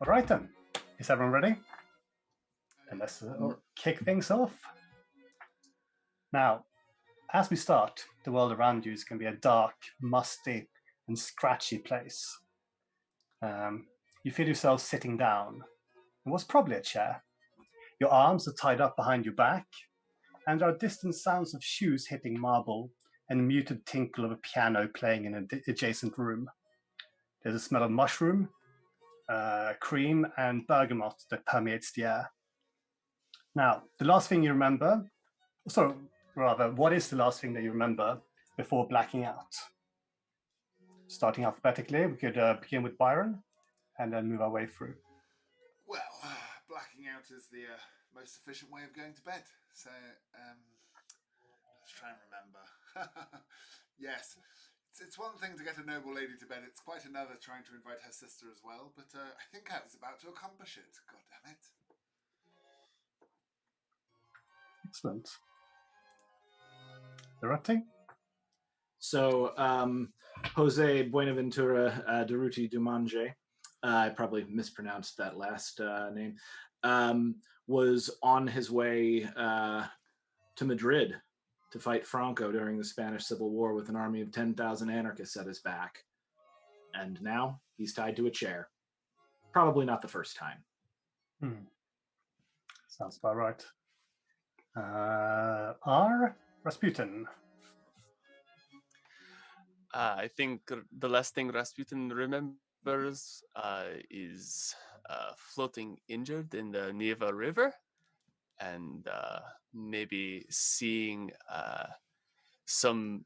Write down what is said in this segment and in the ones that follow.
All right then, is everyone ready? And let's kick things off. Now, as we start, the world around you is going to be a dark, musty, and scratchy place. You feel yourself sitting down in what's probably a chair. Your arms are tied up behind your back, and there are distant sounds of shoes hitting marble and the muted tinkle of a piano playing in an adjacent room. There's a smell of mushroom, cream, and bergamot that permeates the air. Now, the last thing you remember, what is the last thing that you remember before blacking out? Starting alphabetically, we could begin with Byron and then move our way through. Well, blacking out is the most efficient way of going to bed. So, let's try and remember. Yes, it's one thing to get a noble lady to bed. It's quite another trying to invite her sister as well. But I think I was about to accomplish it. God damn it. Excellent. Durruti? So, Jose Buenaventura Durruti Dumange, I probably mispronounced that last name, was on his way to Madrid to fight Franco during the Spanish Civil War with an army of 10,000 anarchists at his back. And now he's tied to a chair. Probably not the first time. Sounds about right. R. Rasputin. I think the last thing Rasputin remembers is floating injured in the Neva River, and maybe seeing some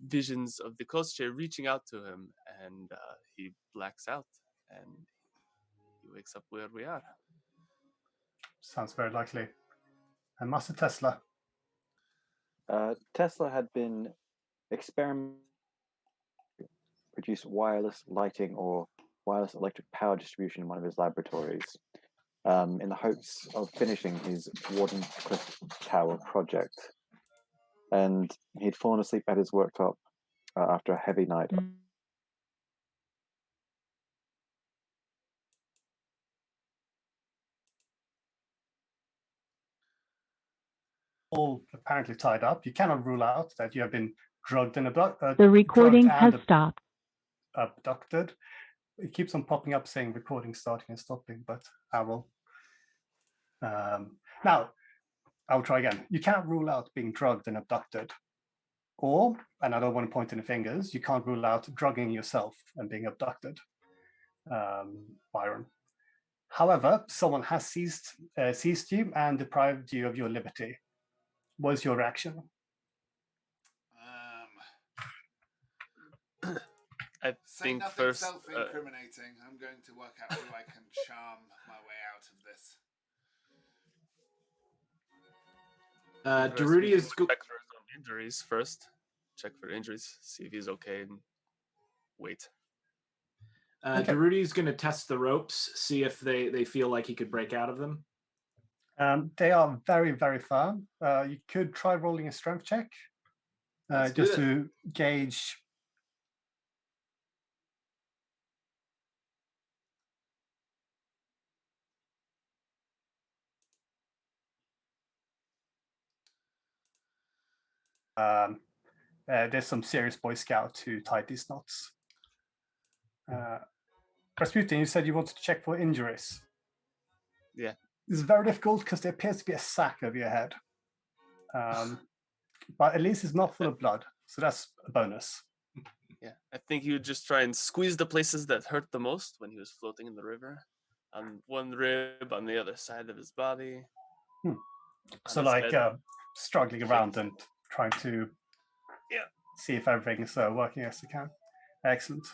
visions of the Koscheer reaching out to him, and he blacks out, and he wakes up where we are. Sounds very likely. And Master Tesla. Tesla had been experimenting to produce wireless lighting or wireless electric power distribution in one of his laboratories, in the hopes of finishing his Warden Cliff Tower project. And he'd fallen asleep at his worktop after a heavy night. All apparently tied up. You cannot rule out that you have been drugged and abducted. The recording has stopped. Abducted. It keeps on popping up saying recording starting and stopping, but I will. Now, I'll try again. You cannot rule out being drugged and abducted. Or, and I don't want to point any fingers, you can't rule out drugging yourself and being abducted, Byron. However, someone has seized you and deprived you of your liberty. What is your reaction? I think nothing first self-incriminating. I'm going to work out who I can charm my way out of this. Durruti is check for his own injuries first. Check for injuries, see if he's okay, and wait. Okay. Durruti's going to test the ropes, see if they feel like he could break out of them. They are very, very firm. You could try rolling a strength check just to gauge. There's some serious Boy Scouts who tied these knots. Rasputin, you said you wanted to check for injuries. Yeah. It's very difficult because there appears to be a sack over your head. But at least it's not full of blood, so that's a bonus. Yeah, I think he would just try and squeeze the places that hurt the most when he was floating in the river. On one rib, on the other side of his body. So like struggling around and trying to see if everything's working as it can. Excellent.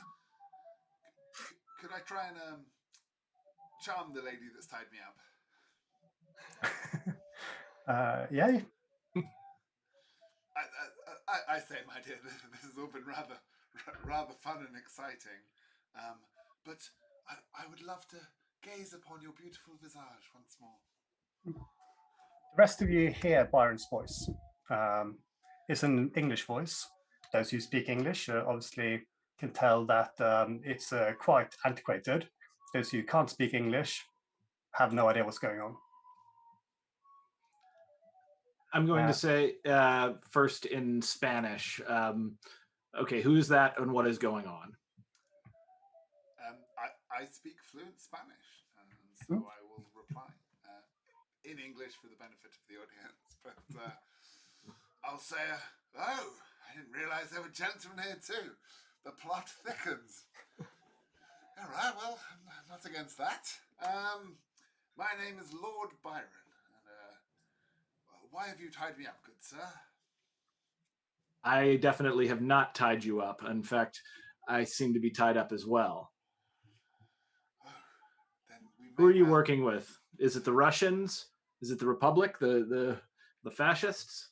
Could I try and charm the lady that's tied me up? Yeah. I say, my dear, this has all been rather fun and exciting. But I would love to gaze upon your beautiful visage once more. The rest of you hear Byron's voice. It's an English voice. Those who speak English obviously can tell that it's quite antiquated. those who can't speak English have no idea what's going on. I'm going to say first in Spanish. Okay, who's that and what is going on? I speak fluent Spanish, so I will reply in English for the benefit of the audience. But I'll say, oh, I didn't realise there were gentlemen here too. The plot thickens. All right, well, I'm not against that. My name is Lord Byron, and why have you tied me up, good sir? I definitely have not tied you up. In fact, I seem to be tied up as well. Oh, then we may Who are you working with? Is it the Russians? Is it the Republic? The fascists?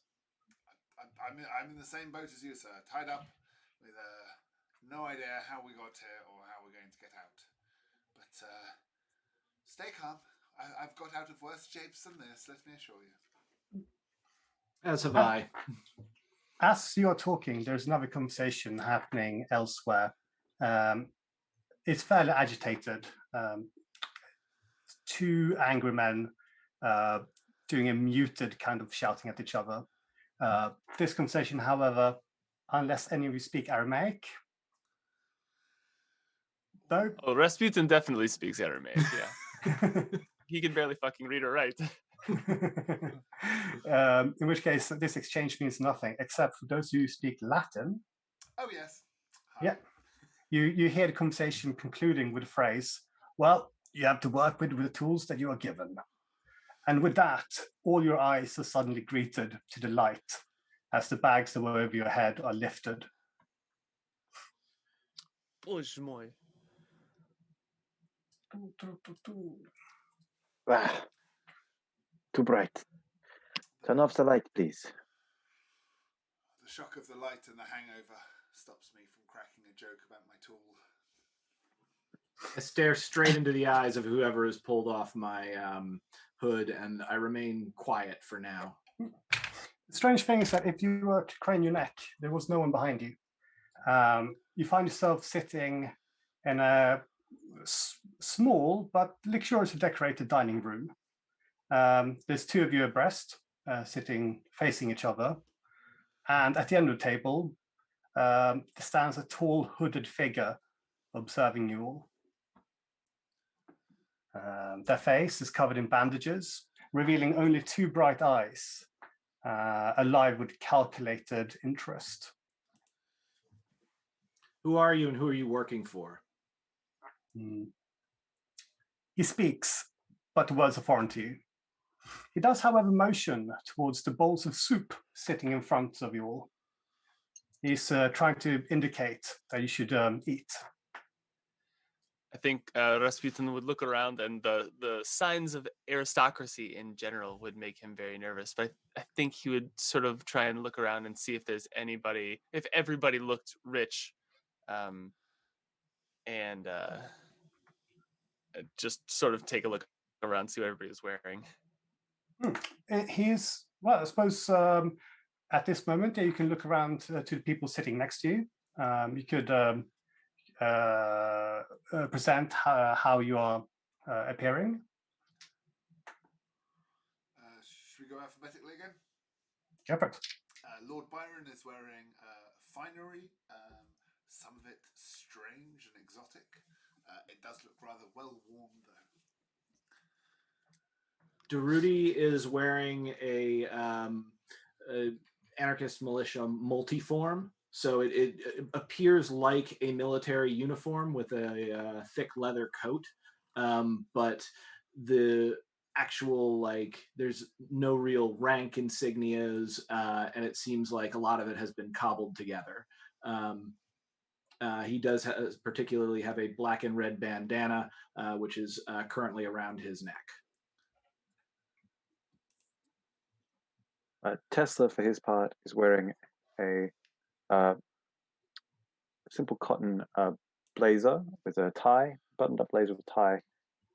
I'm in the same boat as you, sir. Tied up with no idea how we got here or how we're going to get out. But stay calm. I've got out of worse shapes than this, let me assure you. As have I. As you're talking, there's another conversation happening elsewhere. It's fairly agitated. Two angry men doing a muted kind of shouting at each other. This conversation, however, unless any of you speak Aramaic, though. Oh, Rasputin definitely speaks Aramaic, yeah. He can barely fucking read or write. In which case, this exchange means nothing, except for those who speak Latin. Oh, yes. Hi. Yeah. You hear the conversation concluding with the phrase, well, you have to work with the tools that you are given. And with that, all your eyes are suddenly greeted to the light as the bags that were over your head are lifted. Bоже moj. Ah, too bright. Turn off the light, please. The shock of the light and the hangover stops me from cracking a joke about my tool. I stare straight into the eyes of whoever has pulled off my hood, and I remain quiet for now. The strange thing is that if you were to crane your neck, there was no one behind you. You find yourself sitting in a small but luxuriously decorated dining room. There's two of you abreast, sitting facing each other. And at the end of the table, stands a tall hooded figure observing you all. Their face is covered in bandages, revealing only two bright eyes, alive with calculated interest. Who are you and who are you working for? He speaks, but the words are foreign to you. He does, however, motion towards the bowls of soup sitting in front of you all. He's trying to indicate that you should eat. I think Rasputin would look around, and the signs of aristocracy in general would make him very nervous. But I think he would sort of try and look around and see if there's anybody, if everybody looked rich, and just sort of take a look around, see what everybody's wearing. He's, well, I suppose at this moment, you can look around to the people sitting next to you. You could present how you are appearing. Should we go alphabetically again? Go for it. Lord Byron is wearing finery, some of it strange and exotic. It does look rather well worn, though. Durruti is wearing a anarchist militia multiform, so it appears like a military uniform with a thick leather coat, but the actual, like, there's no real rank insignias, and it seems like a lot of it has been cobbled together. He does particularly have a black and red bandana, which is currently around his neck. Tesla, for his part, is wearing a simple cotton blazer with a tie, buttoned-up blazer with a tie,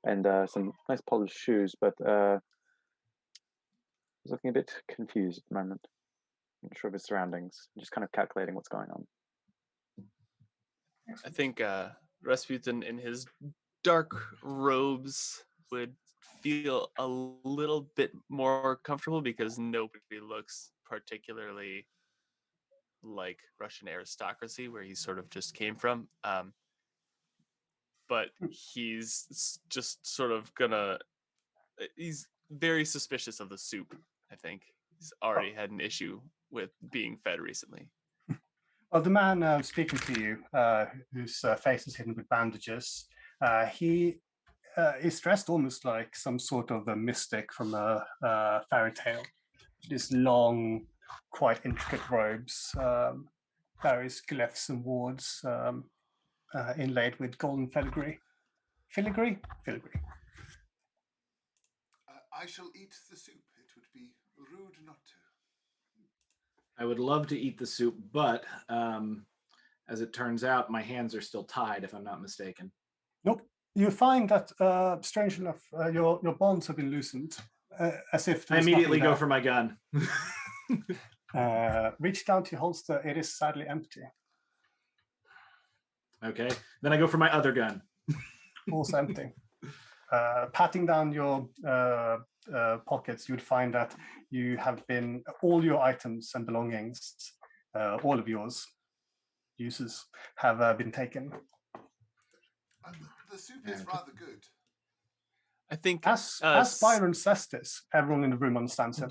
and some nice polished shoes, but he's looking a bit confused at the moment. Not sure of his surroundings. Just kind of calculating what's going on. I think Rasputin, in his dark robes would feel a little bit more comfortable because nobody looks particularly like Russian aristocracy, where he sort of just came from. But he's just sort of gonna. He's very suspicious of the soup. I think he's already had an issue with being fed recently. Well, the man speaking to you, whose face is hidden with bandages, he is dressed almost like some sort of a mystic from a fairy tale. These long, quite intricate robes, various glyphs and wards inlaid with golden filigree. Filigree? Filigree. I shall eat the soup. It would be rude not to. I would love to eat the soup, but as it turns out, my hands are still tied, if I'm not mistaken. Nope. You find that, strange enough, your bonds have been loosened, as if I immediately go for my gun. Reach down to your holster. It is sadly empty. Okay. Then I go for my other gun. Also empty. Patting down your pockets, you would find that you have been, all your items and belongings, all of yours uses have been taken. The soup is rather good. I think As Byron says this, everyone in the room understands him.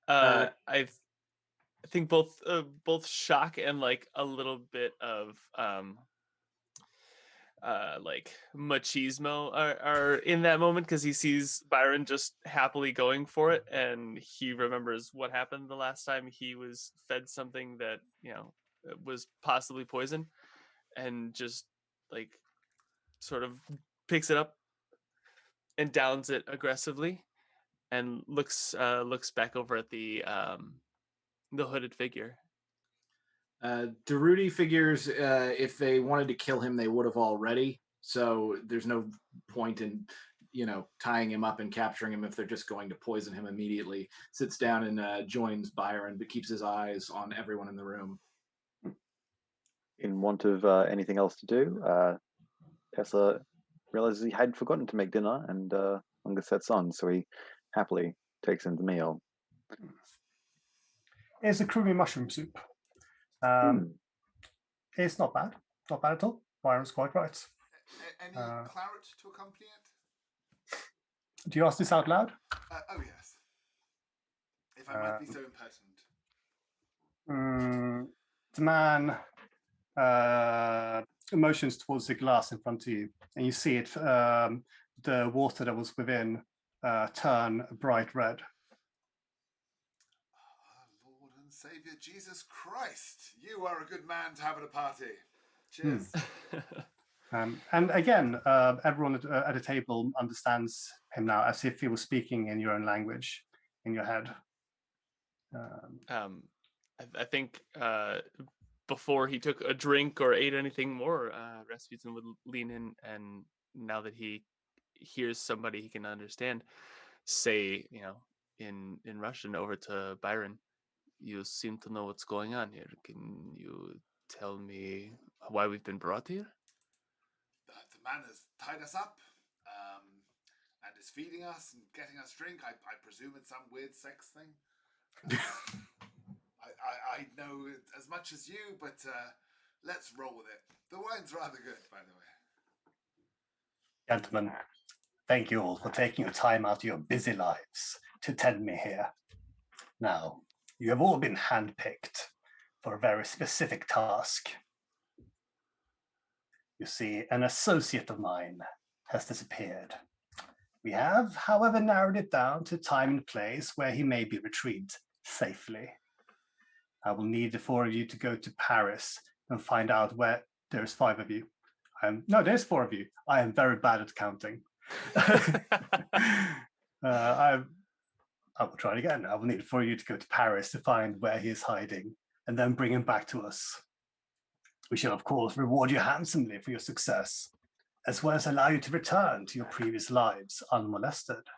I think both shock and like a little bit of like machismo are in that moment, because he sees Byron just happily going for it, and he remembers what happened the last time he was fed something that was possibly poison, and just like sort of picks it up and downs it aggressively, and looks back over at the hooded figure. Durruti figures if they wanted to kill him, they would have already. So there's no point in, tying him up and capturing him if they're just going to poison him immediately. Sits down and joins Byron, but keeps his eyes on everyone in the room. In want of anything else to do, Tesla realizes he had forgotten to make dinner, and hunger sets on, so he happily takes in the meal. It's a creamy mushroom soup. It's not bad. Not bad at all. Byron's quite right. Any claret to accompany it? Do you ask this out loud? Oh, yes. If I might be so impertinent. The man motions towards the glass in front of you, and you see it, the water that was within turn bright red. Lord and Savior Jesus Christ, you are a good man to have at a party. Cheers. And again, everyone at the table understands him now, as if he was speaking in your own language in your head. I think before he took a drink or ate anything more, Rasputin would lean in, and now that he hears somebody he can understand, say, in Russian over to Byron, "You seem to know what's going on here. Can you tell me why we've been brought here?" The man has tied us up and is feeding us and getting us drink. I presume it's some weird sex thing. I know as much as you, but let's roll with it. The wine's rather good, by the way. Gentlemen, thank you all for taking your time out of your busy lives to attend me here. Now, you have all been handpicked for a very specific task. You see, an associate of mine has disappeared. We have, however, narrowed it down to time and place where he may be retrieved safely. I will need the four of you to go to Paris and find out where. There's five of you. No, there's four of you. I am very bad at counting. I will try it again. I will need for you to go to Paris to find where he is hiding, and then bring him back to us. We shall, of course, reward you handsomely for your success, as well as allow you to return to your previous lives unmolested.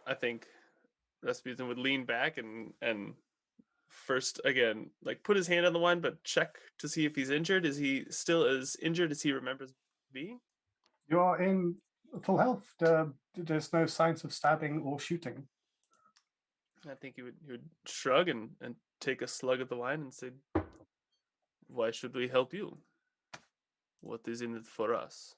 I think Rasputin would lean back and first again, like put his hand on the wine, but check to see if he's injured. Is he still as injured as he remembers being? You are in full health. There's no signs of stabbing or shooting. I think he would shrug and take a slug of the wine and say, "Why should we help you? What is in it for us?"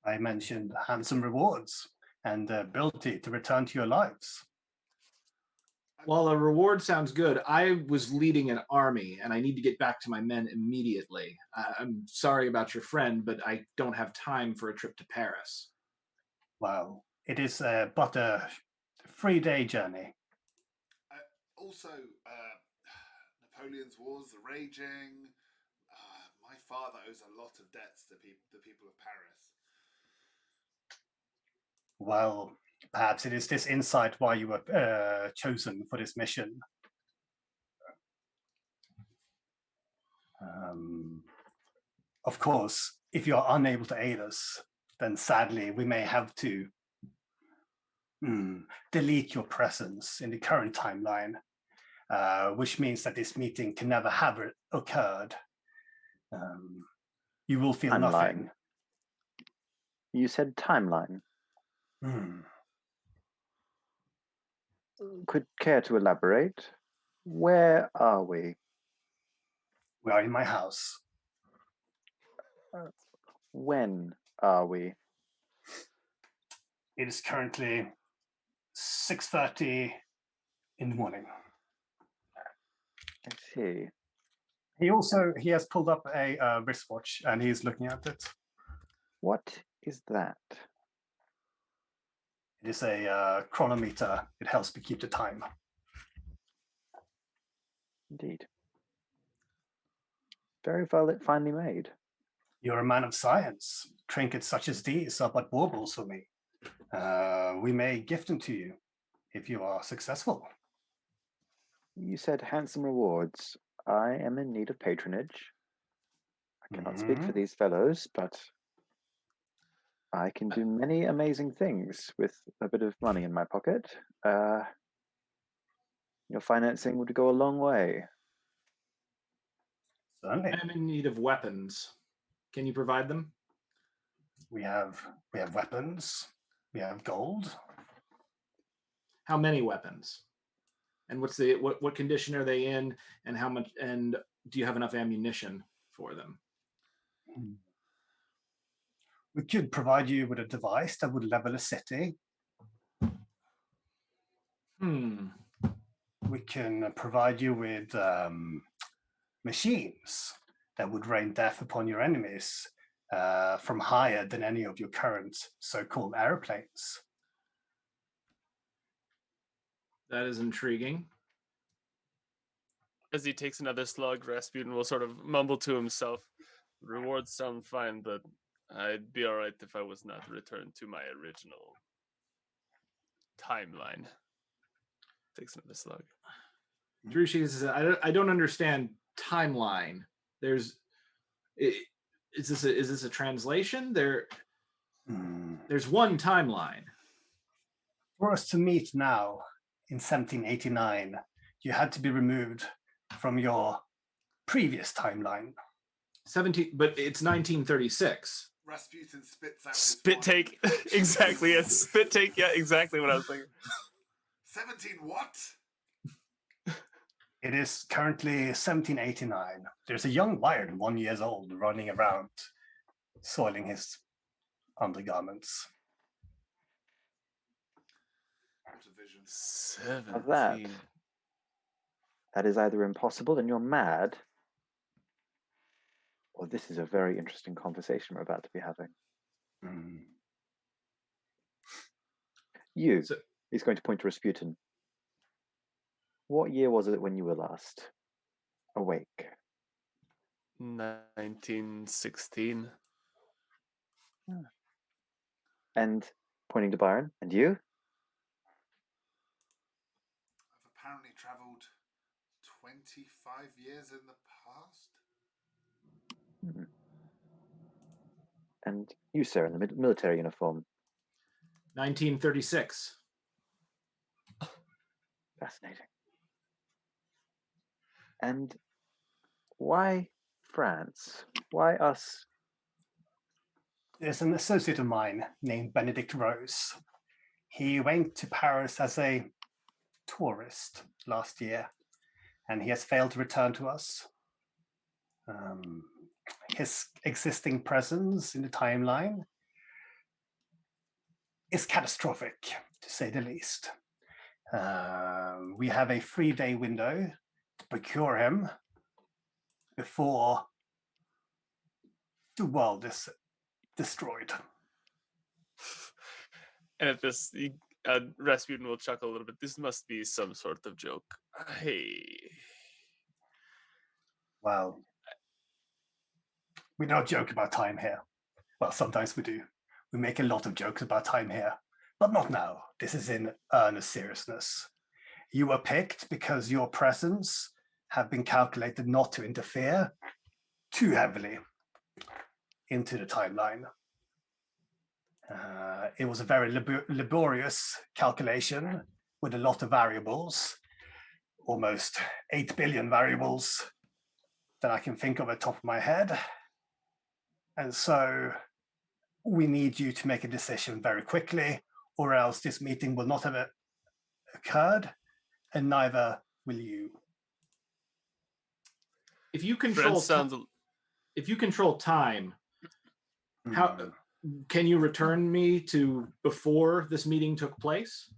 I mentioned handsome rewards and the ability to return to your lives. While a reward sounds good, I was leading an army and I need to get back to my men immediately. I'm sorry about your friend, but I don't have time for a trip to Paris. Well, it is but a 3-day journey. Also, Napoleon's wars are raging. My father owes a lot of debts to the people of Paris. Well, perhaps it is this insight why you were chosen for this mission. Of course, if you are unable to aid us, then sadly we may have to delete your presence in the current timeline, which means that this meeting can never have occurred. You will feel nothing. You said timeline. Could care to elaborate? Where are we? We are in my house. When are we? It is currently 6:30 in the morning. I see. He has pulled up a wristwatch and he's looking at it. What is that? It is a chronometer. It helps me keep the time. Indeed. Very finely made. You're a man of science. Trinkets such as these are but baubles for me. We may gift them to you if you are successful. You said handsome rewards. I am in need of patronage. I cannot speak for these fellows, but I can do many amazing things with a bit of money in my pocket. Your financing would go a long way. Certainly. I'm in need of weapons. Can you provide them? We have weapons. We have gold. How many weapons? And what condition are they in? And how much? And do you have enough ammunition for them? We could provide you with a device that would level a city. We can provide you with machines that would rain death upon your enemies from higher than any of your current so-called airplanes. That is intriguing. As he takes another slug, Rasputin will sort of mumble to himself, "Rewards sound fine, but I'd be all right if I was not returned to my original timeline." Takes another slug. Drushi says, I don't understand timeline. Is this a translation? There's one timeline. For us to meet now in 1789, you had to be removed from your previous timeline. But it's 1936. Rasputin spits out Spit take. Exactly. A spit take. Yeah, exactly what I was thinking. 17 what? It is currently 1789. There's a young Wired, 1 year old, running around, soiling his undergarments. What a vision. 17. That is either impossible and you're mad, or this is a very interesting conversation we're about to be having. He's going to point to Rasputin. What year was it when you were last awake? 1916. And pointing to Byron, and you? I've apparently travelled 25 years in the past. And you, sir, in the military uniform? 1936. Fascinating. And why France? Why us? There's an associate of mine named Benedict Rose. He went to Paris as a tourist last year, and he has failed to return to us. His existing presence in the timeline is catastrophic, to say the least. We have a 3-day window to procure him before the world is destroyed. And at this, Rasputin will chuckle a little bit. This must be some sort of joke. Hey. Well, we don't joke about time here. Well, sometimes we do. We make a lot of jokes about time here, but not now. This is in earnest seriousness. You were picked because your presence have been calculated not to interfere too heavily into the timeline. It was a very laborious calculation with a lot of variables, almost 8 billion variables that I can think of at the top of my head. And so we need you to make a decision very quickly, or else this meeting will not have occurred, and neither will you. If you control time, how can you return me to before this meeting took place?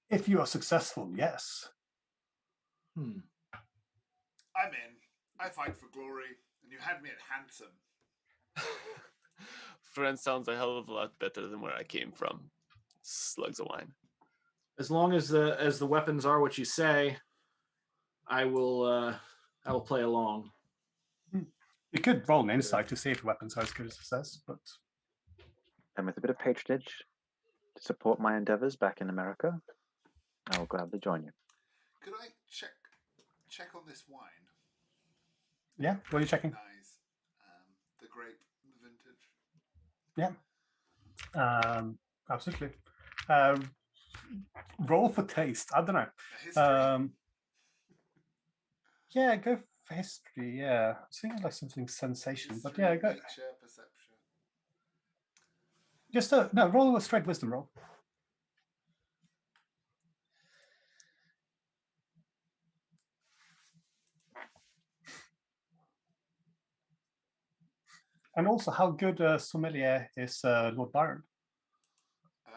If you are successful, yes. I'm in. I fight for glory, and you had me at handsome. France sounds a hell of a lot better than where I came from. Slugs of wine. As long as the weapons are what you say, I will play along. You could roll an insight to see if the weapons are as good as it says, but... And with a bit of patronage to support my endeavors back in America, I will gladly join you. Could I check on this wine? Yeah, what are you checking? Nice. The grape, the vintage. Yeah. Absolutely. Roll for taste. I don't know. History? Yeah, go for history. Yeah, I was thinking like something sensation, History, but yeah, go. Nature, perception. Just roll a straight wisdom roll. And also, how good a sommelier is Lord Byron? I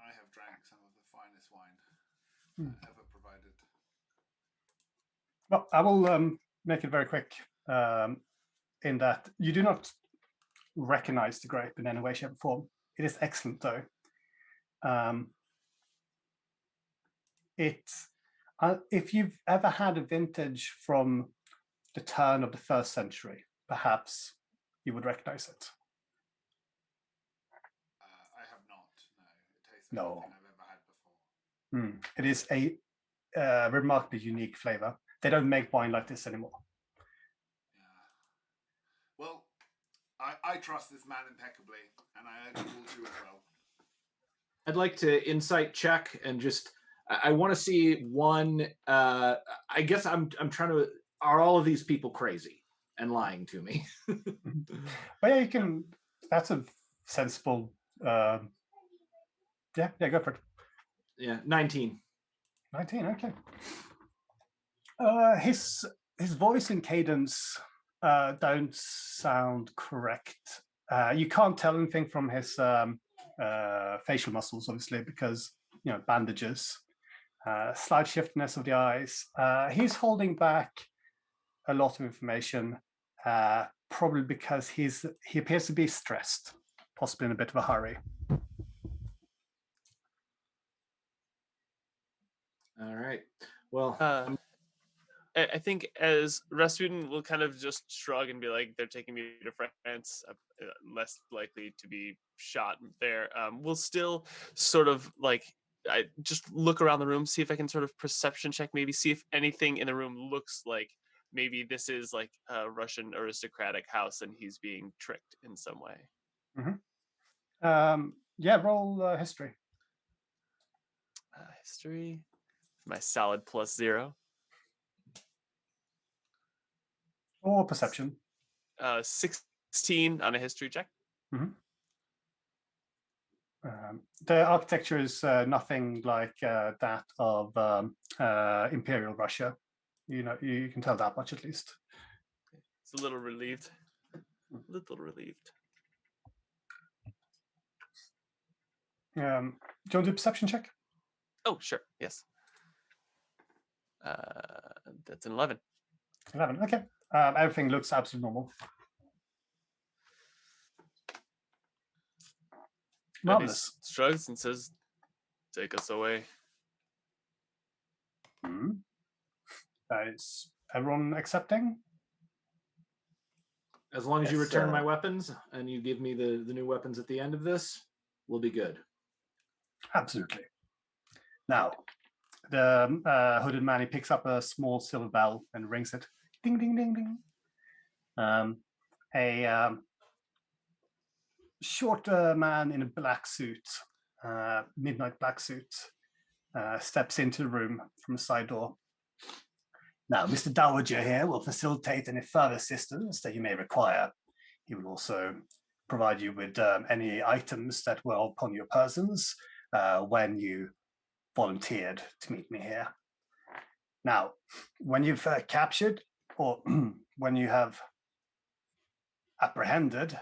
have drank some of the finest wine ever provided. Well, I will make it very quick in that you do not recognize the grape in any way, shape, or form. It is excellent, though. If you've ever had a vintage from the turn of the 1st century, perhaps you would recognize it. I have not. No, it tastes like anything I've ever had before. It is a remarkably unique flavor. They don't make wine like this anymore. Yeah. Well, I trust this man impeccably, and I urge you all to as well. I'd like to insight check and just I want to see one. I guess I'm trying to. Are all of these people crazy and lying to me? But yeah, you can. That's a sensible. Yeah, go for it. Yeah, 19. 19. Okay. His voice and cadence don't sound correct. You can't tell anything from his facial muscles, obviously, because bandages. Slight shiftiness of the eyes. He's holding back a lot of information, probably because he appears to be stressed, possibly in a bit of a hurry. All right. Well, I think as Rasputin will kind of just shrug and be like, "They're taking me to France. Less likely to be shot there." We'll still sort of like I just look around the room, see if I can sort of perception check, maybe see if anything in the room looks like maybe this is like a Russian aristocratic house and he's being tricked in some way. Yeah, roll history. History. My solid +0. Or perception. 16 on a history check. The architecture is nothing like that of Imperial Russia. You know, you can tell that much at least. It's a little relieved. Little relieved. Do you want to do a perception check? Oh, sure. Yes. That's an 11. 11. Okay. Everything looks absolutely normal. Marvelous. He shrugs and says, "Take us away." Is everyone accepting? As long as you Yes, return my weapons and you give me the new weapons at the end of this, we'll be good. Absolutely. Now, the hooded man, he picks up a small silver bell and rings it. Ding, ding, ding, ding. A short man in a black suit, midnight black suit, steps into the room from a side door. Now, Mr. Dowager here will facilitate any further assistance that you may require. He will also provide you with any items that were upon your persons when you volunteered to meet me here. Now, when you've captured or when you have apprehended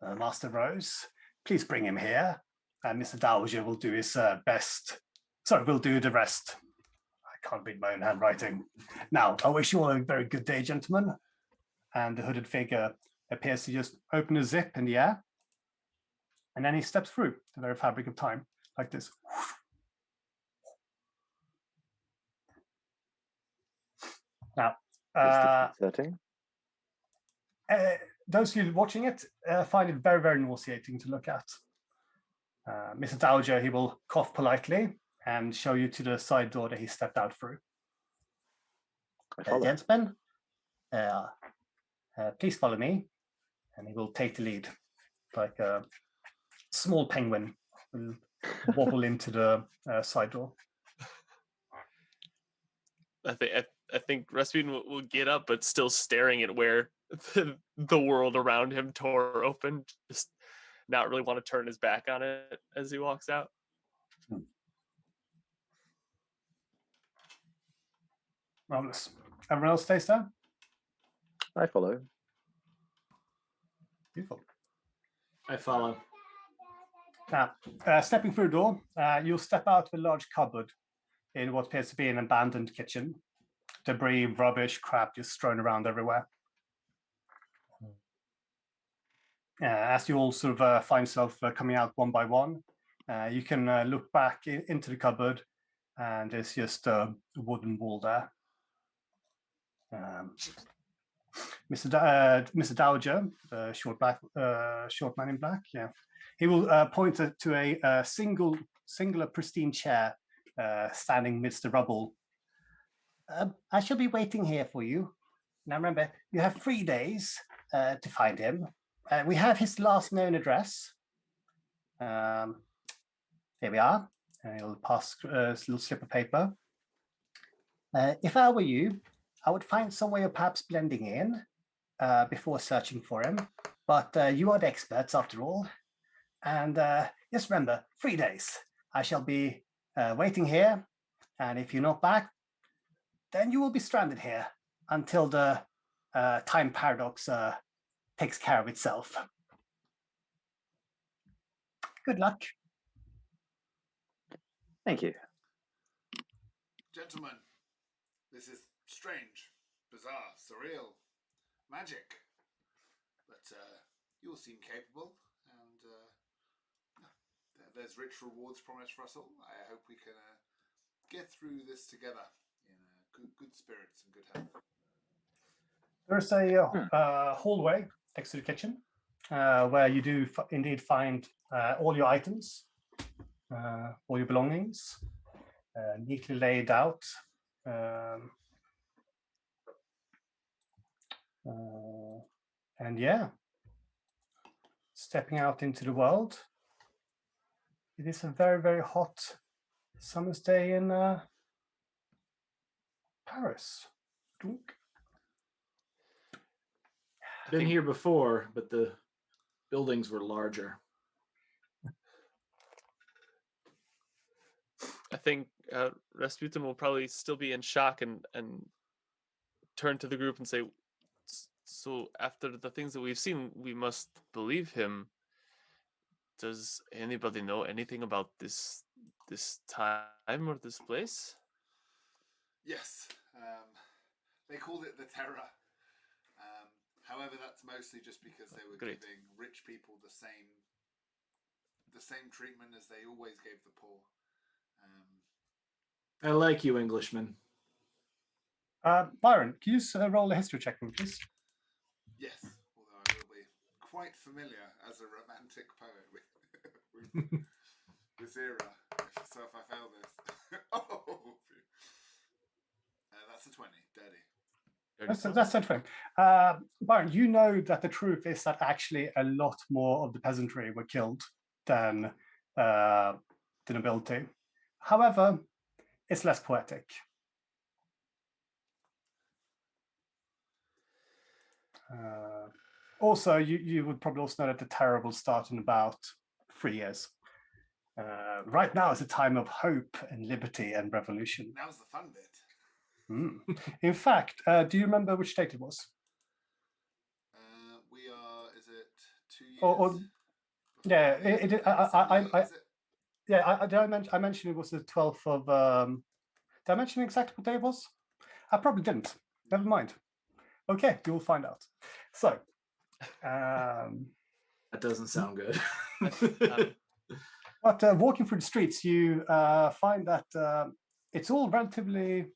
Master Rose, please bring him here, and Mr. Dowager will do his best. Sorry, we'll do the rest. I can't read my own handwriting. Now, I wish you all a very good day, gentlemen. And the hooded figure appears to just open a zip in the air, and then he steps through the very fabric of time, like this. Now, disconcerting. those of you watching it find it very, very nauseating to look at. Mr. Dowager, he will cough politely and show you to the side door that he stepped out through. Gentlemen, please follow me. And he will take the lead, like a small penguin will wobble into the side door. I think Rasputin will get up, but still staring at where the world around him tore open, just not really want to turn his back on it as he walks out. Marvelous. Everyone else stays there? I follow. Beautiful. I follow. Now, stepping through the door, you'll step out of a large cupboard in what appears to be an abandoned kitchen. Debris, rubbish, crap just strewn around everywhere. As you all sort of find yourself coming out one by one, you can look back into the cupboard, and there's just a wooden wall there. Mr. Dowager, the short man in black, yeah, he will point to a singular pristine chair standing amidst the rubble. I shall be waiting here for you. Now remember, you have 3 days to find him. We have his last known address. Here we are. And he'll pass a little slip of paper. If I were you, I would find some way of perhaps blending in before searching for him. But you are the experts after all. And just remember, 3 days. I shall be waiting here. And if you're not back, then you will be stranded here until the time paradox takes care of itself. Good luck. Thank you. Gentlemen, this is strange, bizarre, surreal, magic. But you all seem capable, and there's rich rewards promised for us all. I hope we can get through this together in good spirits and good health. There's a hallway next to the kitchen where you do indeed find all your items, all your belongings, neatly laid out. And yeah, stepping out into the world. It is a very, very hot summer's day in Paris. Dunk. Been here before, but the buildings were larger. I think Rasputin will probably still be in shock and turn to the group and say, so after the things that we've seen, we must believe him. Does anybody know anything about this time or this place? Yes. They called it the Terror. However, that's mostly just because they were giving rich people the same treatment as they always gave the poor. I like you, Englishman. Byron, can you roll a history check, please? Yes, although I will be quite familiar as a romantic poet with this era. So if I fail this, that's a 20, dirty. That's a 20. Byron, you know that the truth is that actually a lot more of the peasantry were killed than the nobility. However, it's less poetic. Also, you would probably also know that the terror will start in about 3 years. Right now is a time of hope and liberty and revolution. Now's the fun bit. In fact, do you remember which date it was? We are. Is it 2 years? Yeah, I mentioned it was the 12th of. Did I mention exactly what day it was? I probably didn't. Never mind. Okay, you will find out. So, that doesn't sound good. But walking through the streets, you find that it's all relatively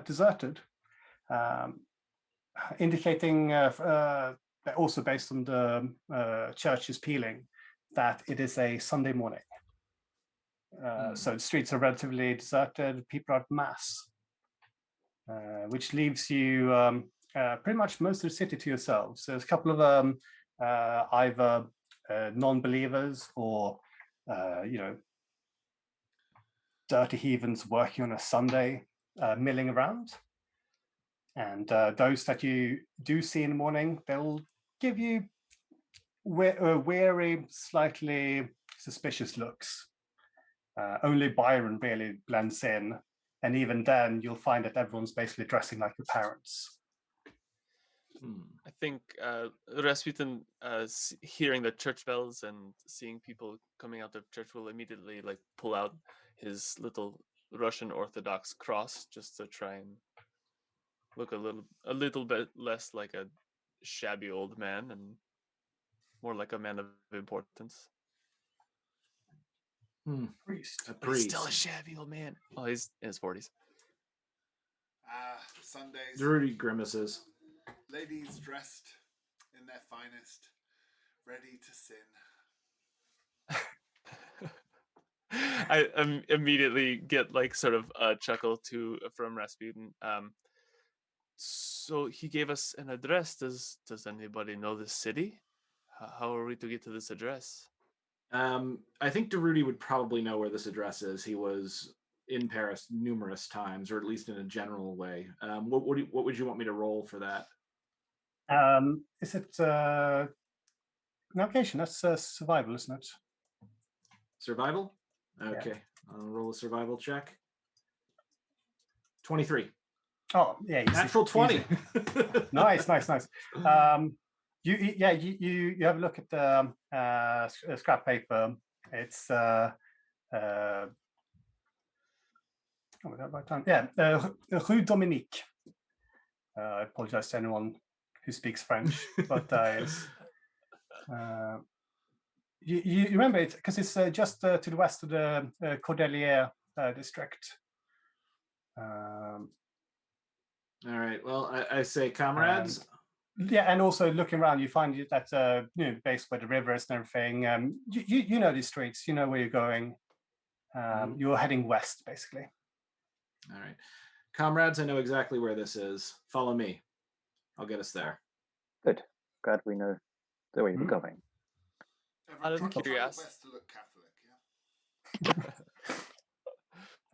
deserted, indicating also based on the churches pealing that it is a Sunday morning. So the streets are relatively deserted, people are at mass, which leaves you pretty much most of the city to yourselves. There's a couple of either non-believers or dirty heathens working on a Sunday, milling around. And those that you do see in the morning, they'll give you wary, slightly suspicious looks. Only Byron really blends in. And even then, you'll find that everyone's basically dressing like your parents. I think Rasputin, hearing the church bells and seeing people coming out of church, will immediately pull out his little Russian Orthodox cross just to try and look a little bit less like a shabby old man and more like a man of importance. Priest. But he's still a shabby old man. Oh, he's in his 40s. Sundays. Durruti grimaces. Ladies dressed in their finest, ready to sin. I immediately get sort of a chuckle from Rasputin. So he gave us an address. Does anybody know this city? How are we to get to this address? I think Durruti would probably know where this address is. He was in Paris numerous times, or at least in a general way. What would you want me to roll for that? Is it navigation? That's survival, isn't it? Survival? Okay. Yeah. I'll roll a survival check. 23. Oh, yeah. Natural 20. Nice. You have a look at the scrap paper. It's Rue Dominique. I apologize to anyone who speaks French, but you remember it because it's just to the west of the Cordelier district. All right. Well, I say, comrades. And also looking around, you find that base where the river is and everything. You know these streets. You know where you're going. You're heading west, basically. All right, comrades. I know exactly where this is. Follow me. I'll get us there. Good. Glad we know the way we're going. Out of curiosity. Best to look Catholic,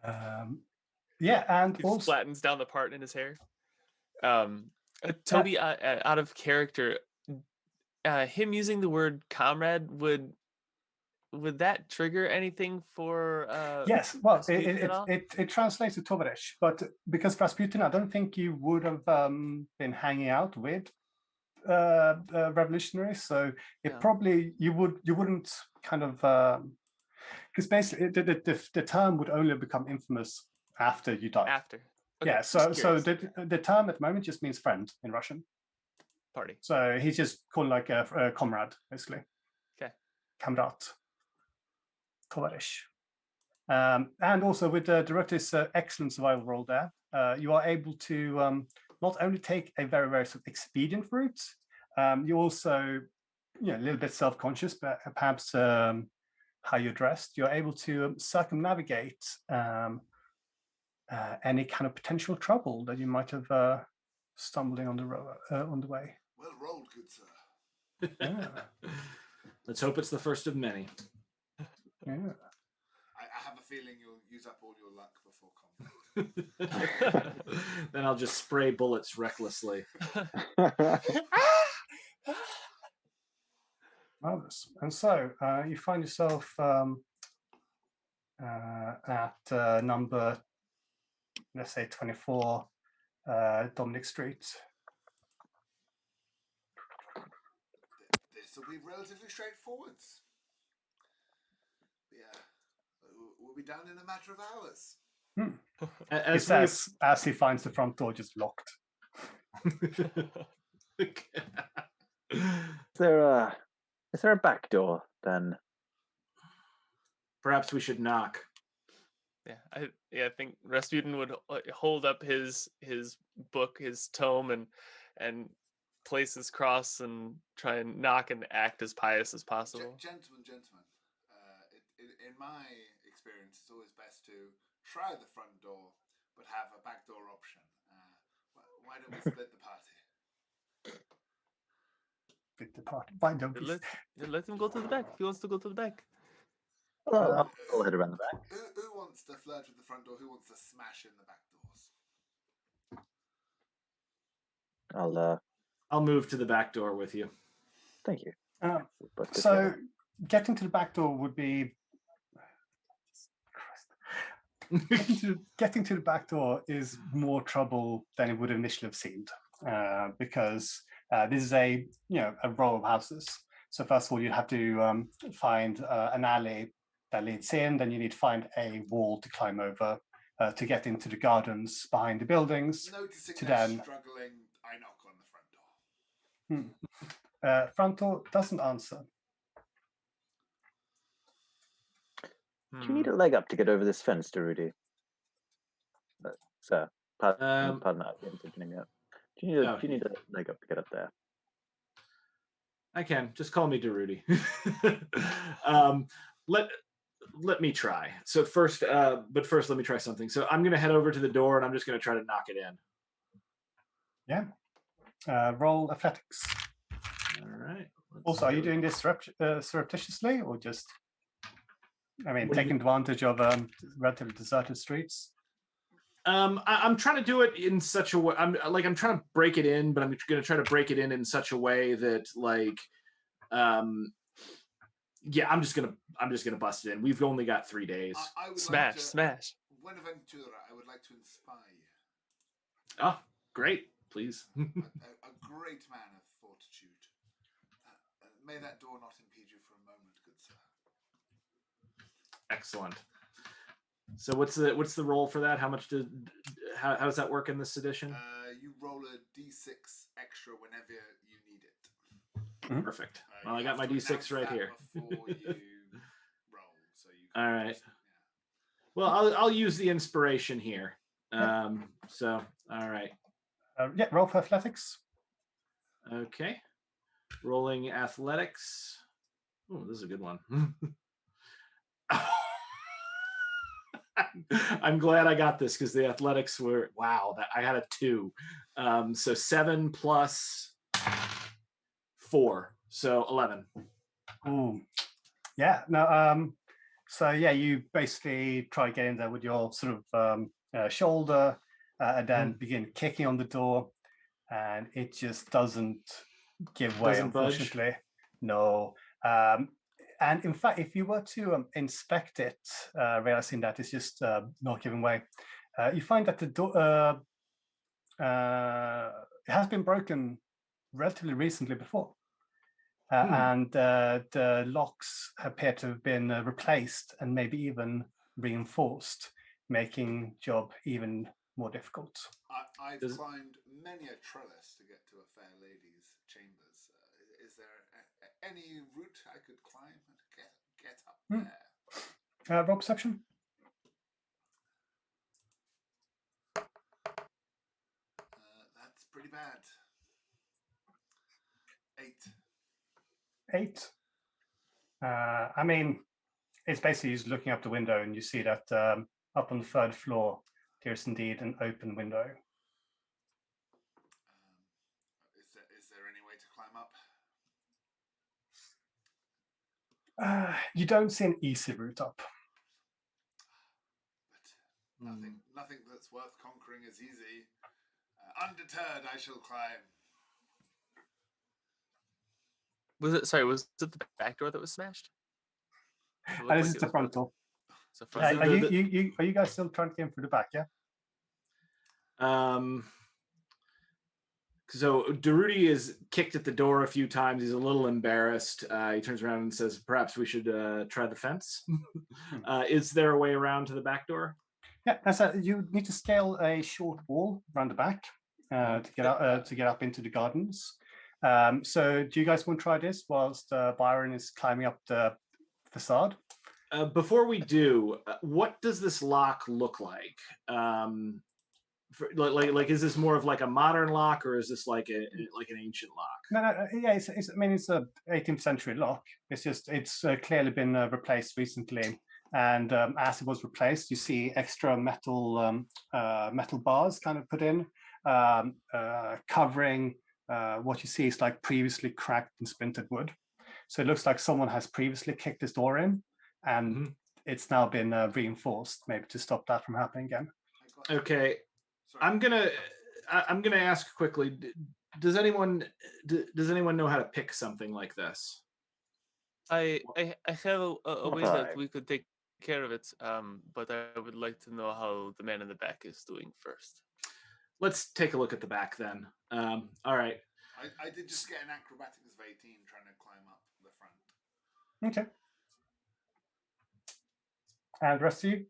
yeah. Yeah, and He also flattens down the part in his hair. Toby, out of character, him using the word comrade would that trigger anything for yes, well, Rasputin at all? it translates to Tovarish, but because Rasputin, I don't think you would have been hanging out with revolutionaries, so it No. probably you wouldn't kind of because basically the term would only become infamous after you died. After. Okay, Yeah, just so curious. the term at the moment just means friend in Russian. Party. So he's just called like a comrade, basically. Okay. Kamrat. Tovarish. And also with Durruti's excellent survival roll there, you are able to not only take a very, very sort of expedient route, you also, a little bit self-conscious, but perhaps how you're dressed, you're able to circumnavigate any kind of potential trouble that you might have stumbling on the way. Well rolled, good sir. Yeah. Let's hope it's the first of many. Yeah. I have a feeling you'll use up all your luck before combat. Then I'll just spray bullets recklessly. Marvelous. And so you find yourself at number, let's say 24 Dominic Street. This will be relatively straightforward. Yeah, we'll be done in a matter of hours. He says as he finds the front door just locked. Is there a back door then? Perhaps we should knock. Yeah, I think Rasputin would hold up his book, his tome, and place his cross and try and knock and act as pious as possible. Gentlemen, in my experience, it's always best to try the front door, but have a back door option. Why don't we split the party? Split the party. Why don't we? Let him go to the back if he wants to go to the back. I'll head around the back. Who wants to flirt with the front door? Who wants to smash in the back doors? I'll move to the back door with you. Thank you. So getting to the back door would be getting to the back door is more trouble than it would initially have seemed, because this is a row of houses. So first of all, you'd have to find an alley that leads in. Then you need to find a wall to climb over to get into the gardens behind the buildings. Noticing to they're then struggling, I knock on the front door. Front door doesn't answer. Do you need a leg up to get over this fence, Durruti? Sir, pardon that. Do you need a leg up to get up there? I can. Just call me Durruti. Let me try. So first, let me try something. So I'm going to head over to the door and I'm just going to try to knock it in. Yeah. Roll athletics. All right. Also, are you doing this surreptitiously or just, taking advantage of relatively deserted streets? I'm trying to do it in such a way. I'm trying to break it in, but I'm going to try to break it in such a way that I'm just gonna bust it in. We've only got 3 days. I would smash. Buenaventura, I would like to inspire you. Oh, great! Please. a great man of fortitude. May that door not impede you for a moment, good sir. Excellent. So what's the roll for that? How does that work in this edition? You roll a d6 extra whenever you need it. Mm-hmm. Perfect. Well, I got my d6 right here. Before you roll, so you can all right. just, Well, I'll use the inspiration here. So all right. Roll for athletics. Okay. Rolling athletics. Oh, this is a good one. I'm glad I got this because the athletics were I had a 2. So 7 plus 4, so 11. Ooh. Yeah. No. So yeah, you basically try to get in there with your sort of shoulder, and then begin kicking on the door, and it just doesn't give way, Doesn't budge? unfortunately. No. And in fact, if you were to inspect it, realizing that it's just not giving way, you find that the door it has been broken relatively recently before. And the locks appear to have been replaced and maybe even reinforced, making job even more difficult. I've climbed many a trellis to get to a fair lady's chambers. Is there any route I could climb and get up there? Roll perception. That's pretty bad. 8. 8. I mean, it's basically just looking up the window and you see that up on the 3rd floor, there's indeed an open window. Is there any way to climb up? You don't see an easy route up. But nothing that's worth conquering is easy. Undeterred, I shall climb. Was it the back door that was smashed? And this is the front door. Are you guys still trying to get in through the back? Yeah. So Durruti is kicked at the door a few times. He's a little embarrassed. He turns around and says, "Perhaps we should try the fence." Is there a way around to the back door? Yeah, so you need to scale a short wall around the back to get up into the gardens. So do you guys want to try this whilst Byron is climbing up the facade? Before we do, what does this lock look like? Like, is this more of like a modern lock, or is this like an ancient lock? No. Yeah, it's a 18th century lock. It's clearly been replaced recently, and as it was replaced, you see extra metal bars kind of put in, covering what you see is like previously cracked and splintered wood. So it looks like someone has previously kicked this door in, and it's now been reinforced, maybe to stop that from happening again. Okay. I'm gonna ask quickly. Does anyone know how to pick something like this? I have a way that we could take care of it, but I would like to know how the man in the back is doing first. Let's take a look at the back then. All right. I did just get an acrobatics of 18 trying to climb up the front. Okay. And the rest of you?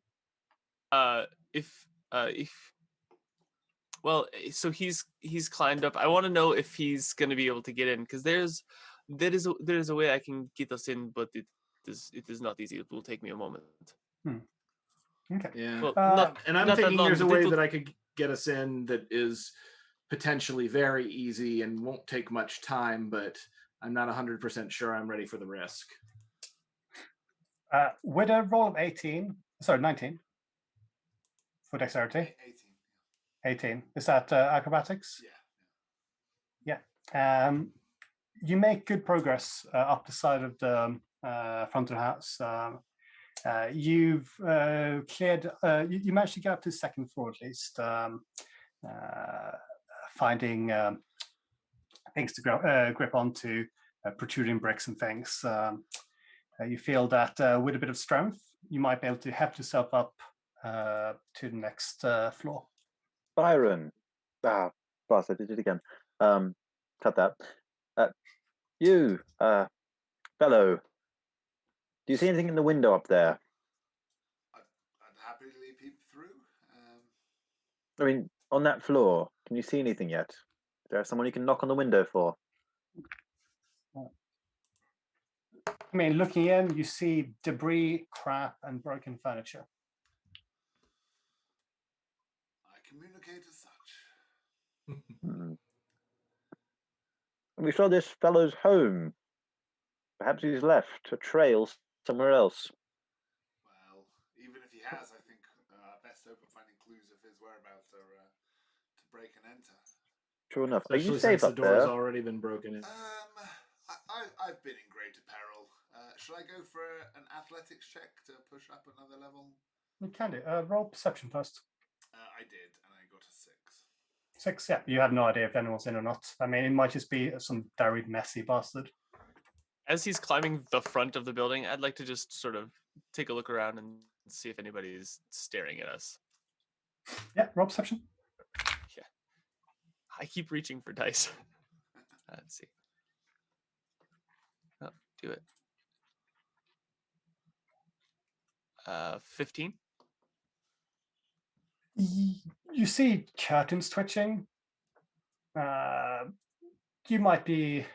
So he's climbed up. I want to know if he's going to be able to get in, because there is a way I can get us in, but it is not easy. It will take me a moment. Okay. Yeah. Well, and I'm thinking there's a way that I could get us in that is potentially very easy and won't take much time, but I'm not 100% sure I'm ready for the risk. With a roll of 19 for dexterity. 18. Is that acrobatics? Yeah. You make good progress up the side of the front of the house. You've cleared. You managed to get up to the 2nd floor at least, finding things to grip onto, protruding bricks and things. You feel that with a bit of strength, you might be able to heft yourself up to the next floor. Byron. Boss, I did it again. Cut that. You, fellow. Do you see anything in the window up there? I'd happily peep through. I mean, on that floor, can you see anything yet? Is there someone you can knock on the window for? I mean, looking in, you see debris, crap, and broken furniture. I communicate as such. We saw this fellow's home. Perhaps he's left a trail somewhere else. Well, even if he has, I think our best hope of finding clues of his whereabouts are to break and enter. True enough. Especially Are you safe since up the door there? has already been broken in. I've been in greater peril. Should I go for an athletics check to push up another level? You can do. Roll perception first. did, and I got a 6. 6, yeah. You have no idea if anyone's in or not. I mean, it might just be some very messy bastard. As he's climbing the front of the building, I'd like to just sort of take a look around and see if anybody's staring at us. Yeah, roll perception. Yeah. I keep reaching for dice. Let's see. Oh, do it. 15. You see curtains twitching. You might be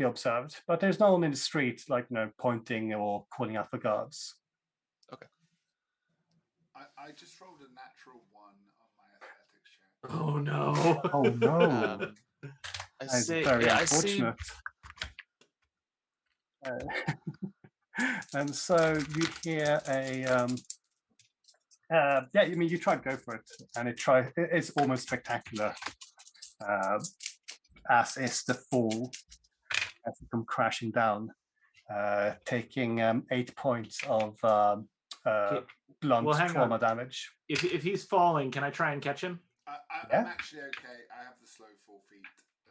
observed, but there's no one in the street, like pointing or calling out for guards. Okay. I just rolled a natural 1 on my athletics check. Oh no! Oh no! I say, very yeah, I see. unfortunate. And so you hear a yeah. I mean, you try to go for it, and it's almost spectacular. As is the fall as you come crashing down, taking 8 points of blunt trauma damage. If he's falling, can I try and catch him? I'm actually okay. I have the slow 4 feet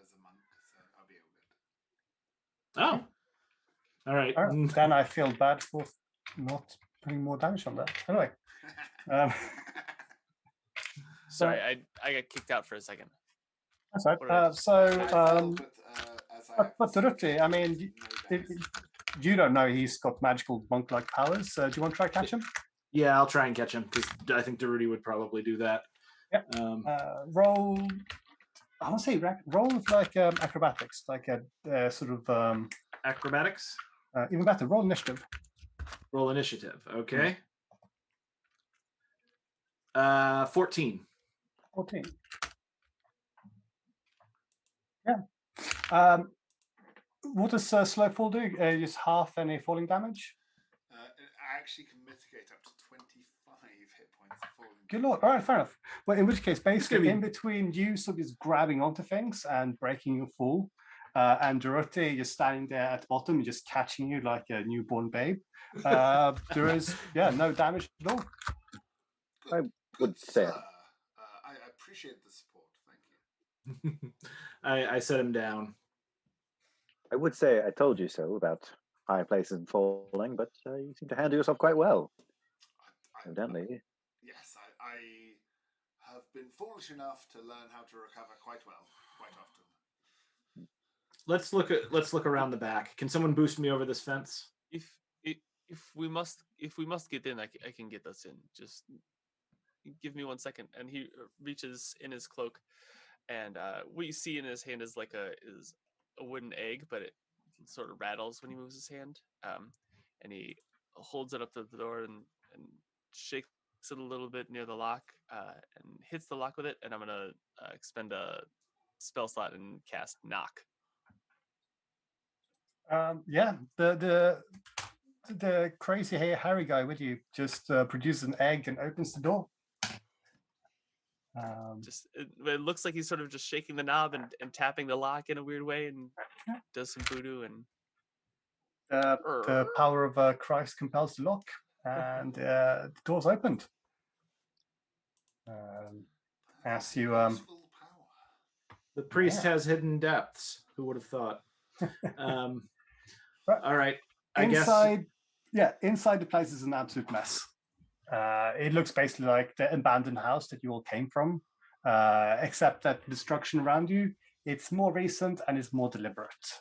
as a monk, so I'll be all good. Oh, all right. Then I feel bad for not putting more damage on that. Anyway. Sorry, I got kicked out for a second. That's right. But Durruti, I mean, you don't know he's got magical monk-like powers. Do you want to try to catch him? Yeah, I'll try and catch him because I think Durruti would probably do that. Yeah. Roll. I want to say roll with like acrobatics, like a sort of acrobatics. Even better, roll initiative. Roll initiative. Okay. 14. 14. Yeah. What does slow fall do? Just half any falling damage? I actually can mitigate up to 25 hit points of falling. Good lord. All right, fair enough. Well, in which case, basically, in between you sort of just grabbing onto things and breaking your fall, and Durruti just standing there at the bottom, just catching you like a newborn babe, there is, no damage at all. I would say. I appreciate the support. Thank you. I set him down. I would say I told you so about high places and falling, but you seem to handle yourself quite well. Evidently. Yes, I have been foolish enough to learn how to recover quite well, quite often. Let's look around the back. Can someone boost me over this fence? If we must get in, I can get us in. Just give me 1 second. And he reaches in his cloak, and what you see in his hand is a wooden egg, but it sort of rattles when he moves his hand. And he holds it up to the door and shakes it a little bit near the lock, and hits the lock with it. And I'm gonna expend a spell slot and cast knock. The crazy hairy guy with you just produces an egg and opens the door. It looks like he's sort of just shaking the knob and tapping the lock in a weird way, and does some voodoo, and the power of Christ compels the lock, and the door's opened. As you the priest has hidden depths. Who would have thought? Right. All right. Inside the place is an absolute mess. It looks basically like the abandoned house that you all came from, except that the destruction around you, it's more recent and it's more deliberate.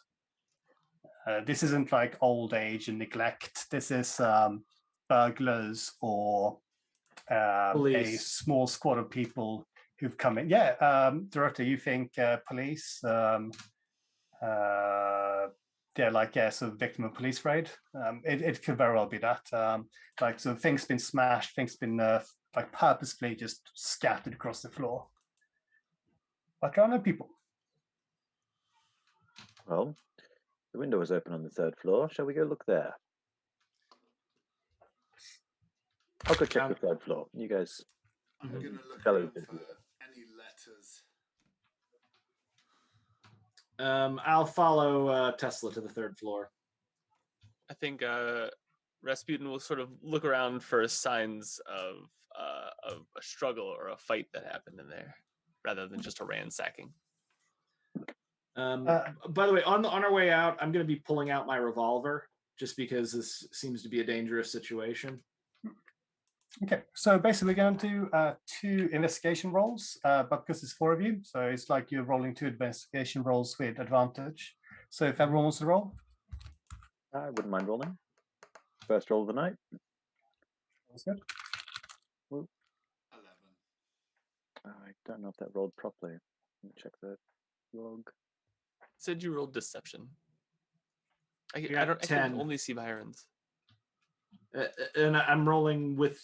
This isn't like old age and neglect. This is burglars or a small squad of people who've come in. Durruti, you think police? Sort of victim of police raid. It could very well be that. So things been smashed, things been like purposefully just scattered across the floor. But there are no people. Well, the window is open on the 3rd floor. Shall we go look there? I'll go check the 3rd floor. You guys. I'm going to look around for any letters. I'll follow Tesla to the 3rd floor. I think Rasputin will sort of look around for signs of a struggle or a fight that happened in there, rather than just a ransacking. By the way, on our way out, I'm going to be pulling out my revolver just because this seems to be a dangerous situation. Okay, so basically we're going to do 2 investigation rolls, but because it's 4 of you, so it's like you're rolling 2 investigation rolls with advantage. So if everyone wants to roll, I wouldn't mind rolling. First roll of the night. that's good. 11. I don't know if that rolled properly. Let me check the log. Said you rolled deception. I got can 10. only see Byron's. And I'm rolling with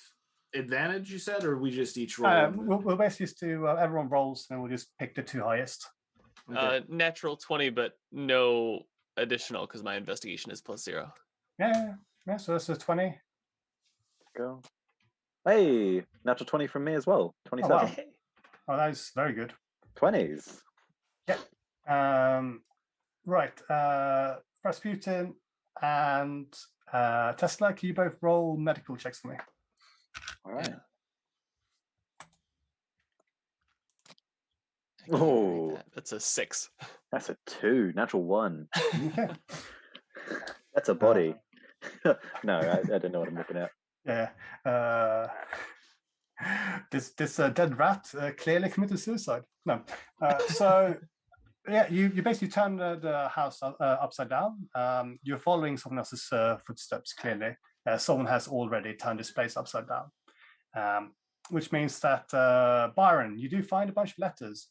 advantage, you said, or we just each roll? We'll basically just do everyone rolls, and we'll just pick the 2 highest. Okay. Natural 20, but no additional because my investigation is +0. Yeah. So that's a 20. Go. Hey, natural 20 from me as well. 27. wow. Oh, that is very good. 20s. Right. Rasputin and Tesla, can you both roll medical checks for me? All right. Yeah. I can Oh. read that. That's a 6. That's a 2. Natural 1. Okay. That's a body. No, I don't know what I'm looking at. Yeah. This dead rat clearly committed suicide. No. So yeah, you basically turn the house upside down. You're following someone else's footsteps. Clearly, someone has already turned this place upside down, which means that Byron, you do find a bunch of letters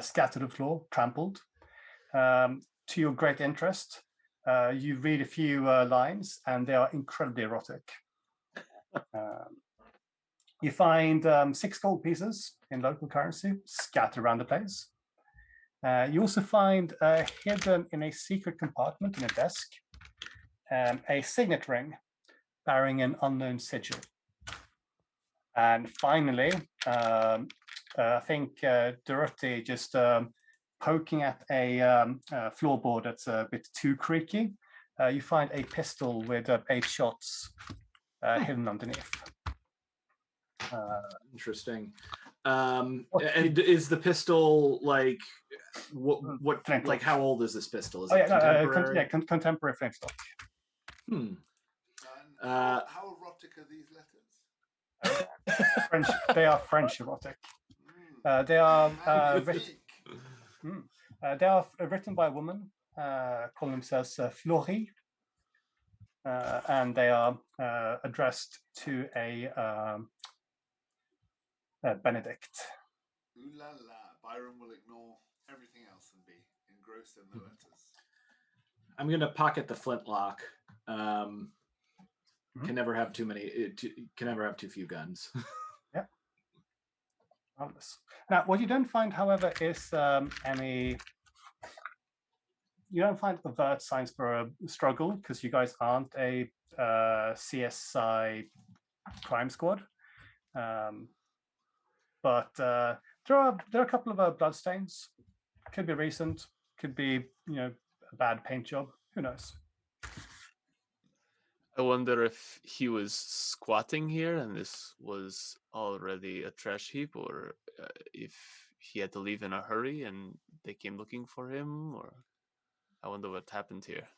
scattered on the floor, trampled. To your great interest, you read a few lines, and they are incredibly erotic. You find 6 gold pieces in local currency scattered around the place. You also find hidden in a secret compartment in a desk a signet ring bearing an unknown sigil. And finally, I think Durruti just poking at a floorboard that's a bit too creaky. You find a pistol with 8 shots hidden underneath. Interesting. And is the pistol like what like how old is this pistol? Is it contemporary? Contemporary flintlock. How erotic are these letters? French. They are French erotic. They are written by a woman calling themselves Florie, and they are addressed to a Benedict. Ooh la la! Byron will ignore everything else and be engrossed in the letters. I'm gonna pocket the flintlock. Can never have too many. Can never have too few guns. Yeah. Marvelous. Now, what you don't find, however, is any. You don't find overt signs for a struggle because you guys aren't a CSI crime squad. But there are a couple of bloodstains. Could be recent. Could be a bad paint job. Who knows? I wonder if he was squatting here and this was already a trash heap, or if he had to leave in a hurry and they came looking for him, or I wonder what happened here.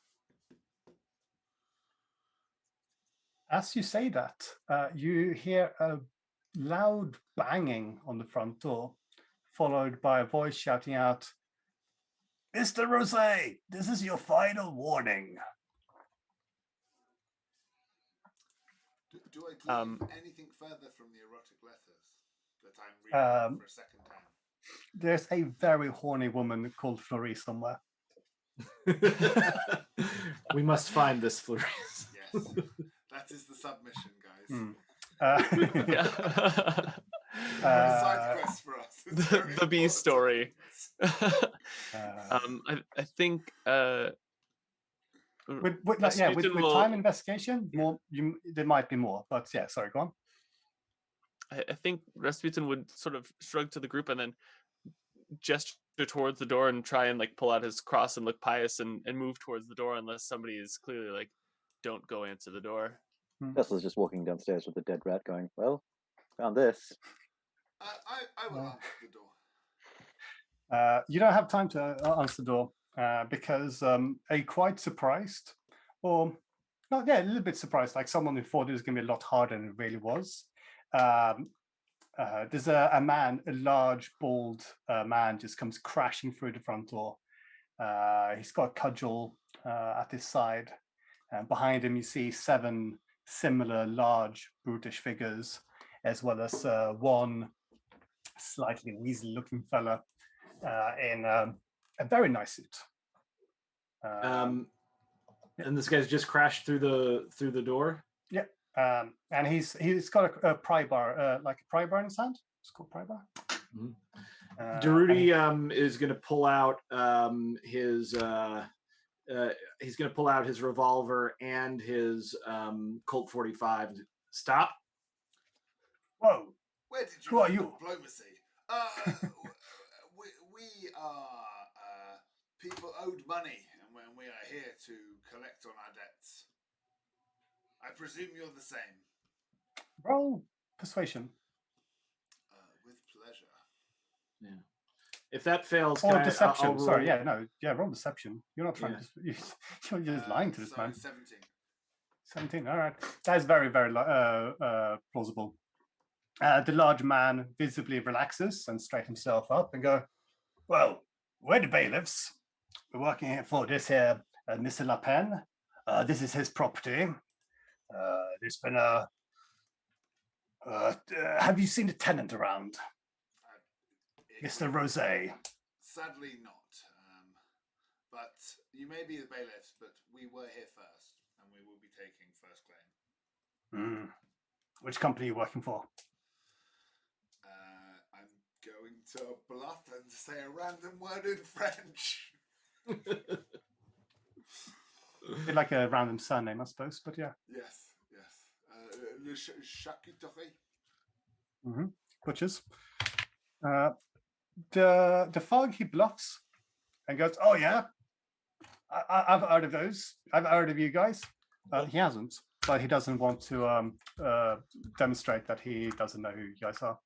As you say that, you hear a loud banging on the front door, followed by a voice shouting out, "Mr. Rosé, this is your final warning." Do I glean anything further from the erotic letters that I'm reading for a second time? There's a very horny woman called Florie somewhere. We must find this Florie. Yes, that is the submission, guys. Side quest for us. The B story. I think. With time investigation, there might be more. But yeah, sorry, go on. I think Rasputin would sort of shrug to the group and then gesture towards the door and try and like pull out his cross and look pious and move towards the door unless somebody is clearly like, don't go answer the door. Tesla's just walking downstairs with the dead rat going, well, Found this. I will answer the door. You don't have time to answer the door because are you quite surprised? Or, not, yeah, a little bit surprised, like someone who thought it was going to be a lot harder than it really was. There's a man, a large, bald man, just comes crashing through the front door. He's got a cudgel at his side. Behind him, you see 7 similar large, brutish figures, as well as one slightly weasel-looking fella in a very nice suit. And this guy's just crashed through the door. Yeah, and he's got a pry bar, like a pry bar in his hand. It's called pry bar. Mm-hmm. Durruti is going to pull out his. He's going to pull out his revolver and his Colt 45. Stop. Whoa! Where did you Who are you? Diplomacy. We are people owed money, and when we are here to collect on our debts. I presume you're the same. Roll persuasion. With pleasure. Yeah. If that fails, or deception. I'll Sorry, roll deception. You're not trying to. You're just lying to this man. 17. 17. All right, that is very, very plausible. The large man visibly relaxes and straightens himself up and go, "Well, we're the bailiffs. We're working here for this here Mr. Lapin. This is his property. There's been a. Have you seen the tenant around, Mr. Rosé?" Sadly, not. But you may be the bailiffs, but we were here first, and we will be taking first claim. Which company are you working for? I'm going to bluff and say a random word in French. Like a random surname, I suppose, but yeah. Yes. Le charcuterie. Butchers. The fog, he bluffs and goes, "Oh yeah, I've heard of those. I've heard of you guys." He hasn't, but he doesn't want to demonstrate that he doesn't know who you guys are,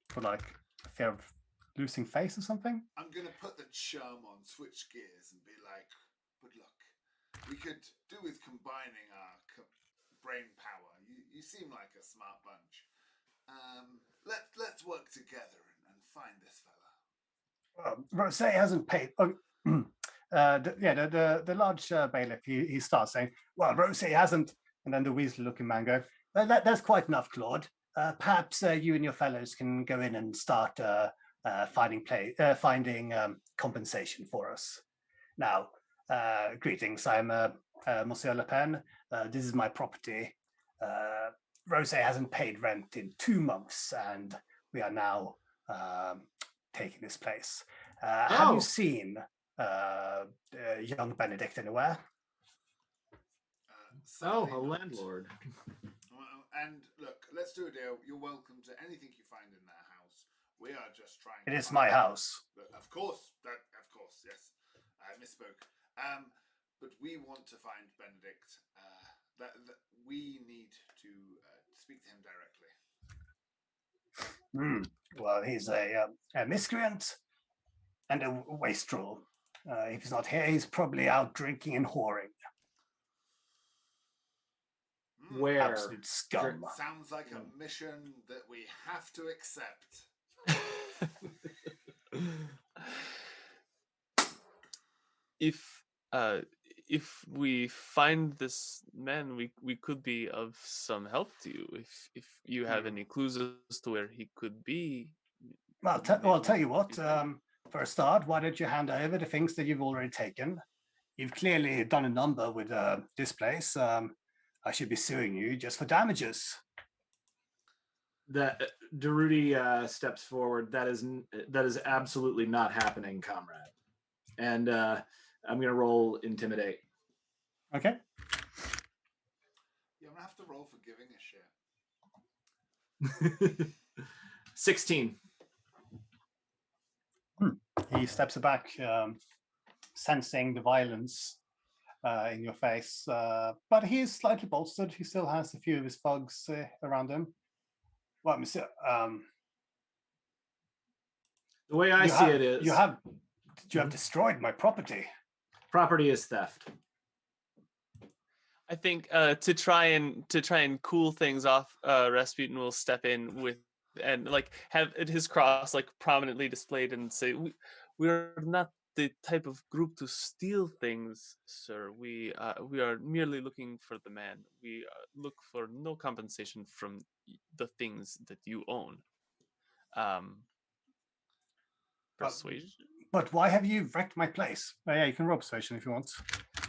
for like fear of losing face or something. I'm gonna put the charm on, switch gears, and be like, "But look, we could do with combining our brain power. You seem like a smart bunch. Let's work together and find this fella." Rosé hasn't paid. The large bailiff, he starts saying, "Well, Rosé hasn't," and then the weasel-looking man goes, "Well, that's quite enough, Claude. Perhaps you and your fellows can go in and start finding compensation for us. Now, greetings. I'm Monsieur Lapin. This is my property. Rosé hasn't paid rent in 2 months, and we are now taking this place. Have you seen young Benedict anywhere?" A landlord. And look, let's do a deal. You're welcome to anything you find in that house. We are just trying. It is my house. Of course, yes. I misspoke. But we want to find Benedict. That we need to speak to him directly. Well, he's a miscreant and a wastrel. If he's not here, he's probably out drinking and whoring. Where? Absolute scum. Sounds like a mission that we have to accept. If we find this man, we could be of some help to you. If you have any clues as to where he could be. Well, I'll tell you what. For a start, why don't you hand over the things that you've already taken? You've clearly done a number with this place. I should be suing you just for damages. Durruti steps forward. That is absolutely not happening, comrade. And I'm gonna roll intimidate. Okay. Yeah, I'm gonna have to roll for giving a shit. 16. He steps back, sensing the violence in your face, but he is slightly bolstered. He still has a few of his thugs around him. Well, Monsieur, The way I see it is, you have destroyed my property. property is theft. I think to try and cool things off, Rasputin will step in with and like have his cross like prominently displayed and say, "We're not the type of group to steal things, sir. We are merely looking for the man. We look for no compensation from the things that you own." Persuasion. But why have you wrecked my place? Oh, yeah, you can roll persuasion if you want.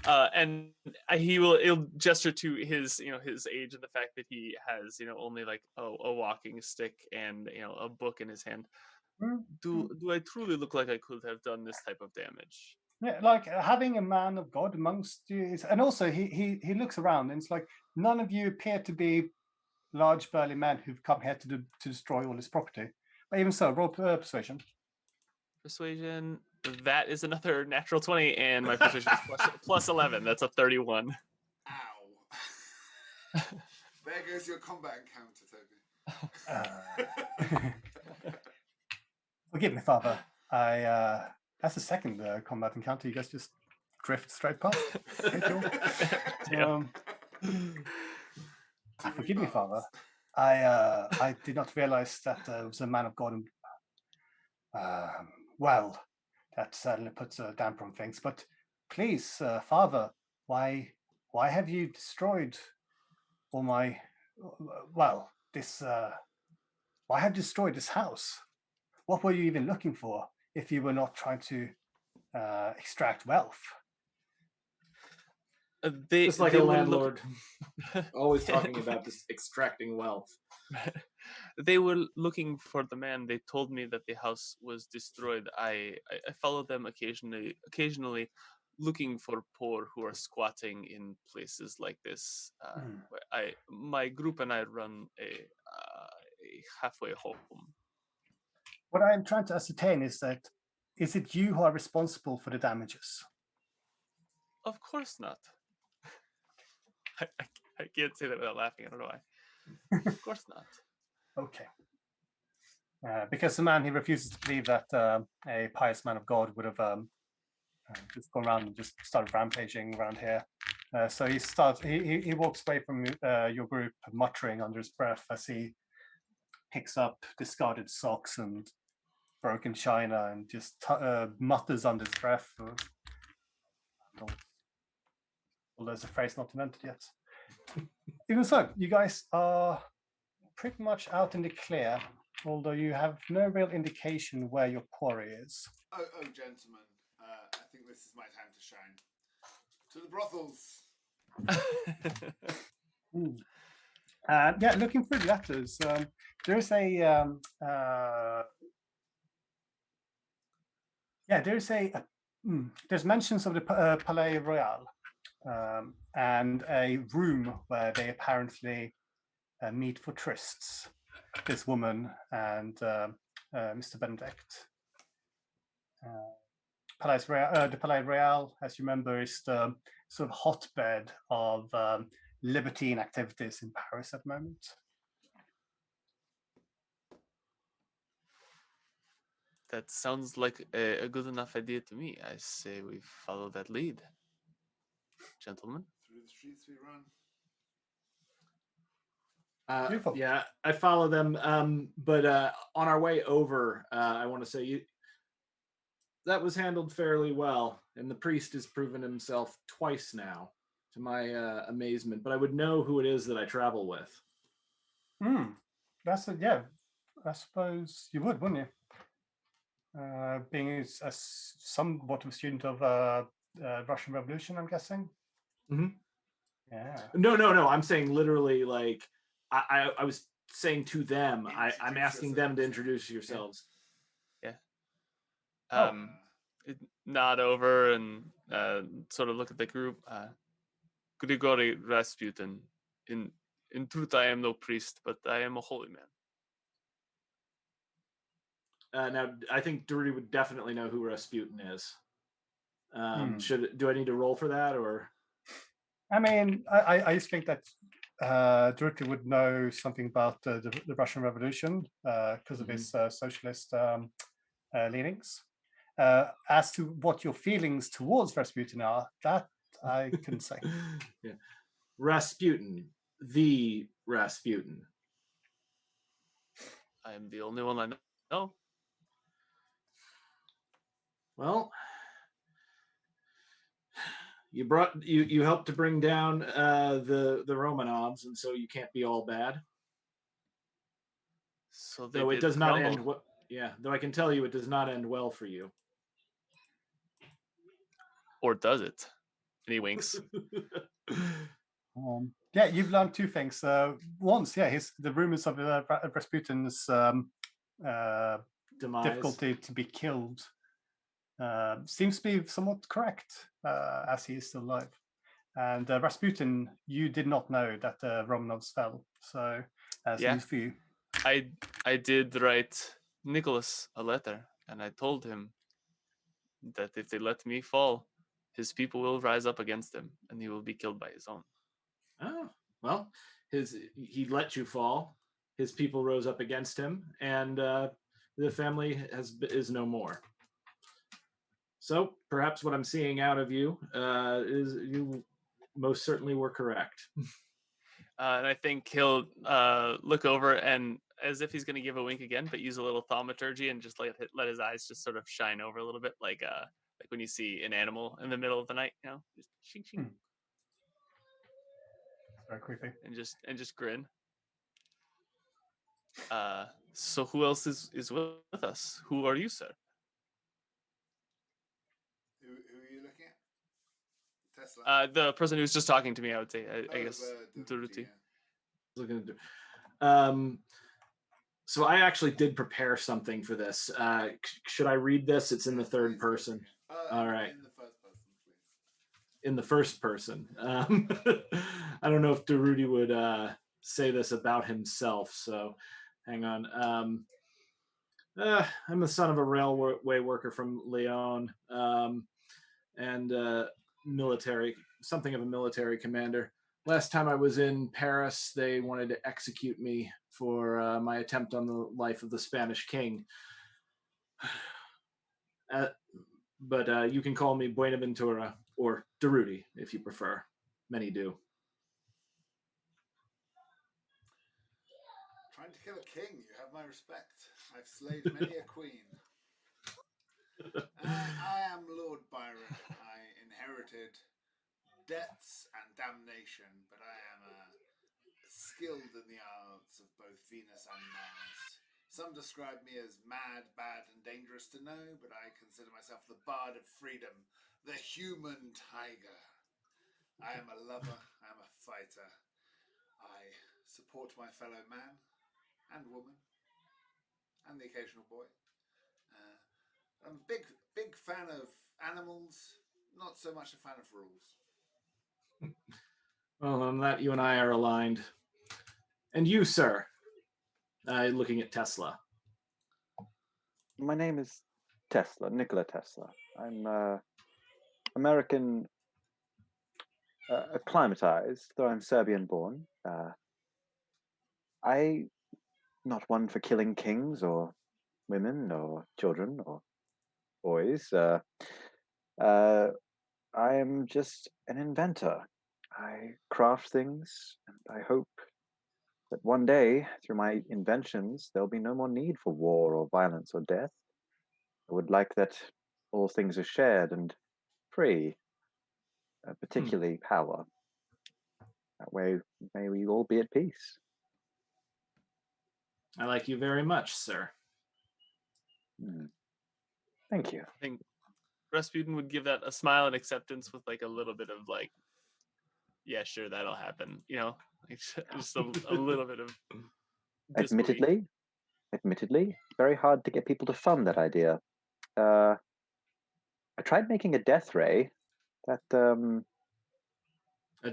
And he'll gesture to his his age and the fact that he has only like a walking stick and a book in his hand. Do I truly look like I could have done this type of damage? Yeah, like having a man of God amongst you, and also he looks around and it's like none of you appear to be large burly men who've come here to destroy all his property. But even so, roll persuasion. Persuasion. That is another natural 20, and my persuasion is plus 11. That's a 31. Ow. There goes your combat encounter, Toby. Forgive me, Father. That's the second combat encounter. You guys just drift straight past. Forgive me, Father. I did not realize that it was a man of God. Well, that certainly puts a damper on things. But please, Father, why have you destroyed all my? Well, this. Why have you destroyed this house? What were you even looking for if you were not trying to extract wealth? Just like a landlord, always talking about this extracting wealth. They were looking for the man. They told me that the house was destroyed. I followed them occasionally looking for poor who are squatting in places like this. My group and I run a halfway home. What I am trying to ascertain is it you who are responsible for the damages? Of course not. I can't say that without laughing. I don't know why. Of course not. Okay. Because the man, he refuses to believe that a pious man of God would have just gone around and just started rampaging around here. So he walks away from your group, muttering under his breath as he picks up discarded socks and broken china and just mutters under his breath. Well, there's a phrase not invented yet. Even so, you guys are pretty much out in the clear, although you have no real indication where your quarry is. Oh, gentlemen, I think this is my time to shine. To the brothels. Yeah, looking through the letters, there's there's mentions of the Palais Royal and a room where they apparently meet for trysts. This woman and Mr. Benedict. The Palais Royal, as you remember, is the sort of hotbed of libertine activities in Paris at the moment. That sounds like a good enough idea to me. I say we follow that lead. Gentlemen. Through the streets we run. Yeah, I follow them. But on our way over, I want to say that was handled fairly well, and the priest has proven himself twice now, to my amazement. But I would know who it is that I travel with. Yeah. I suppose you would, wouldn't you? Being a somewhat of a student of Russian Revolution, I'm guessing. Mm-hmm. Yeah. No. I'm saying literally, like I was saying to them. I'm asking them to introduce yourselves. Yeah. Nod over and sort of look at the group. Grigory Rasputin. In truth, I am no priest, but I am a holy man. Now, I think Durruti would definitely know who Rasputin is. Do I need to roll for that, or? I mean, I just think that Durruti would know something about the Russian Revolution because of his socialist leanings. As to what your feelings towards Rasputin are, that I couldn't say. Yeah. Rasputin, the Rasputin. I am the only one I know. Well, you helped to bring down the Romanovs, and so you can't be all bad. So they Though it did does not crumble. end well. Yeah, though I can tell you it does not end well for you. Or does it? And he winks. Yeah, you've learned two things. Once, the rumors of Rasputin's Demise. difficulty to be killed seems to be somewhat correct, as he is still alive. And Rasputin, you did not know that the Romanovs fell, so that's news for you. I did write Nicholas a letter, and I told him that if they let me fall, his people will rise up against him, and he will be killed by his own. Oh, well, he let you fall. His people rose up against him, and the family is no more. So perhaps what I'm seeing out of you is you most certainly were correct. And I think he'll look over and, as if he's going to give a wink again, but use a little thaumaturgy and just let his eyes just sort of shine over a little bit, like when you see an animal in the middle of the night, just shing shing. Very creepy. And just grin. So who else is with us? Who are you, sir? Who are you looking at? Tesla. The person who's just talking to me, I would say. I guess Durruti. Looking so I actually did prepare something for this. Should I read this? It's in the third person. All right. In the first person, please. In the first person. I don't know if Durruti would say this about himself, so hang on. I'm the son of a railway worker from Lyon, and something of a military commander. Last time I was in Paris, they wanted to execute me for my attempt on the life of the Spanish king. But you can call me Buenaventura or Durruti if you prefer. Many do. Trying to kill a king, you have my respect. I've slayed many a queen. I am Lord Byron. I inherited debts and damnation, but I am skilled in the arts of both Venus and Mars. Some describe me as mad, bad, and dangerous to know, but I consider myself the bard of freedom, the human tiger. I am a lover, I am a fighter. I support my fellow man and woman, and the occasional boy. I'm a big fan of animals, not so much a fan of rules. Well, on that, you and I are aligned. And you, sir? Looking at Tesla. My name is Nikola Tesla. I'm American acclimatized, though I'm Serbian born. I not one for killing kings or women or children or boys. I am just an inventor. I craft things, and I hope that one day, through my inventions, there'll be no more need for war or violence or death. I would like that all things are shared and free, particularly power. That way, may we all be at peace. I like you very much, sir. Thank you. I think Rasputin would give that a smile and acceptance with like a little bit of like, yeah, sure, that'll happen. Just a little bit of disbelief. Admittedly, very hard to get people to fund that idea. I tried making a death ray. A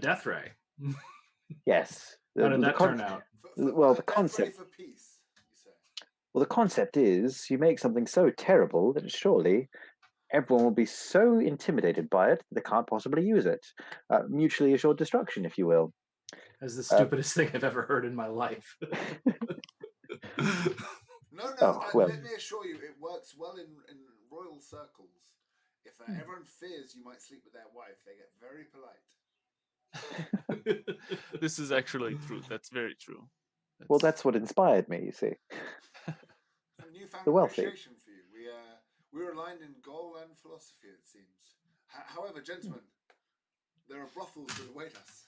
death ray? Yes. How did that turn out? The concept. For peace, you say. Well, the concept is you make something so terrible that surely everyone will be so intimidated by it that they can't possibly use it. Mutually assured destruction, if you will. That's the stupidest thing I've ever heard in my life. No, Oh, well. let me assure you, it works well in royal circles. If everyone fears you might sleep with their wife, they get very polite. This is actually true. That's very true. Well, that's what inspired me, you see. A newfound The wealthy. appreciation for you. We're aligned in goal and philosophy, it seems. However, gentlemen, there are brothels that await us.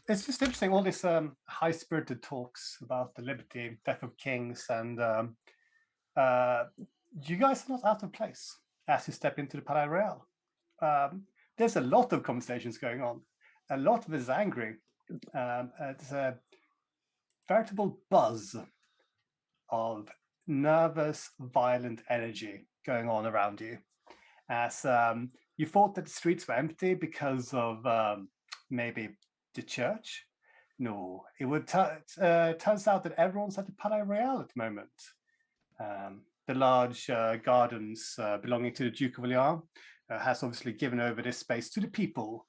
It's just interesting, all this high-spirited talks about the liberty, death of kings, and you guys are not out of place as you step into the Palais Royal. There's a lot of conversations going on. A lot of it is angry. It's a veritable buzz of nervous, violent energy going on around you. As you thought that the streets were empty because of maybe the church. No, it would turns out that everyone's at the Palais Royal at the moment. The large gardens belonging to the Duke of Orleans has obviously given over this space to the people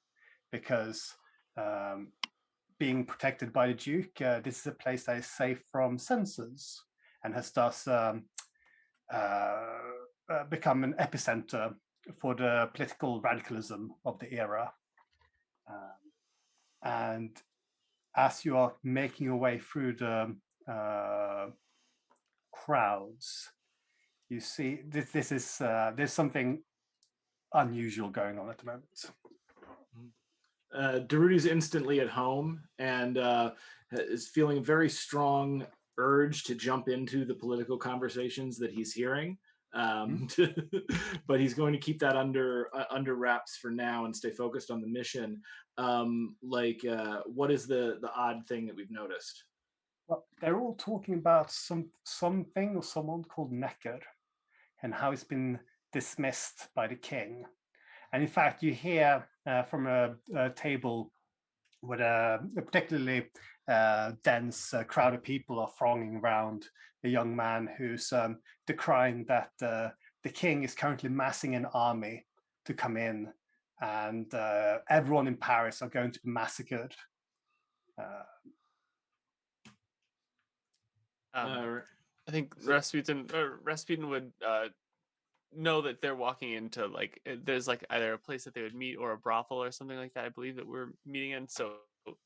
because being protected by the Duke, this is a place that is safe from censors and has thus become an epicenter for the political radicalism of the era. And as you are making your way through the crowds, you see this is there's something unusual going on at the moment. Durruti's instantly at home and is feeling a very strong urge to jump into the political conversations that he's hearing. But he's going to keep that under wraps for now and stay focused on the mission. What is the odd thing that we've noticed? Well, they're all talking about something or someone called Necker and how it's been dismissed by the king. And in fact, you hear from a table with a particularly dense crowd of people are thronging around a young man who's decrying that the king is currently massing an army to come in, and everyone in Paris are going to be massacred. I think Rasputin would know that they're walking into there's either a place that they would meet or a brothel or something like that. I believe that we're meeting in. So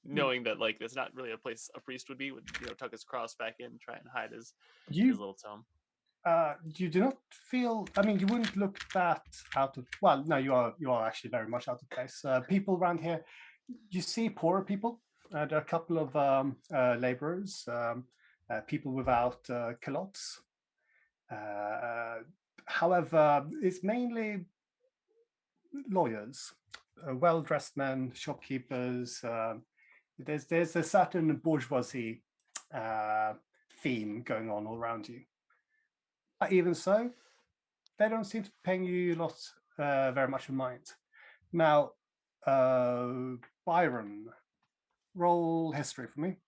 knowing that that's not really a place a priest would be, would tuck his cross back in, try and hide his little tome. You do not feel. I mean, you wouldn't look that out of. Well, no, you are actually very much out of place. People around here, you see poorer people. There are a couple of laborers, people without culottes. However, it's mainly lawyers, well-dressed men, shopkeepers. There's a certain bourgeoisie theme going on all around you. But even so, they don't seem to be paying you very much in mind. Now, Byron, roll history for me.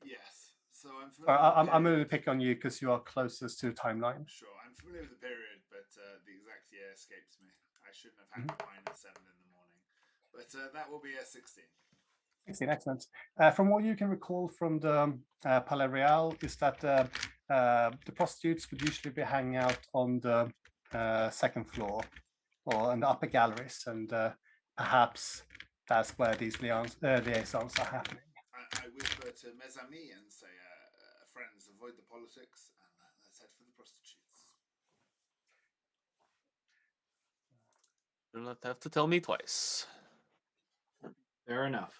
Yes. So I'm familiar. I'm going to pick on you because you are closest to the timeline. Sure, I'm familiar with the period, but the exact year escapes me. I shouldn't have had the wine at 7 in the morning, but that will be a 16. 16, excellent. From what you can recall from the Palais Royal is that the prostitutes would usually be hanging out on the second floor or in the upper galleries, and perhaps that's where these liaisons are happening. I whisper to mes amis and say, friends, avoid the politics and let's head for the prostitutes. You'll not have to tell me twice. Fair enough.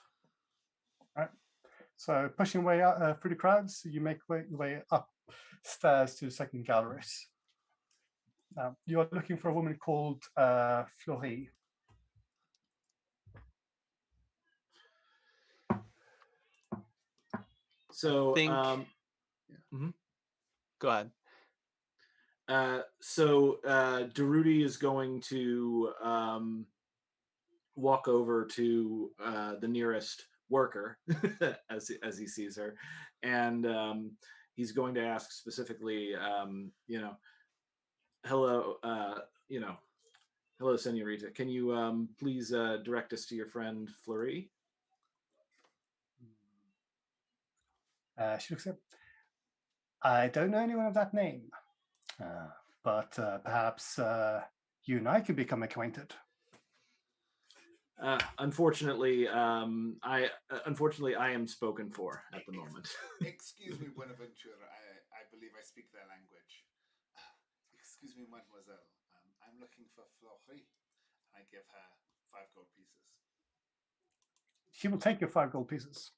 All right. So pushing way out through the crowds, you make your way upstairs to the second galleries. You are looking for a woman called Fleury. So, Go ahead. So Durruti is going to walk over to the nearest worker as he sees her, and he's going to ask specifically, hello, Hello, Senorita. Can you please direct us to your friend Fleury? She looks up. I don't know anyone of that name, but perhaps you and I could become acquainted. Unfortunately, I am spoken for at the moment. Excuse me, Buenaventura. I believe I speak their language. Excuse me, mademoiselle. I'm looking for Fleury. I give her 5 gold pieces. She will take your 5 gold pieces.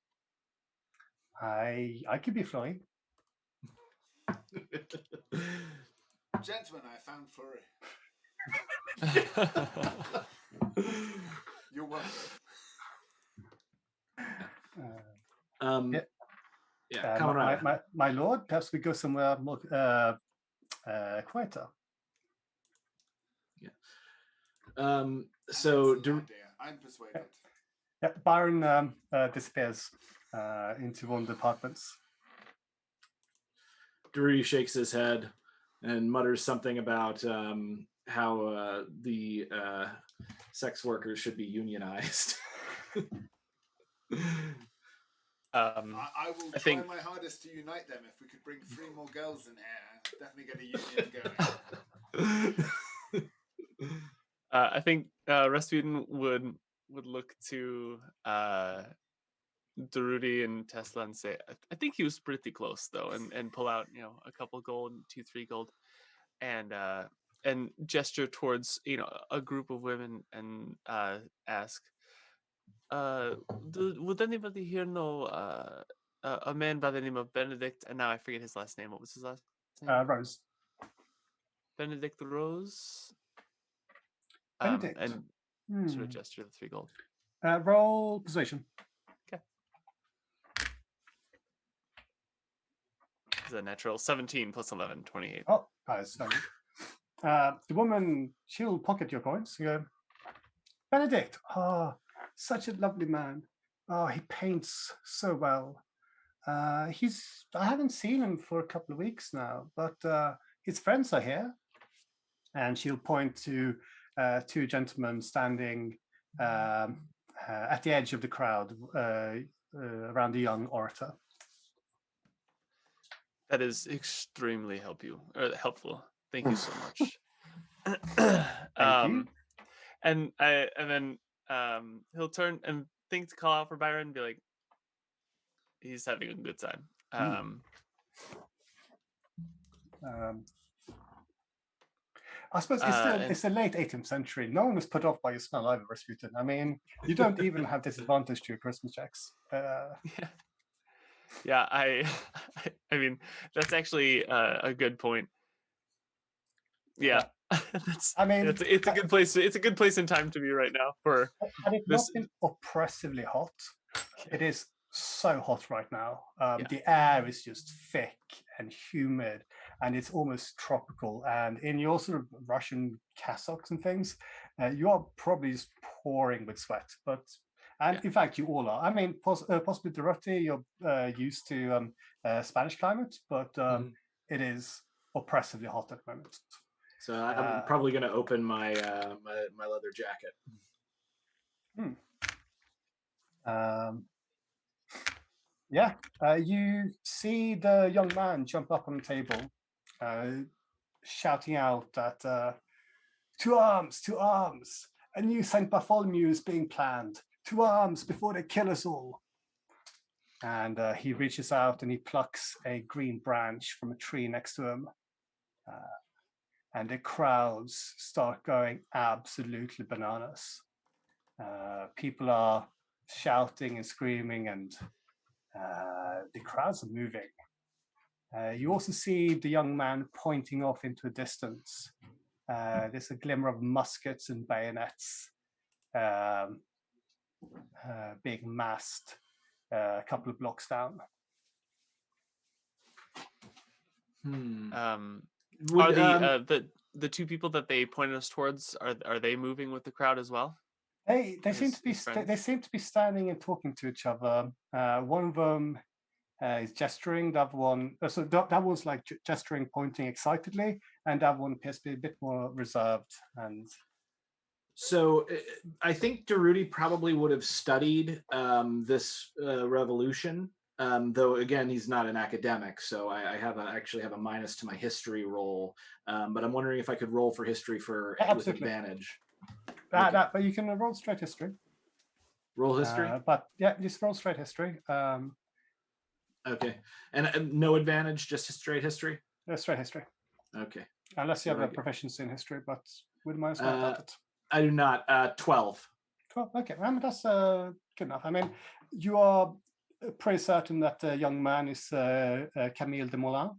I could be Fleury. Gentlemen, I found Fleury. You're welcome. My lord, perhaps we go somewhere more quieter. Yeah. I'm persuaded. Yeah, Byron disappears into one of the apartments. Durruti shakes his head and mutters something about how the sex workers should be unionized. I will try my hardest to unite them. If we could bring 3 more girls in here, definitely get a union going. I think Rasputin would look to Durruti and Tesla and say, I think he was pretty close though, and pull out a couple gold, 2-3 gold, and gesture towards a group of women and ask, would anybody here know a man by the name of Benedict? And now I forget his last name. What was his last name? Rose. Benedict Rose. Benedict. And sort of gesture the 3 gold. Roll persuasion. Okay. It's a natural 17 plus 11, 28. Oh, guys. The woman, she'll pocket your coins. You go, Benedict. Oh, such a lovely man. Oh, he paints so well. I haven't seen him for a couple of weeks now, but his friends are here. And she'll point to 2 gentlemen standing at the edge of the crowd around the young orator. That is extremely helpful. Thank you so much. Thank you. And then he'll turn and think to call out for Byron and be like, he's having a good time. I suppose it's the late 18th century. No one was put off by your smell either, Rasputin. I mean, you don't even have disadvantage to your Christmas checks. Yeah. I mean, that's actually a good point. Yeah. It's a good place. It's a good place in time to be right now for. Had it not been oppressively hot, it is so hot right now. The air is just thick and humid, and it's almost tropical. And in your sort of Russian cassocks and things, you are probably just pouring with sweat. In fact, you all are. I mean, possibly Durruti, you're used to Spanish climate, but it is oppressively hot at the moment. So I'm probably going to open my my leather jacket. You see the young man jump up on the table, shouting out that to arms, a new St. Bartholomew is being planned. To arms before they kill us all. And he reaches out and he plucks a green branch from a tree next to him. And the crowds start going absolutely bananas. People are shouting and screaming, and the crowds are moving. You also see the young man pointing off into a distance. There's a glimmer of muskets and bayonets being massed a couple of blocks down. Are the 2 people that they pointed us towards, are they moving with the crowd as well? They seem to be standing and talking to each other. One of them is gesturing. The other one, that one's like gesturing, pointing excitedly, and the other one appears to be a bit more reserved and So I think Durruti probably would have studied this revolution, though again he's not an academic, so I actually have a minus to my history roll. But I'm wondering if I could roll for history with Absolutely. advantage. But you can roll straight history. Roll history. But yeah, just roll straight history. Okay, and no advantage, just straight history. Straight history. Okay. Unless you have a proficiency in history, but wouldn't mind about it. I do not. 12. 12. Okay, that's good enough. I mean, you are pretty certain that the young man is Camille Desmoulins,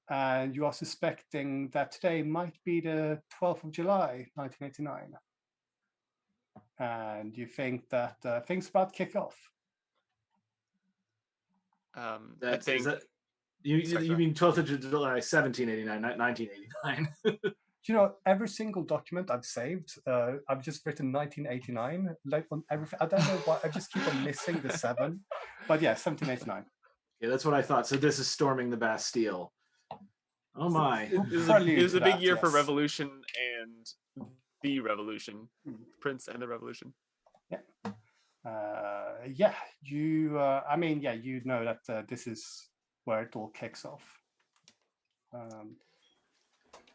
and you are suspecting that today might be the 12th of July, 1989. And you think that things about to kick off. I think. Is that, you mean 12th of July, 1789, not 1989? You know, every single document I've saved, I've just written 1989, like on everything. I don't know why. I just keep on missing the 7. But yeah, 1789. Yeah, that's what I thought. So this is storming the Bastille. Oh my! It was a big year for revolution and the revolution, Prince and the revolution. Yeah. You. I mean, yeah, you know that this is where it all kicks off.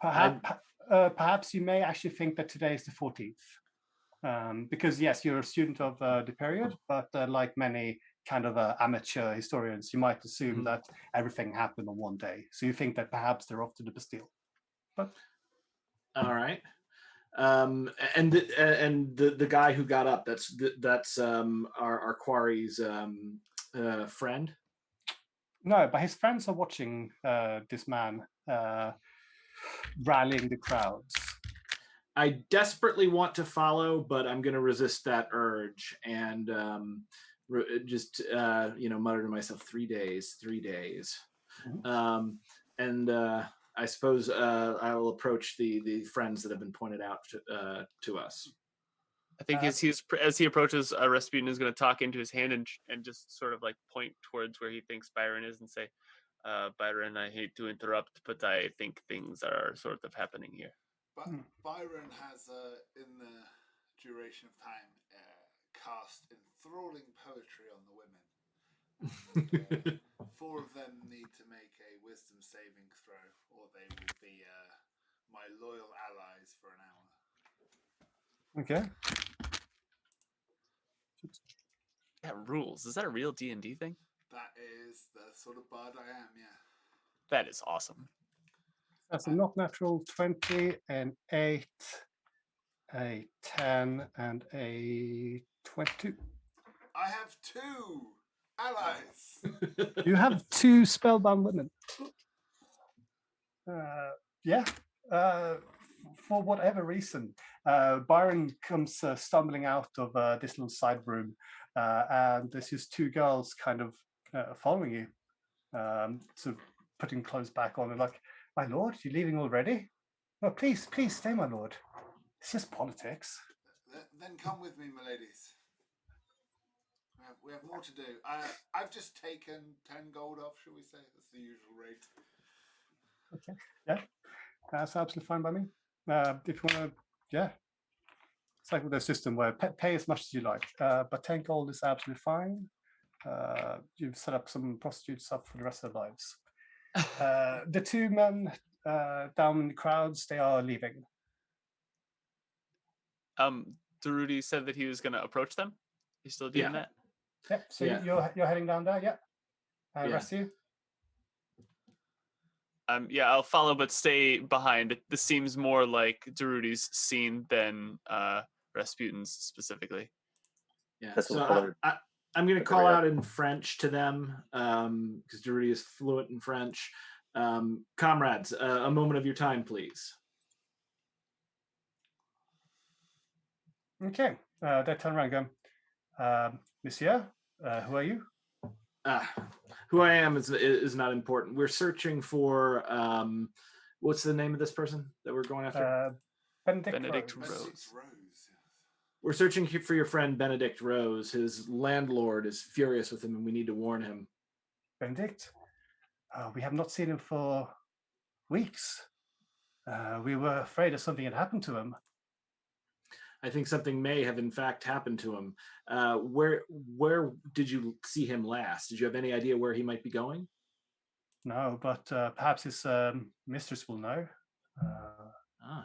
Perhaps you may actually think that today is the 14th, because yes, you're a student of the period, but like many kind of amateur historians, you might assume that everything happened on one day. So you think that perhaps they're off to the Bastille. But all right. And the guy who got up, that's our quarry's friend. No, but his friends are watching this man rallying the crowds. I desperately want to follow, but I'm going to resist that urge and just mutter to myself, 3 days. And I suppose I will approach the friends that have been pointed out to us. I think as he approaches, Rasputin is going to talk into his hand and just sort of like point towards where he thinks Byron is and say, Byron, I hate to interrupt, but I think things are sort of happening here. But Byron has, in the duration of time, cast enthralling poetry on the women. And, 4 of them need to make a wisdom saving throw, or they will be my loyal allies for an hour. Okay. That rules. Is that a real D&D thing? That is the sort of bard I am, yeah. That is awesome. That's a not natural 20, an 8, a 10, and a 22. I have 2 allies. You have 2 spellbound women. Yeah. For whatever reason, Byron comes stumbling out of this little side room, and there's just 2 girls kind of following you, sort of putting clothes back on, and like, my lord, you leaving already? No, please stay, my lord. It's just politics. Then come with me, my ladies. We have more to do. I've just taken 10 gold off, shall we say? That's the usual rate. Okay. Yeah. That's absolutely fine by me. If you want to, yeah. It's like with the system where pay as much as you like, but 10 gold is absolutely fine. You've set up some prostitutes up for the rest of their lives. The 2 men down in the crowds, they are leaving. Durruti said that he was going to approach them. He's still doing that? Yep. So you're heading down there, yeah? Rest of you? I'll follow, but stay behind. This seems more like Durruti's scene than Rasputin's specifically. Yeah. So I'm going to call out in French to them because Durruti is fluent in French. Comrades, a moment of your time, please. Okay. They turn around and go, Monsieur, who are you? Who I am is not important. We're searching for what's the name of this person that we're going after? Benedict Rose. We're searching for your friend Benedict Rose. His landlord is furious with him, and we need to warn him. Benedict? We have not seen him for weeks. We were afraid that something had happened to him. I think something may have in fact happened to him. Where did you see him last? Did you have any idea where he might be going? No, but perhaps his mistress will know.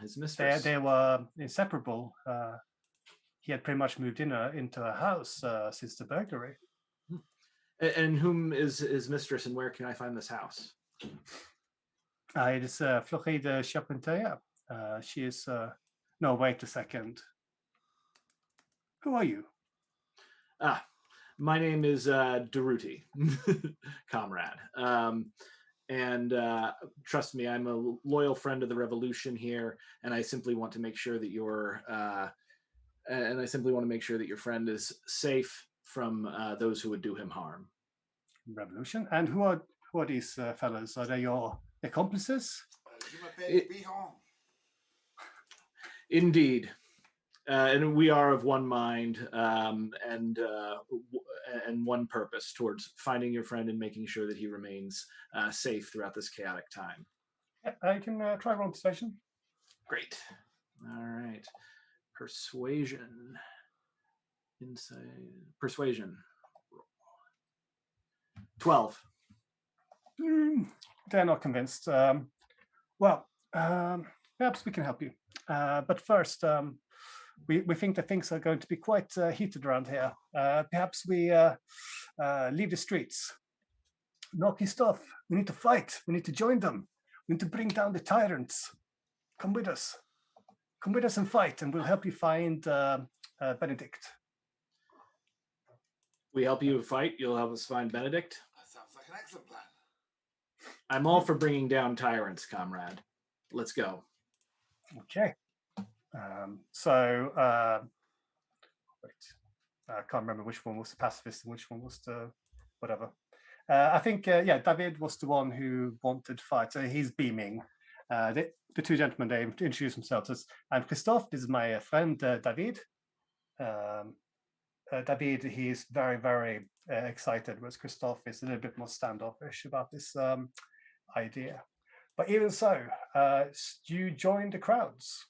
His mistress. They were inseparable. He had pretty much moved into a house since the burglary. And whom is his mistress, and where can I find this house? It is Floride Charpentier. She is. No, wait a second. Who are you? My name is Durruti, comrade. And trust me, I'm a loyal friend of the revolution here, and I simply want to make sure that your friend is safe from those who would do him harm. Revolution. And who are these fellows? Are they your accomplices? Indeed. And we are of one mind and one purpose towards finding your friend and making sure that he remains safe throughout this chaotic time. I can try roll persuasion. Great. All right. Persuasion. Inside. Persuasion. 12. They're not convinced. Perhaps we can help you. But first, we think that things are going to be quite heated around here. Perhaps we leave the streets. Knock his stuff. We need to fight. We need to join them. We need to bring down the tyrants. Come with us. Come with us and fight, and we'll help you find Benedict. We help you fight. You'll help us find Benedict. That sounds like an excellent plan. I'm all for bringing down tyrants, comrade. Let's go. Okay. I can't remember which one was the pacifist and which one was the whatever. I think, David was the one who wanted to fight. So he's beaming. The two gentlemen, they introduce themselves as, I'm Christophe. This is my friend, David. David, he's very, very excited, whereas Christophe is a little bit more standoffish about this idea. But even so, you join the crowds.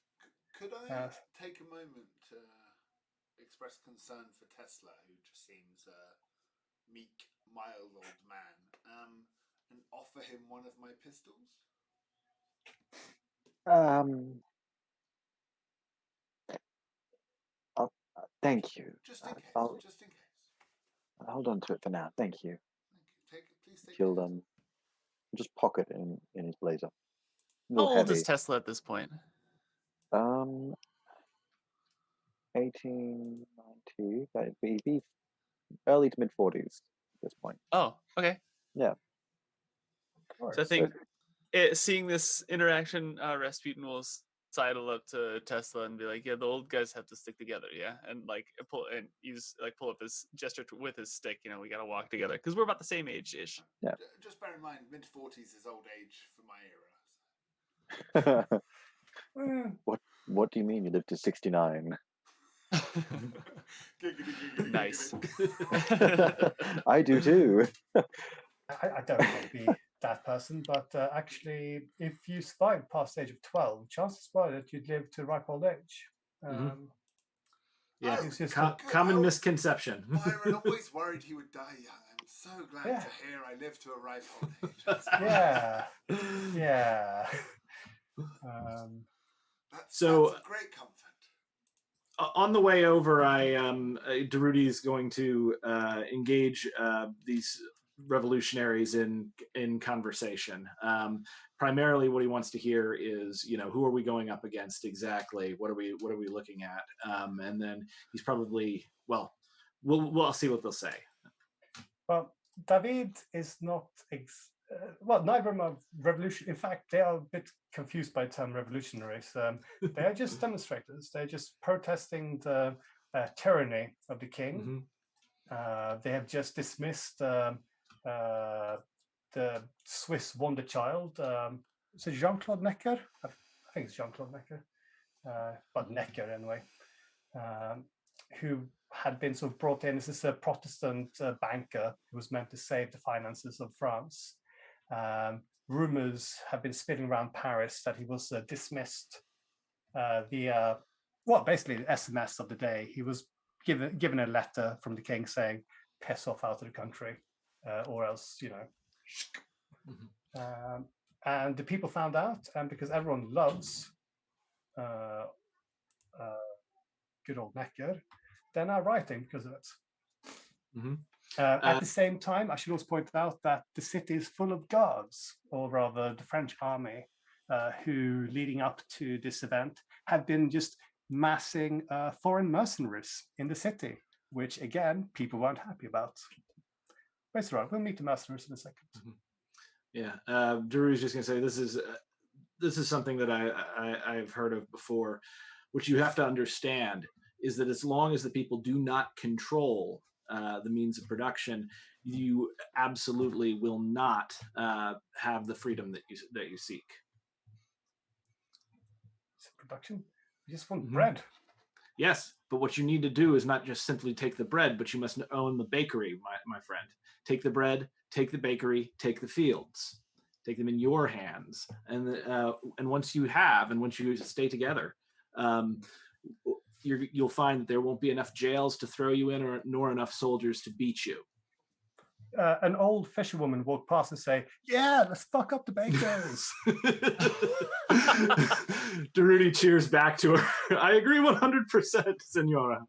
Could I take a moment to express concern for Tesla, who just seems a meek, mild old man, and offer him one of my pistols? Thank you. Just in case. Just in case. I'll hold on to it for now. Thank you. Thank you. Please take He'll it. just pocket it in his blazer. How old is Tesla at this point? 1890. That'd be early to mid 40s at this point. Oh, okay. Yeah. So I think seeing this interaction, Rasputin will sidle up to Tesla and be like, "Yeah, the old guys have to stick together, yeah," and pull up his gesture with his stick. We gotta walk together because we're about the same age-ish. Yeah. Just bear in mind, mid 40s is old age for my era. What do you mean you live to 69? Nice. I do too. I don't want to be that person, but actually, if you survive past the age of 12, chances are that you'd live to ripe old age. Yeah, it's just common misconception. Byron always worried he would die young. I'm so glad to hear I live to a ripe old age. Yeah. That's a great comfort. On the way over, Durruti is going to engage these revolutionaries in conversation. Primarily, what he wants to hear is, who are we going up against exactly? What are we looking at? And then he's probably we'll see what they'll say. Well, David is not. Neither of them are revolution. In fact, they are a bit confused by the term revolutionaries. They are just demonstrators. They're just protesting the tyranny of the king. Mm-hmm. They have just dismissed the Swiss wonder child. Is it Jean-Claude Necker? I think it's Jean-Claude Necker. But Necker anyway. Who had been sort of brought in as a Protestant banker who was meant to save the finances of France. Rumors have been spinning around Paris that he was dismissed via well, basically the SMS of the day. He was given a letter from the king saying, "Piss off out of the country, or else, you know." And the people found out, and because everyone loves good old Necker, they're now writing because of it. At the same time, I should also point out that the city is full of guards, or rather the French army, who, leading up to this event, have been just massing foreign mercenaries in the city, which, again, people weren't happy about. But it's all right. We'll meet the mercenaries in a second. Yeah, Drew's just going to say this is something that I've heard of before, which you have to understand is that as long as the people do not control the means of production, you absolutely will not have the freedom that you seek. Production? You just want bread. Yes, but what you need to do is not just simply take the bread, but you must own the bakery, my friend. Take the bread, take the bakery, take the fields. Take them in your hands, and once you stay together, you'll find that there won't be enough jails to throw you in, nor enough soldiers to beat you. An old fisherwoman walked past and say, "Yeah, let's fuck up the bakers." Durruti cheers back to her. I agree 100%, Senora.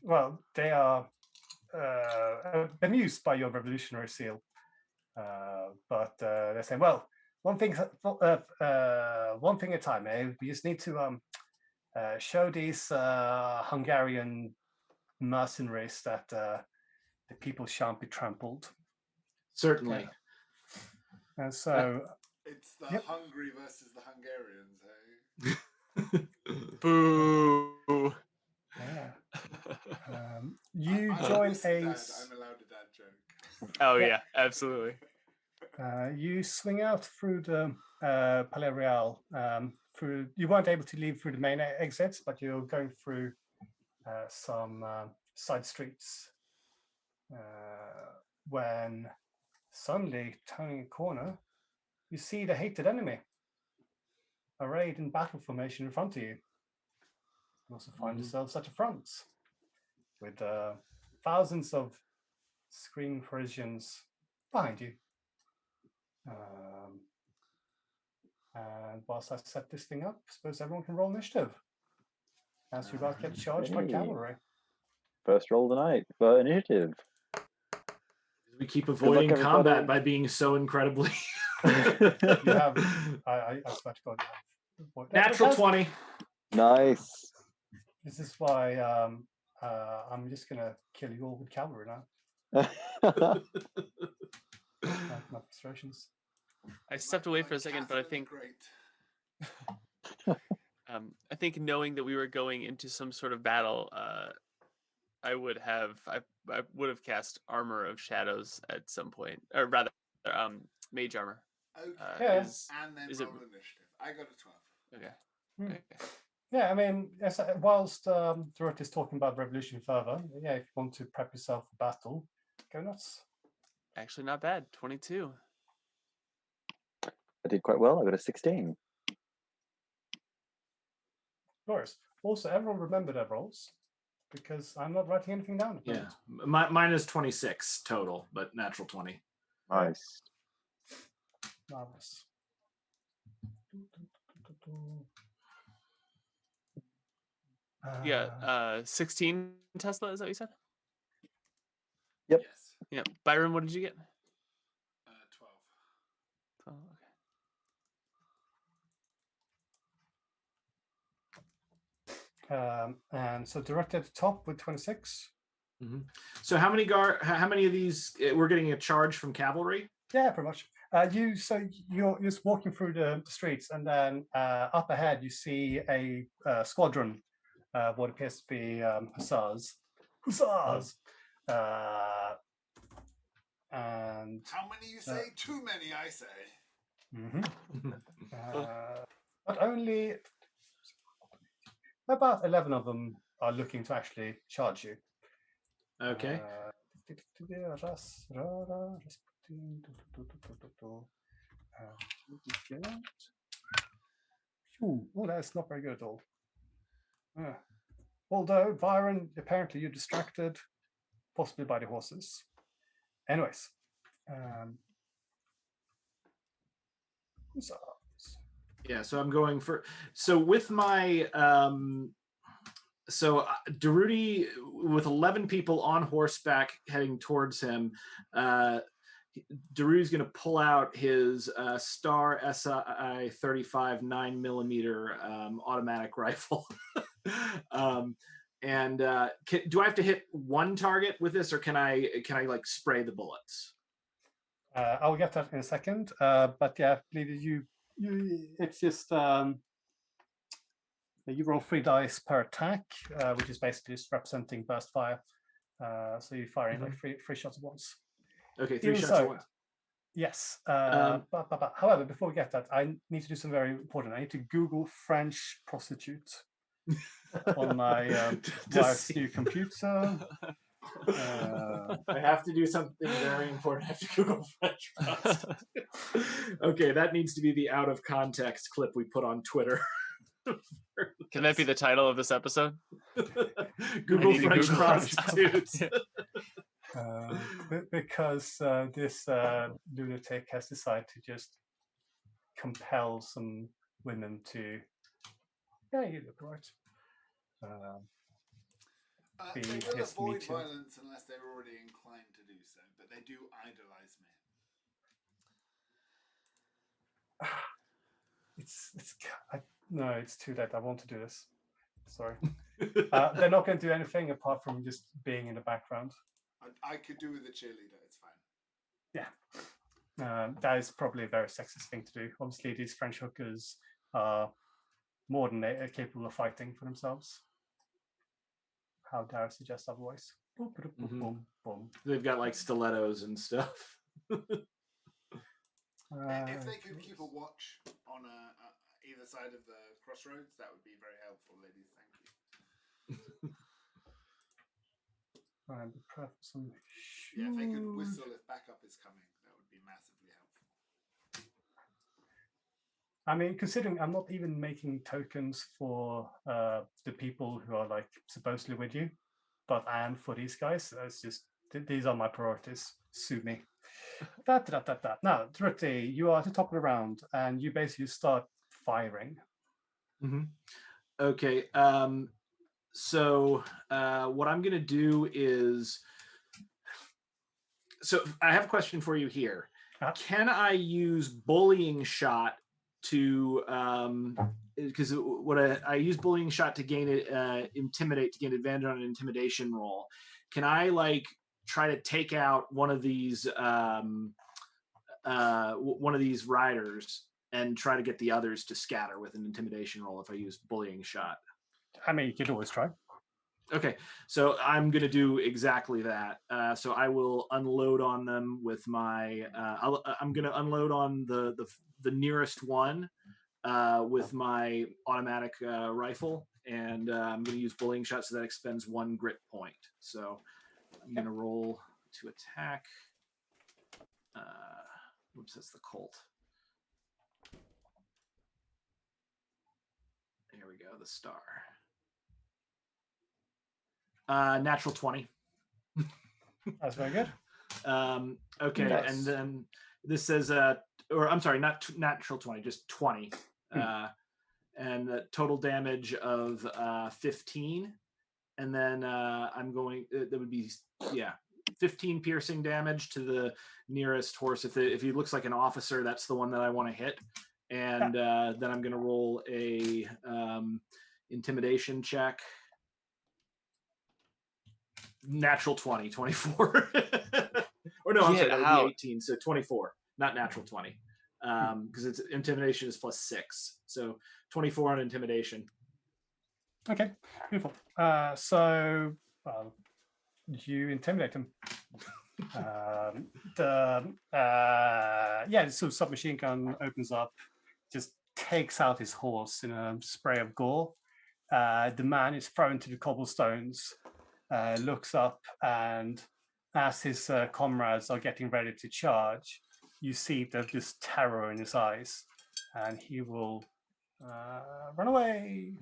Well, they are amused by your revolutionary zeal, but they're saying, "Well, one thing at a time. Eh? We just need to show these Hungarian mercenaries that the people shan't be trampled." Certainly. And so it's the Hungary versus the Hungarians, eh? Boo. Yeah. You join a. I'm allowed a dad joke. Oh yeah, absolutely. You swing out through the Palais Real. You weren't able to leave through the main exits, but you're going through some side streets. When suddenly, turning a corner, you see the hated enemy arrayed in battle formation in front of you. You also find yourselves at the front with thousands of screaming Parisians behind you. And whilst I set this thing up, I suppose everyone can roll initiative as you're about to get charged by cavalry. First roll of the night for initiative. We keep avoiding combat by being so incredibly. You have, I swear to God, you have. Natural 20. Nice. This is why I'm just going to kill you all with cavalry now. My frustrations. I stepped away for a second, but I think I think knowing that we were going into some sort of battle, I would have cast Armor of Shadows at some point, or rather, Mage Armor. Okay. And then roll initiative. I got a 12. Okay. Okay. Yeah, I mean, whilst Durruti is talking about revolution further, yeah, if you want to prep yourself for battle, go nuts. Actually, not bad. 22. I did quite well. I got a 16. Glorious. Also, everyone remember their rolls because I'm not writing anything down. Yeah, mine is 26 total, but natural 20. Nice. Marvelous. 16 Tesla, is that what you said? Yep. Yes. Yeah. Byron, what did you get? 12. 12, okay. And so directly at the top with 26. Mm-hmm. So how many of these we're getting a charge from cavalry? Yeah, pretty much. You're just walking through the streets, and then up ahead you see a squadron of what appears to be hussars. And how many you say? Too many, I say. Mm-hmm. But only about 11 of them are looking to actually charge you. Okay. Ooh, oh, that's not very good at all. Although, Byron, apparently you're distracted, possibly by the horses. Anyways. Yeah, so I'm going for... So with my... Durruti, with 11 people on horseback heading towards him, Durruti's going to pull out his Star SI-35 9mm automatic rifle. Do I have to hit one target with this, or can I like spray the bullets? I'll get that in a second. But yeah, I believe you it's just you roll 3 dice per attack, which is basically just representing burst fire. So you fire in like three shots at once. Okay, 3 shots at once. Yes. However, before we get that, I need to do something very important. I need to Google French prostitute on my wife's new computer. I have to do something very important. I have to Google French prostitute. Okay, that needs to be the out of context clip we put on Twitter. Can that be the title of this episode? Google French prostitutes. Because this lunatic has decided to just compel some women to... Yeah, you look right. They will avoid violence unless they're already inclined to do so, but they do idolize me. No, it's too late. I want to do this. Sorry. They're not going to do anything apart from just being in the background. I could do with a cheerleader. It's fine. Yeah. That is probably a very sexist thing to do. Obviously, these French hookers are more than capable of fighting for themselves. How dare I suggest otherwise? They've got like stilettos and stuff. If they could keep a watch on either side of the crossroads, that would be very helpful, ladies. Thank you. And prep some shoes. Yeah, if they could whistle if backup is coming, that would be massively helpful. I mean, considering I'm not even making tokens for the people who are like supposedly with you, but I am for these guys. It's just these are my priorities. Sue me. Now, Durruti, you are at the top of the round, and you basically start firing. Okay. So what I'm going to do is... So I have a question for you here. Can I use bullying shot to... because I use bullying shot to gain intimidate, to gain advantage on an intimidation roll. Can I like try to take out one of these riders and try to get the others to scatter with an intimidation roll if I use bullying shot? I mean, you could always try. Okay, so I'm going to do exactly that. So I will unload on them with my... I'm going to unload on the nearest one with my automatic rifle, and I'm going to use bullying shot, so that expends 1 grit point. So I'm going to roll to attack. Whoops, that's the Colt. There we go, the star. Natural 20. That's very good. Okay, nice. And then this says, or I'm sorry, not natural 20, just 20. And the total damage of 15. And then I'm going, that would be, 15 piercing damage to the nearest horse. If he looks like an officer, that's the one that I want to hit. And then I'm going to roll a intimidation check. Natural 20, 24. Or no, I'm sorry, that would be 18. So 24, not natural 20. Because it's intimidation is +6. So 24 on intimidation. Okay, beautiful. So you intimidate him. So submachine gun opens up, just takes out his horse in a spray of gore. The man is thrown to the cobblestones, looks up, and as his comrades are getting ready to charge, you see there's just terror in his eyes, and he will Run away.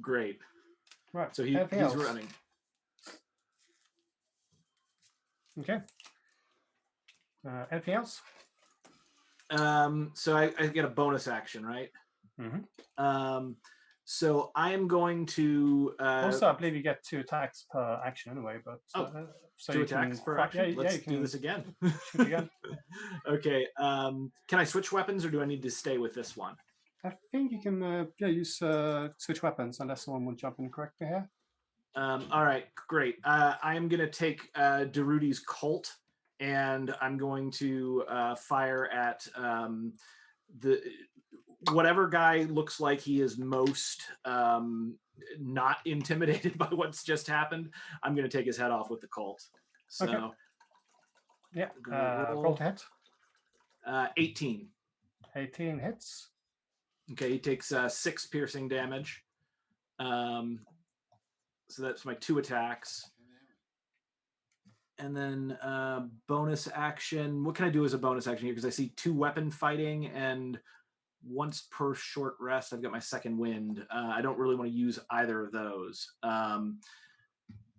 Great. Right. So Anything he's else? running. Okay. Anything else? So I get a bonus action, right? Mm-hmm. So I am going to Also, I believe you get 2 attacks per action anyway. But so 2 you attacks can per action. Yeah, Let's you can do this again. shoot again. Okay. Can I switch weapons, or do I need to stay with this one? I think you can use switch weapons unless someone will jump in and correct me here. All right, great. I am going to take Durruti's Colt, and I'm going to fire at the whatever guy looks like he is most not intimidated by what's just happened. I'm going to take his head off with the Colt. So, okay. Yeah. Roll to hit. 18. 18 hits. Okay, he takes 6 piercing damage. So that's my 2 attacks. And then bonus action. What can I do as a bonus action here? Because I see 2 weapon fighting and once per short rest. I've got my second wind. I don't really want to use either of those.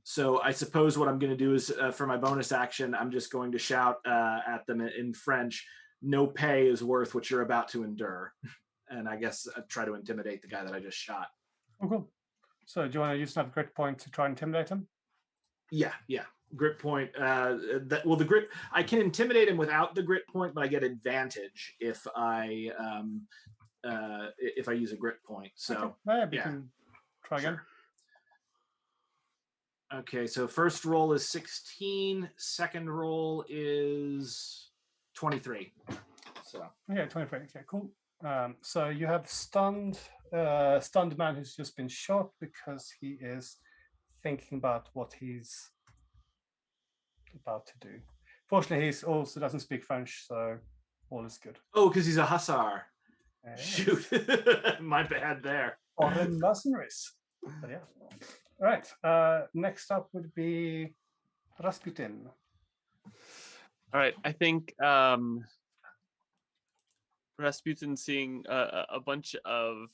So I suppose what I'm going to do is for my bonus action, I'm just going to shout at them in French, "No pay is worth what you're about to endure." And I guess try to intimidate the guy that I just shot. Oh, cool. So do you want to use another grit point to try and intimidate him? Yeah. Grit point. The grit. I can intimidate him without the grit point, but I get advantage if I use a grit point. So you can try again. Okay, so first roll is 16. Second roll is 23. So yeah, 23. Okay, cool. So you have stunned man who's just been shot because he is thinking about what he's about to do. Fortunately, he also doesn't speak French, so all is good. Oh, because he's a hussar. Yes. Shoot, my bad there. Foreign mercenaries. But yeah. All right. Next up would be Rasputin. All right. I think Rasputin, seeing a bunch of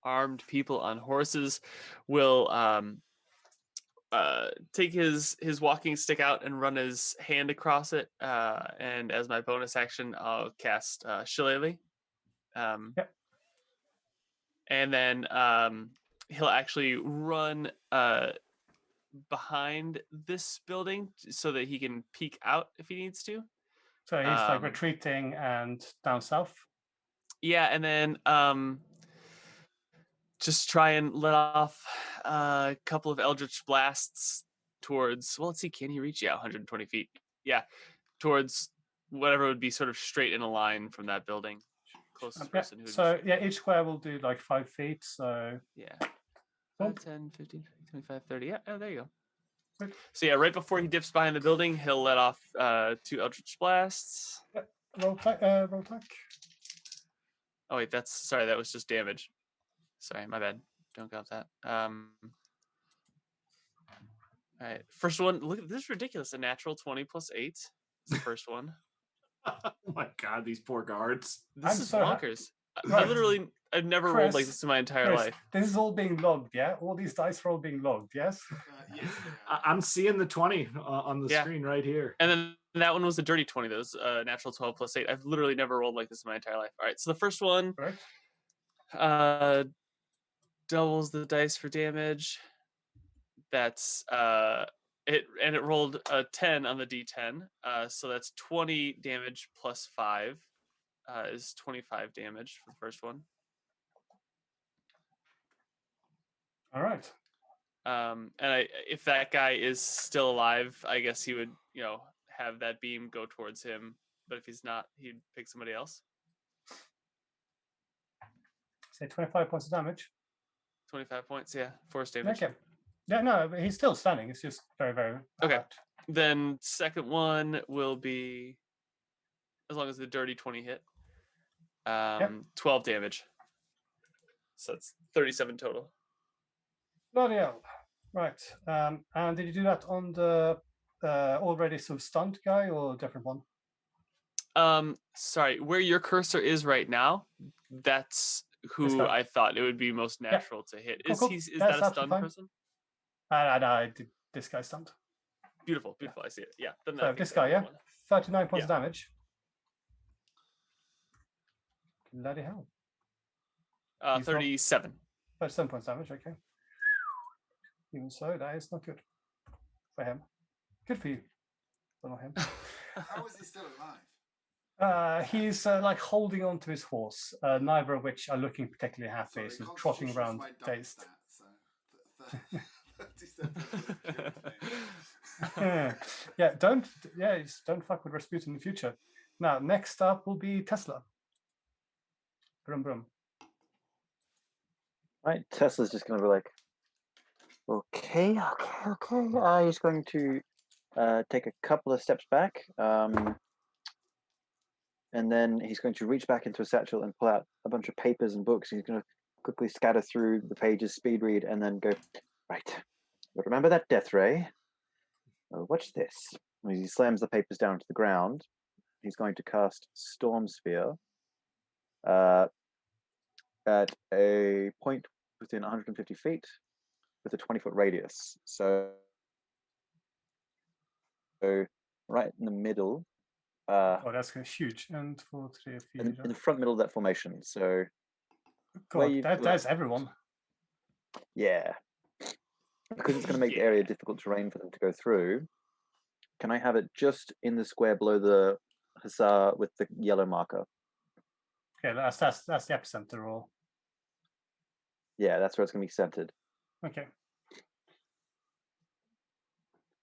armed people on horses, will take his walking stick out and run his hand across it. And as my bonus action, I'll cast Shillelagh. Yep. And then he'll actually run behind this building so that he can peek out if he needs to. So he's like retreating and down south. Yeah, and then just try and let off a couple of eldritch blasts towards. Well, let's see. Can he reach? Yeah, 120 feet. Yeah, towards whatever would be sort of straight in a line from that building. Closest person who. So yeah, each square will do like 5 feet. So yeah. 5, 10, 15, 25, 30. Yeah, oh, there you go. Good. So yeah, right before he dips behind the building, he'll let off 2 eldritch blasts. Yeah. Roll attack. Oh wait, that was just damage. Sorry, my bad. Don't count that. All right, first one. Look, this is ridiculous. A natural 20 plus 8 is the first one. Oh my god, these poor guards. This is bonkers. Right. I've never rolled like this in my entire life. This is all being logged, yeah? All these dice are all being logged, yes? Yes. I'm seeing the 20 on the screen right here. And then that one was a dirty 20. That was natural 12 plus 8. I've literally never rolled like this in my entire life. All right, so the first one doubles the dice for damage. That's it rolled a 10 on the d10. So that's 20 damage plus 5 is 25 damage for the first one. All right. And if that guy is still alive, I guess he would, have that beam go towards him. But if he's not, he'd pick somebody else. Say 25 points of damage. 25 points, yeah. Force damage. Okay. Yeah, no, but he's still standing. It's just very, very okay. hard. Then second one will be, as long as the dirty 20 hit, 12 damage. So it's 37 total. Bloody hell. Right. And did you do that on the already sort of stunned guy or a different one? Sorry, where your cursor is right now, that's who guy. I thought it would be most natural to hit. Cool, Is cool. is That's that a absolutely stunned fine. person? This guy's stunned. Beautiful. I see it. Yeah. Then I So think this that's guy, the yeah, one. 39 points Yeah. of damage. Bloody hell. 37. 37 points damage, okay. Even so, that is not good for him. Good for you, but not him. How is he still alive? He's like holding on to his horse, neither of which are looking particularly happy. Sorry, Sort of trotting Constitution is around my dump dazed. stat, so 37 would have killed me. Yeah, just don't fuck with Rasputin in the future. Now, next up will be Tesla. Brum brum. Right, Tesla's just going to be like, okay. He's going to take a couple of steps back, and then he's going to reach back into a satchel and pull out a bunch of papers and books. He's going to quickly scatter through the pages, speed read, and then go, right, but remember that death ray? Oh, watch this. As he slams the papers down to the ground, he's going to cast Storm Sphere at a point within 150 feet with a 20-foot radius. So right in the middle. Oh, that's huge. And 4, 3 feet. In the front middle of that formation. So God, that's everyone. Yeah. Because it's going to make the area difficult terrain for them to go through, can I have it just in the square below the hussar with the yellow marker? Okay, that's the epicenter roll. Yeah, that's where it's going to be centered. Okay.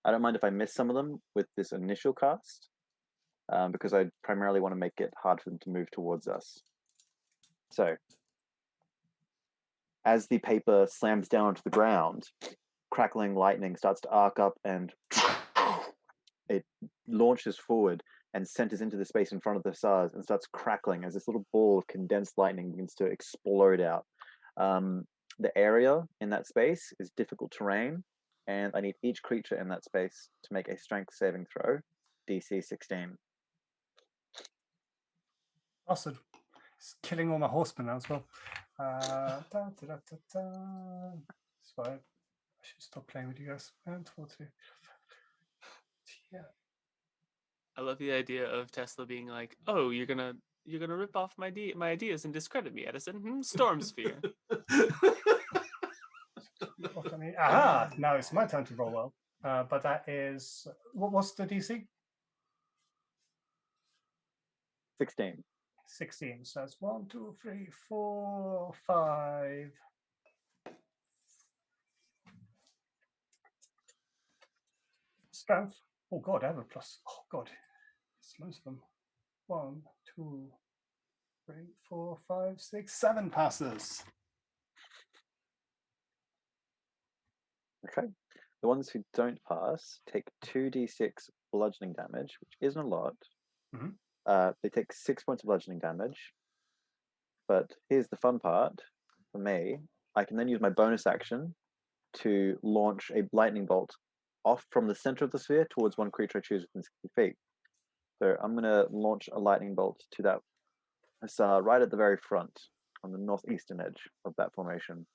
I don't mind if I miss some of them with this initial cast, because I primarily want to make it hard for them to move towards us. So, as the paper slams down to the ground, crackling lightning starts to arc up and it launches forward and centers into the space in front of the hussars and starts crackling as this little ball of condensed lightning begins to explode out. The area in that space is difficult terrain, and I need each creature in that space to make a strength saving throw, DC 16. Bastard. It's killing all my horsemen now as well. That's why I should stop playing with you guys. And 4, 3. Yeah. I love the idea of Tesla being like, "Oh, you're gonna rip off my ideas and discredit me, Edison." Storm Sphere. Aha! Now it's my turn to roll well. But that is what's the DC? 16. 16. So that's 1, 2, 3, 4, 5. Strength. Oh god, I have a plus. Oh god, it's most of them. 1, 2, 3, 4, 5, 6, 7 passes. Okay. The ones who don't pass take 2d6 bludgeoning damage, which isn't a lot. Mm-hmm. They take 6 points of bludgeoning damage. But here's the fun part for me. I can then use my bonus action to launch a lightning bolt off from the center of the sphere towards one creature I choose within 60 feet. So I'm going to launch a lightning bolt to that hussar right at the very front on the northeastern edge of that formation.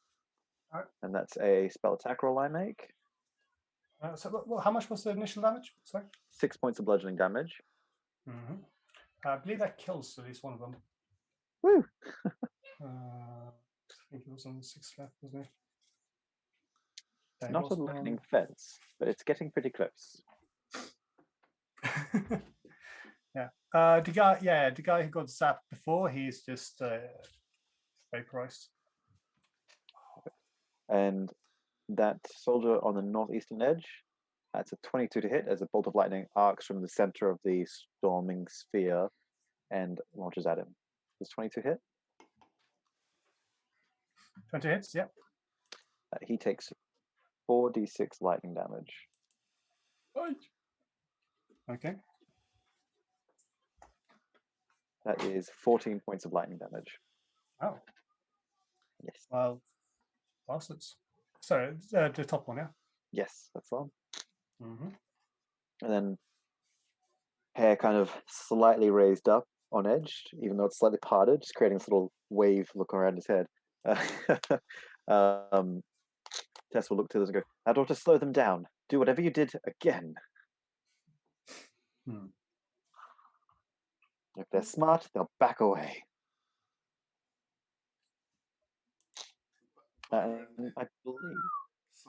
Right. And that's a spell attack roll I make. So how much was the initial damage? Sorry? 6 points of bludgeoning damage. Mm-hmm. I believe that kills at least one of them. Woo! I think it was on 6 left, wasn't it? Not a lightning fence, but it's getting pretty close. Yeah. The guy who got zapped before, he's just vaporized. And that soldier on the northeastern edge, that's a 22 to hit as a bolt of lightning arcs from the center of the storming sphere and launches at him. Does 22 hit? 20 hits, yep. He takes 4d6 lightning damage. Okay. That is 14 points of lightning damage. Oh. Yes. Well, bastards. Sorry, the top one, yeah? Yes, that's the one. Mm-hmm. And then hair kind of slightly raised up on edge, even though it's slightly parted, just creating this little wave look around his head. Tess will look to this and go, "Now, daughter, slow them down. Do whatever you did again. If they're smart, they'll back away." I believe.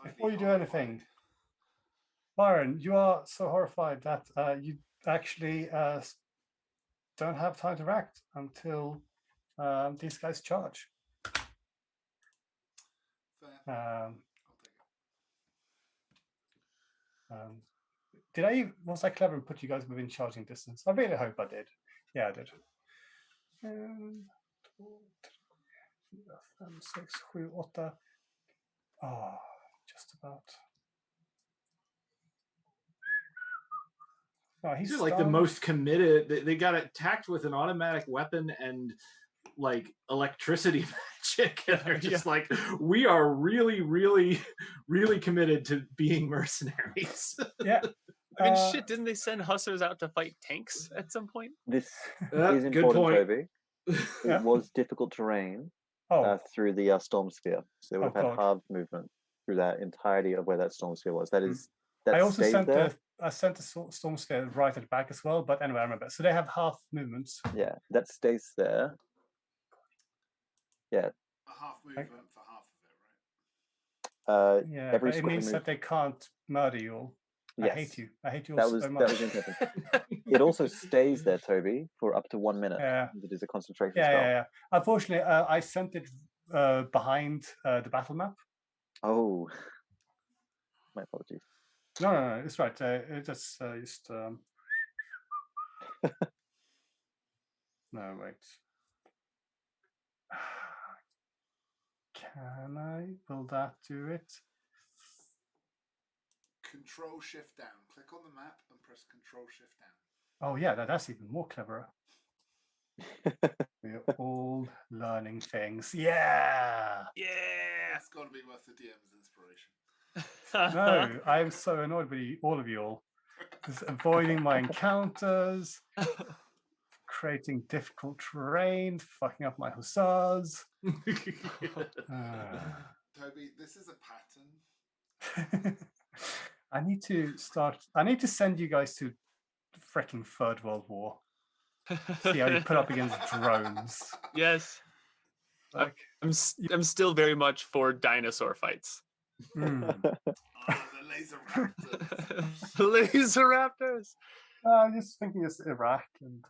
Before you do anything, Byron, you are so horrified that you actually don't have time to act until these guys charge. I'll take it. Was I clever and put you guys within charging distance? I really hope I did. Yeah, I did. 1, 2, 3, 4, 5, 6, 7, 8. Oh, just about. Oh, These are like the most committed. They got attacked with an automatic weapon and like electricity magic, and they're just like, we are really, really, really committed to being mercenaries. Yeah. I mean, shit, didn't they send hussars out to fight tanks at some point? This is good important, point. Toby. It was difficult terrain through the storm sphere, so they would have had halved movement through that entirety of where that storm sphere was. That is. That I also sent there. I sent the storm sphere right at the back as well. But anyway, I remember. So they have half movements. Yeah, that stays there. Yeah. A half movement for half of it, right? Yeah, but it means that they can't murder you all. I hate you. I hate you all so much. That was interesting. It also stays there, Toby, for up to 1 minute. Yeah. It is a concentration spell. spell. Yeah. Unfortunately, I sent it behind the battle map. Oh. My apologies. No, it's right. It just no, wait. Can I? Will that do it? Control Shift down. Click on the map and press Control Shift down. Oh yeah, that's even more cleverer. We're all learning things. Yeah. That's got to be worth the DM's inspiration. No, I'm so annoyed with all of you all. Just avoiding my encounters, creating difficult terrain, fucking up my hussars. Toby, this is a pattern. I need to send you guys to freaking Third World War. See how you put up against drones. Yes. Like, I'm still very much for dinosaur fights. The laser raptors. Laser raptors. I'm just thinking it's Iraq and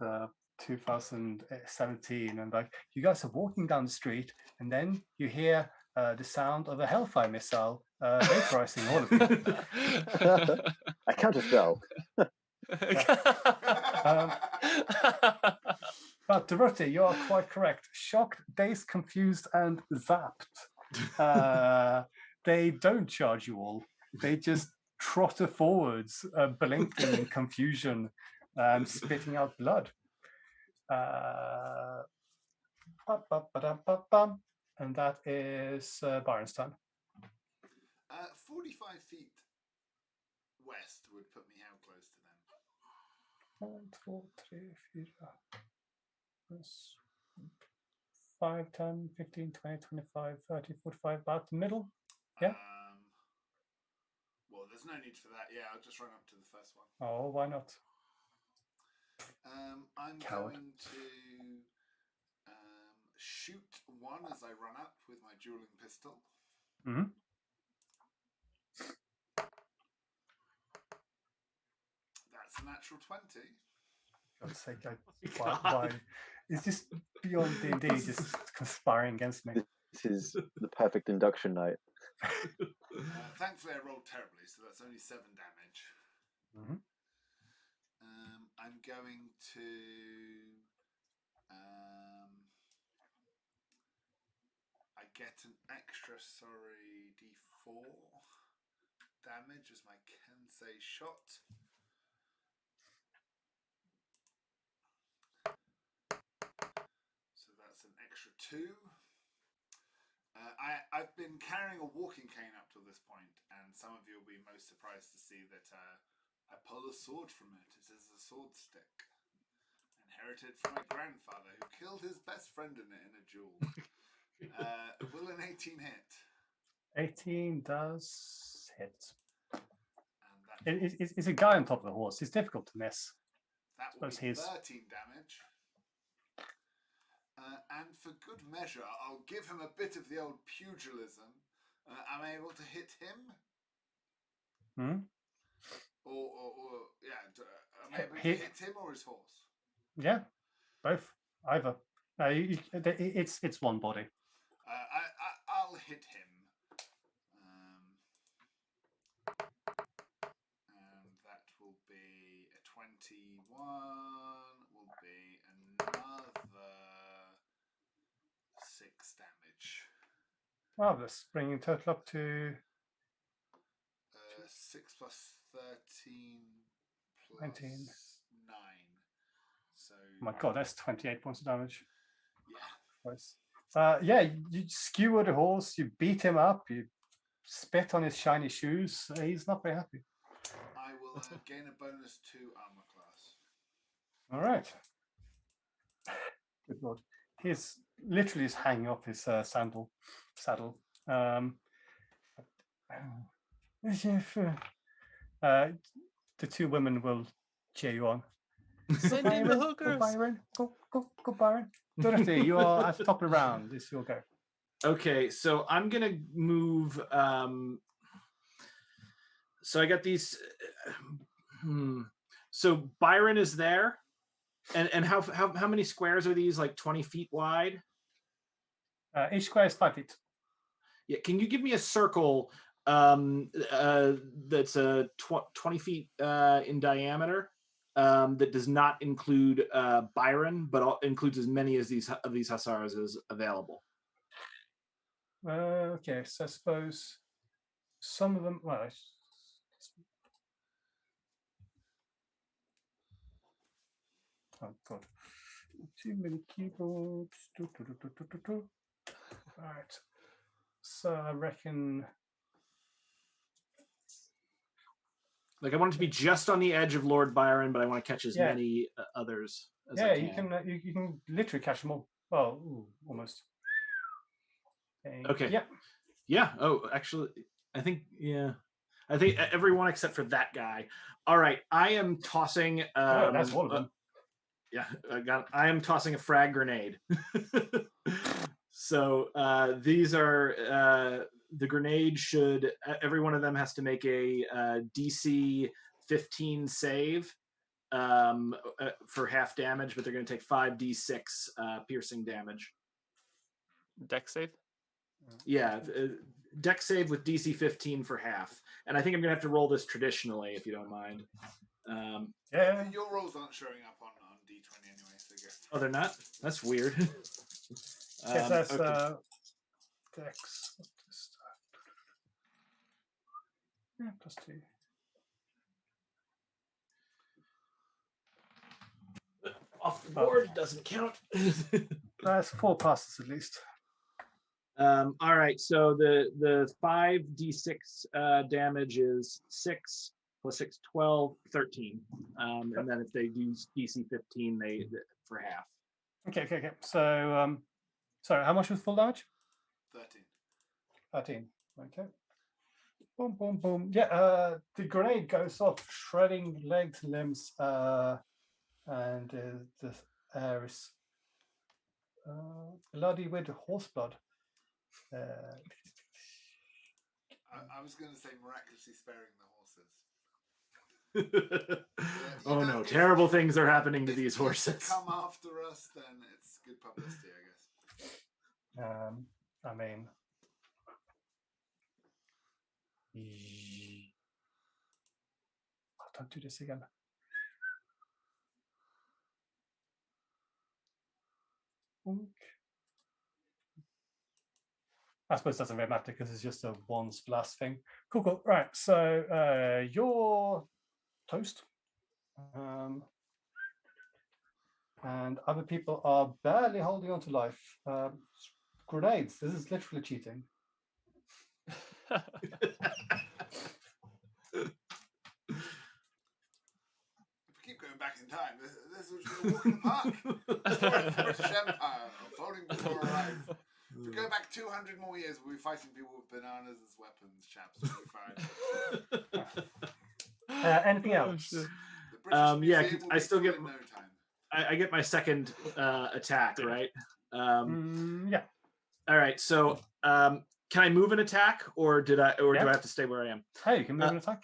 2017, and like you guys are walking down the street, and then you hear the sound of a Hellfire missile vaporizing all of you. I can't just spell. But Durruti, you are quite correct. Shocked, dazed, confused, and zapped. They don't charge you all. They just trotter forwards, blinking in confusion, spitting out blood. And that is Byron's turn. 45 feet west would put me how close to them? 1, 2, 3, 4, 5, 10, 15, 20, 25, 30, 45, about the middle. Yeah. Well, there's no need for that. Yeah, I'll just run up to the first one. Oh, why not? I'm going to shoot one as I run up with my dueling pistol. Mm-hmm. That's a natural 20. God's sake, why? It's just beyond D&D, just conspiring against me. This is the perfect induction night. Thankfully, I rolled terribly, so that's only 7 damage. Mm-hmm. I'm going to I get an extra D4 damage as my Kensei shot. So that's an extra 2. I've been carrying a walking cane up till this point, and some of you will be most surprised to see that I pull a sword from it. It is a sword stick. Inherited from my grandfather, who killed his best friend in it in a duel. Will an 18 hit? 18 does hit. And that It's a guy on top of the horse. It's difficult to miss. That will Suppose be 13 damage. And for good measure, I'll give him a bit of the old pugilism. Am I able to hit him? Or am I able to hit him or his horse? Yeah, both. Either. It's one body. I'll hit him. And that will be a 21. Will be another 6 damage. Marvelous. Bringing total up to 6 plus 13 plus 19. 9. So. Oh my god, that's 28 points of damage. Yeah. Nice. You skewer the horse, you beat him up, you spit on his shiny shoes. He's not very happy. I will gain a bonus to armor class. All right. Good lord. He's literally just hanging off his saddle. The two women will cheer you on. Send in the Go hookers. Byron. Go Byron. Dorothy, you are at the top of the round. This is your go. Okay, so I'm gonna move. So I got these. So Byron is there, and how many squares are these? Like 20 feet wide. Each square is 5 feet. Yeah, can you give me a circle that's 20 feet in diameter that does not include Byron, but includes as many as these hussars as available? Okay, so I suppose some of them. Well, oh god, too many keyboards. All right, so I reckon. Like I want it to be just on the edge of Lord Byron, but I want to catch as many others as I can. You can literally catch them all. Well, almost. Okay. Yeah. Oh, actually, I think everyone except for that guy. All right, I am tossing. That's all of them. Yeah, I am tossing a frag grenade. So these are the grenade should. Every one of them has to make a DC 15 save for half damage, but they're going to take 5d6 piercing damage. Dex save? Yeah, dex save with DC 15 for half. And I think I'm going to have to roll this traditionally, if you don't mind. Yeah. Your rolls aren't showing up on D20 anyway, so guess. Oh, they're not? That's weird. Yes, that's okay. Dex. Yeah, +2. Off the board doesn't count. That's 4 passes at least. All right, so the 5d6 damage is 6 plus 6, 12, 13. And then if they do DC 15, they for half. Okay. So, sorry, how much was full damage? 13. 13. Okay. Boom, boom, boom. Yeah, the grenade goes off, shredding legs, limbs, and the air is bloody with horse blood. I was going to say miraculously sparing the horses. Oh no, terrible things are happening to these horses. If come after us, then it's good publicity, I guess. I mean, don't do this again. I suppose it doesn't really matter because it's just a one blast thing. Cool. Right, so you're toast. And other people are barely holding on to life. Grenades, this is literally cheating. time. This was just a walk in the park. Story of the British Empire, unfolding before our eyes. If we go back 200 more years, we'll be fighting people with bananas as weapons, chaps. We'll be fine. Anything else? The British Museum will I be still full get in no time. I get my second attack, right? Yeah. All right. So can I move an attack, or do I Yeah. have to stay where I am? Hey, you can move an attack.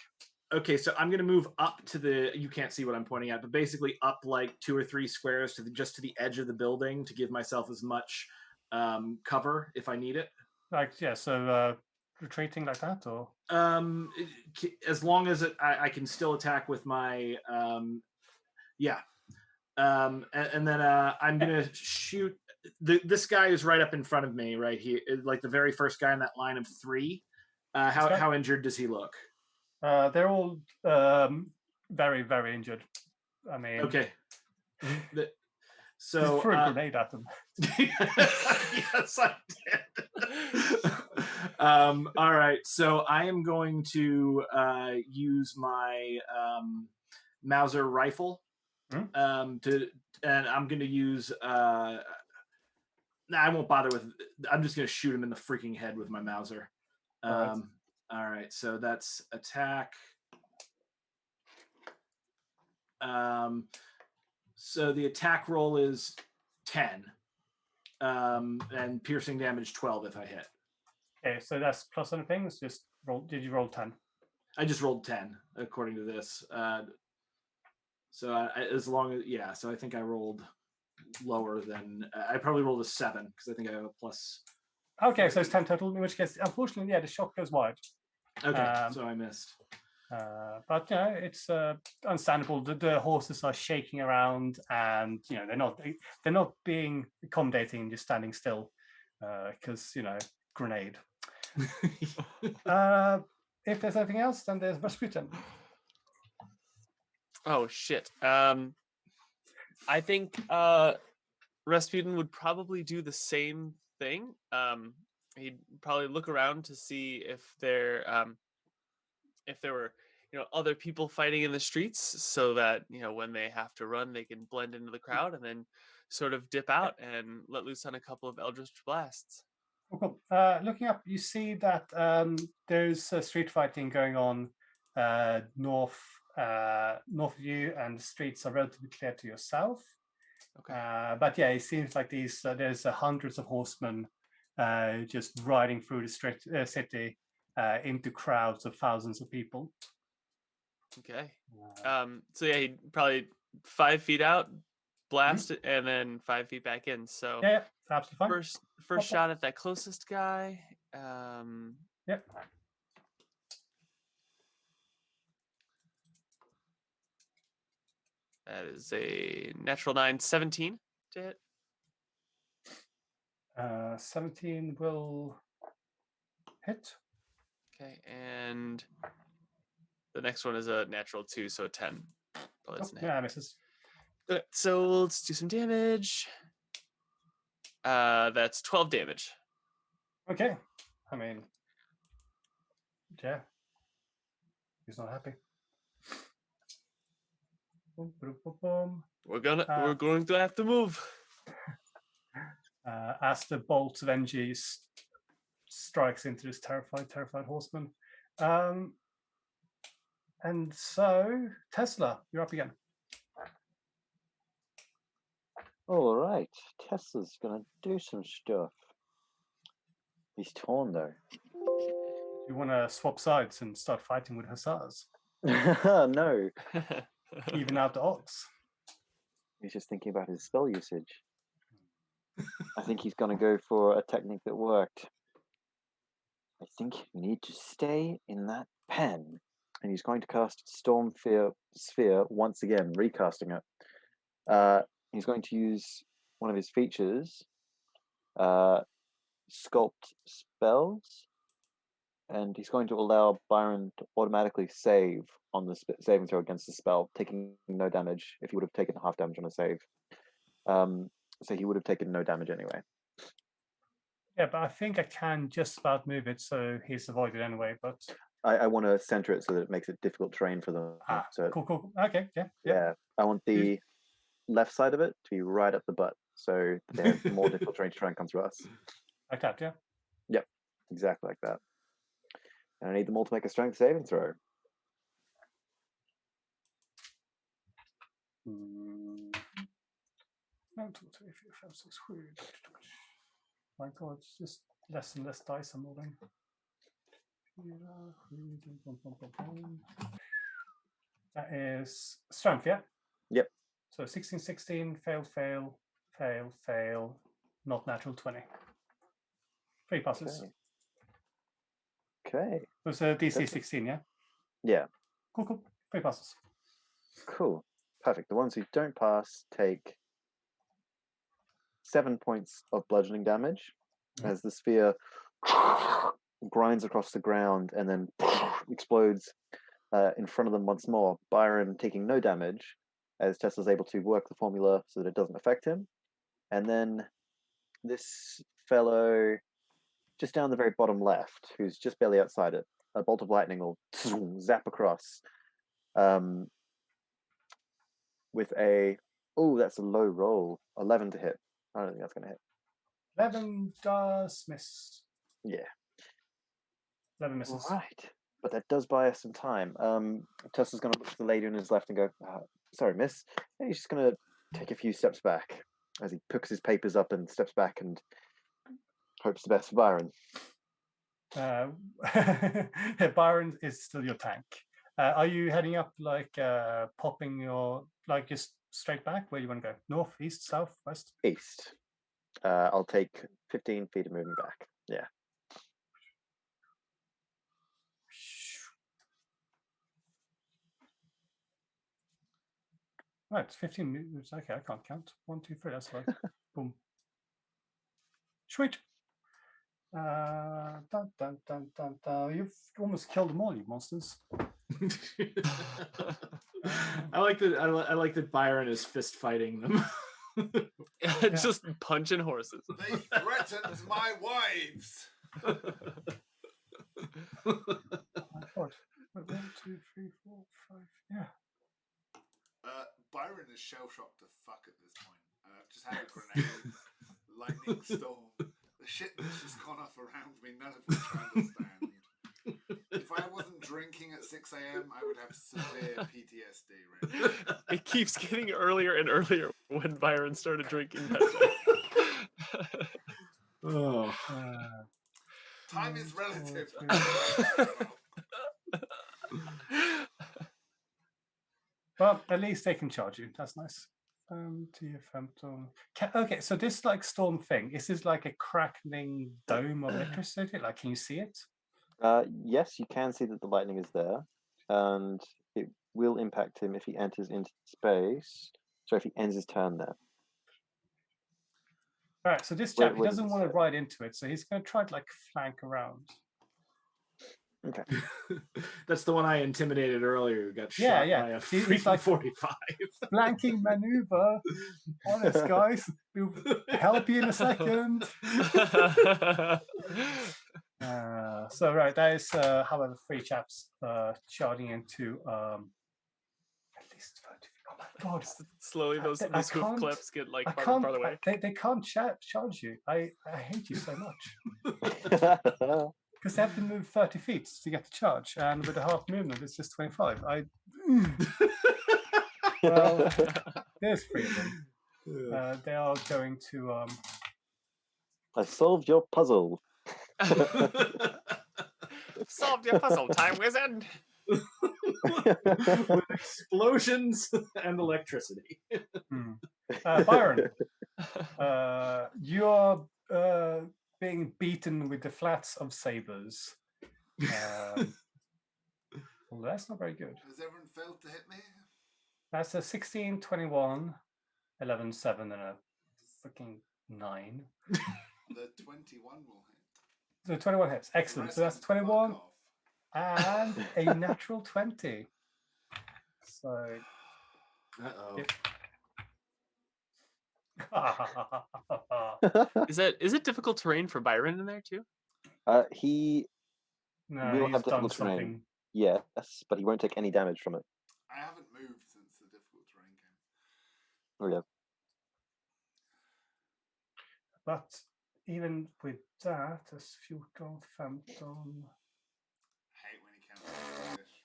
Okay, so I'm gonna move up to the. You can't see what I'm pointing at, but basically up like 2 or 3 squares to just to the edge of the building to give myself as much cover if I need it. Like, yeah, so retreating like that, or As long as I can still attack with my yeah. And then I'm gonna shoot. This guy is right up in front of me, right here, like the very first guy in that line of 3. How injured does he look? They're all very, very injured. I mean, okay. So just threw a grenade at them. Yes, I did. All right, so I am going to use my Mauser rifle and I'm going to use. I won't bother with. I'm just going to shoot him in the freaking head with my Mauser. All right, so that's attack. So the attack roll is 10, and piercing damage 12 if I hit. Okay, so that's plus on things. Just roll. Did you roll 10? I just rolled 10 according to this. So as long as so I think I rolled lower than I probably rolled a 7 because I think I have a plus. Okay, so it's 10 total. In which case, unfortunately, the shot goes wide. Okay, so I missed. But it's understandable. The horses are shaking around, and they're not being accommodating and just standing still because grenade. If there's anything else, then there's Rasputin. Oh shit. I think Rasputin would probably do the same thing. He'd probably look around to see if there were other people fighting in the streets, so that when they have to run, they can blend into the crowd and then sort of dip out and let loose on a couple of eldritch blasts. Cool. Looking up, you see that there's street fighting going on north of you, and the streets are relatively clear to your south. Okay. But yeah, it seems like there's hundreds of horsemen just riding through the city into crowds of thousands of people. Okay. So yeah, he'd probably 5 feet out, blast it, and then 5 feet back in. So yeah, absolutely fine. First shot at that closest guy. Yep. That is a natural 9, 17 to hit. 17 will hit. Okay, and the next one is a natural 2, so 10. Yeah, misses. Okay, so let's do some damage. That's 12 damage. Okay. I mean, yeah. He's not happy. We're going to have to move. As the bolt of energy strikes into this terrified horseman. And so, Tesla, you're up again. All right, Tesla's gonna do some stuff. He's torn though. You want to swap sides and start fighting with hussars? No. Even out the odds. He's just thinking about his spell usage. I think he's gonna go for a technique that worked. I think you need to stay in that pen. And he's going to cast Storm Sphere once again, recasting it. He's going to use one of his features, Sculpt Spells, and he's going to allow Byron to automatically save on the saving throw against the spell, taking no damage if he would have taken half damage on a save. So he would have taken no damage anyway. Yeah, but I think I can just about move it, so he's avoided anyway. But I want to center it so that it makes it difficult terrain for them. So Cool. Okay, yeah. yeah, I want the left side of it to be right up the butt, so they have more difficult terrain to try and come through us. Like that, yeah. Yep, exactly like that. And I need them all to make a strength saving throw. My God, it's just less and less dice I'm rolling. That is strength, yeah? Yep. So 16, fail, not natural 20. 3 passes. Okay. So it's a DC 16, yeah? Yeah. Cool. 3 passes. Cool. Perfect. The ones who don't pass take 7 points of bludgeoning damage as the sphere grinds across the ground and then explodes in front of them once more. Byron taking no damage as Tesla's able to work the formula so that it doesn't affect him. And then this fellow just down the very bottom left, who's just barely outside it, a bolt of lightning will zap across with a, that's a low roll, 11 to hit. I don't think that's going to hit. 11 does miss. Yeah. 11 misses. All right. But that does buy us some time. Tesla's going to look at the lady on his left and go, sorry, miss. And he's just going to take a few steps back as he picks his papers up and steps back and hopes the best for Byron. Byron is still your tank. Are you heading up, like popping your, like just straight back? Where do you want to go? North, east, south, west? East. I'll take 15 feet of moving back. Yeah. Right, it's 15 moves. Okay, I can't count. 1, 2, 3. That's right. Boom. Sweet. Dun, dun, dun, dun, dun. You've almost killed them all, you monsters. I like that Byron is fist fighting them. Just punching horses. They threatened my wives. What? 1, 2, 3, 4, 5. Yeah. Byron is shell shocked to fuck at this point. I've just had a grenade, lightning storm. The shit that's just gone off around me, none of which I understand. If I wasn't drinking at 6 a.m., I would have severe PTSD right now. It keeps getting earlier and earlier when Byron started drinking that day. Time is relative. Well, at least they can charge you. That's nice. Okay, so this like storm thing, is this like a crackling dome of electricity? Like, can you see it? Yes, you can see that the lightning is there, and it will impact him if he enters into space. So if he ends his turn there. All right, so this chap, he doesn't want to ride into it, so he's going to try to like flank around. Okay. That's the one I intimidated earlier who got shot by a he's like 45. Flanking maneuver. Honest, guys. We'll help you in a second. So, right, that is, however, 3 chaps charging into at least 30 feet. Oh my God. Slowly, those hoof clips get like farther away. They can't charge you. I hate you so much. Because they have to move 30 feet to get the charge, and with a half movement, it's just 25. Well, there's 3 of them. They are going to. I solved your puzzle. Solved your puzzle, time wizard. With explosions and electricity. Byron, you are being beaten with the flats of sabers. Well, that's not very good. Has everyone failed to hit me? That's a 16, 21, 11, 7, and a freaking 9. The 21 will hit. The 21 hits. Excellent. So that's 21 and a natural 20. So. Is it difficult terrain for Byron in there too? He No, will he's have done difficult terrain. something. Yes, but he won't take any damage from it. I haven't moved since the difficult terrain game. Oh yeah. But even with that, as 14, 15. I hate when he counts in Swedish.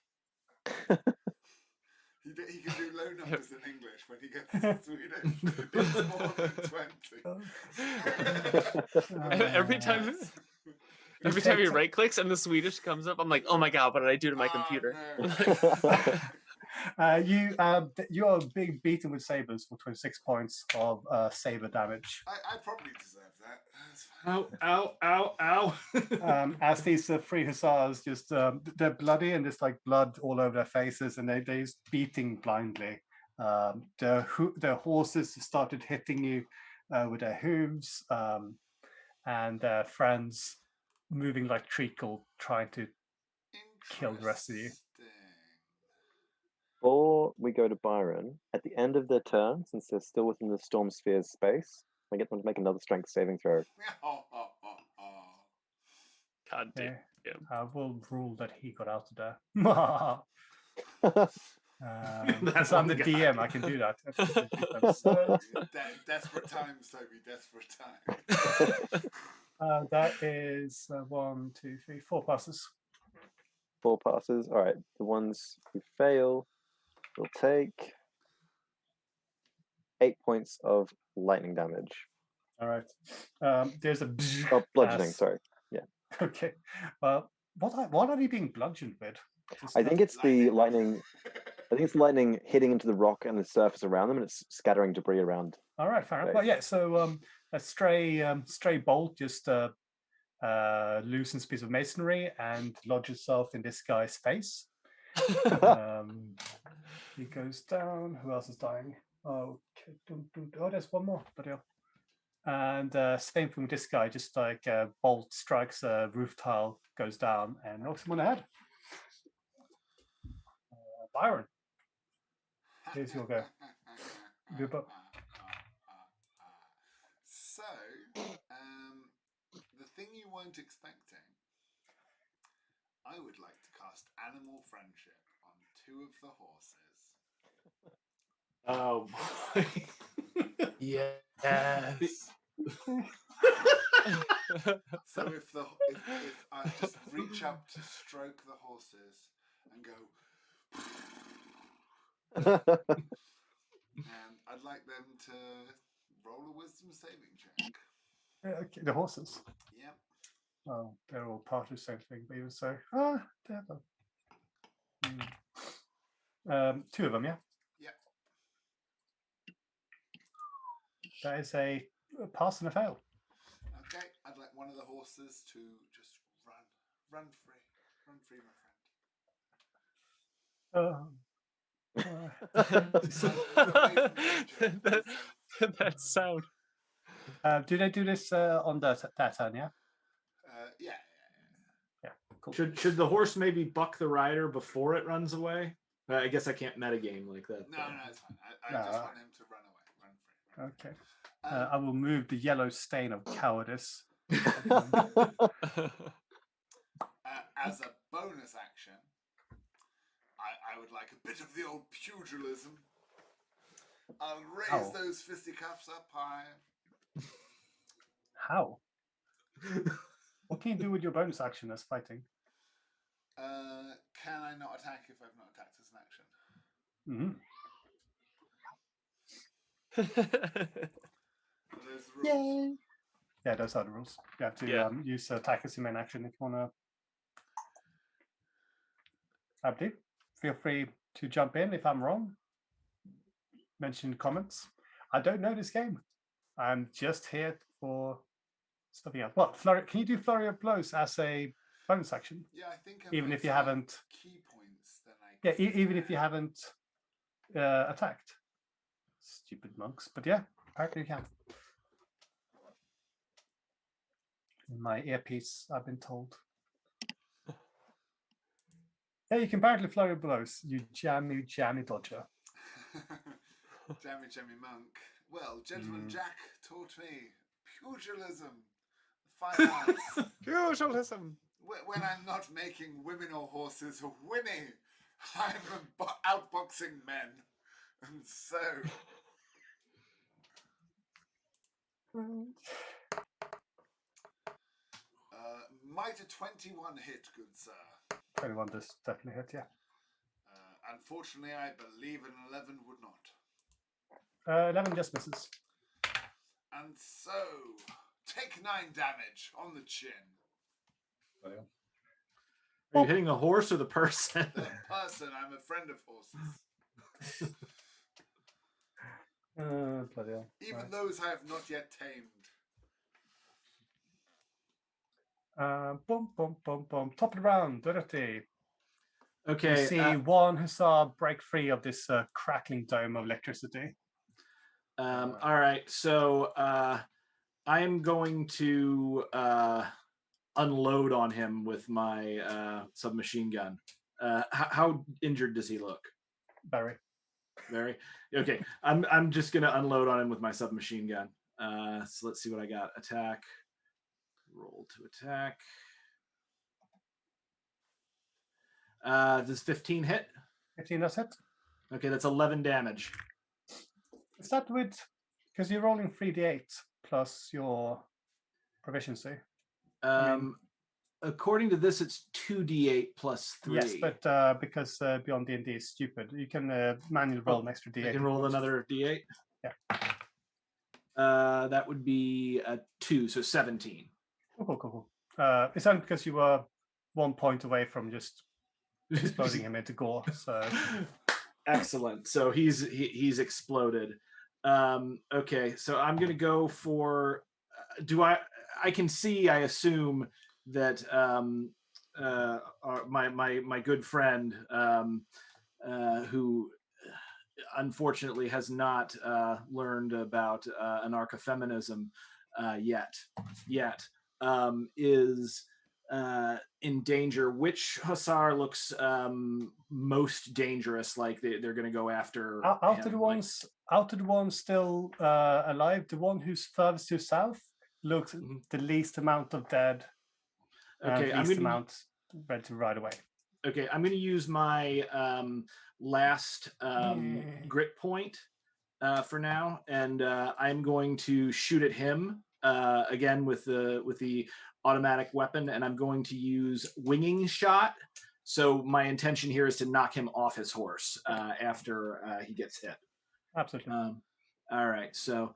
He can do low numbers in English. When he gets to Swedish, it's more than 20. Every time. Every time he right clicks and the Swedish comes up, I'm like, oh my god, what did I do to my computer? No. You are being beaten with sabers for 26 points of saber damage. I probably deserve that. That's fine. Ow. As these three hussars just they're bloody and there's like blood all over their faces, and they're just beating blindly. Their horses started hitting you with their hooves, and their friends moving like treacle, trying to kill the rest of you. Before we go to Byron, at the end of their turn, since they're still within the Storm Sphere's space, I get them to make another strength saving throw. God damn. I will rule that he got out of there. That's I'm the one guy. DM, I can do that. Desperate times, Toby. Desperate times. That is 1, 2, 3, 4 passes. 4 passes. All right. The ones who fail will take 8 points of lightning damage. All right. There's a bludgeoning. Sorry. Yeah. Okay. Well, what are you being bludgeoned with? I think it's the lightning. I think it's the lightning hitting into the rock and the surface around them, and it's scattering debris around. All right, fair enough. Well, yeah. So a stray bolt just loosens a piece of masonry and lodges itself in this guy's face. He goes down. Who else is dying? Okay. Oh, there's one more. But yeah. And same thing with this guy. Just like a bolt strikes a roof tile, goes down, and knocks him on the head. Byron, here's your go. So, the thing you weren't expecting, I would like to cast Animal Friendship on 2 of the horses. Oh boy. Yes. So if I just reach up to stroke the horses and go, and I'd like them to roll a wisdom saving check. Okay, the horses. Yep. Oh, they're all part of the same thing, but even so, they're them. 2 of them, yeah. Yep. That is a pass and a fail. Okay, I'd like one of the horses to just run free, my friend. That sound. Do they do this on that turn? Yeah. Yeah. Cool. Should the horse maybe buck the rider before it runs away? I guess I can't metagame like that. No, it's fine. I just want him to run away, run free. Okay. I will move the yellow stain of cowardice. As a bonus action, I would like a bit of the old pugilism. I'll raise those fisticuffs up high. How? What can you do with your bonus action as fighting? Can I not attack if I've not attacked as an action? Those the rules? Yay! Yeah, those are the rules. You have to use attack as your main action if you want to. Abdi, feel free to jump in if I'm wrong. Mention comments. I don't know this game. I'm just here for something else. What? Can you do Flurry of Blows as a bonus action? Yeah, I think. Even if you haven't. Key points, then I. Yeah, even if you haven't attacked. Stupid monks, but yeah, apparently you can. In my earpiece, I've been told. Yeah, you can apparently Flurry of Blows. You jammy dodger. Jammy monk. Well, Gentleman Jack taught me pugilism, fine arts. Pugilism. When I'm not making women or horses whinny, I'm outboxing men. And so... might a 21 hit, good sir? 21 does definitely hit, yeah. Unfortunately, I believe an 11 would not. 11 just misses. And so, take 9 damage on the chin. Are you hitting the horse or the person? The person. I'm a friend of horses. Bloody hell. Even Right. those I have not yet tamed. Boom, boom, boom, boom. Top of the round, Durruti. Okay. You see one hussar break free of this crackling dome of electricity. All right. So I'm going to unload on him with my submachine gun. How injured does he look? Very. Very. Okay. I'm just gonna unload on him with my submachine gun. So let's see what I got. Attack. Roll to attack. Does 15 hit? 15 does hit. Okay, that's 11 damage. Is that with, because you're rolling 3d8 plus your proficiency? According to this, it's 2d8 plus 3. Yes, but because Beyond D&D is stupid, you can manually roll an extra d8. I can roll another d8? Yeah. That would be a 2, so 17. Cool. It's only because you were 1 point away from just exploding him into gore. So excellent. So he's exploded. Okay, so I'm gonna go for. I can see. I assume that my good friend who unfortunately has not learned about anarcho-feminism yet is in danger. Which hussar looks most dangerous? Like they're going to go after out of the ones still alive, the one who's furthest to south looks the least amount of dead. Okay, and least amount ready to ride away. Okay, I'm going to use my last grit point for now, and I'm going to shoot at him again with the automatic weapon, and I'm going to use winging shot. So my intention here is to knock him off his horse after he gets hit. Absolutely. All right, so I'm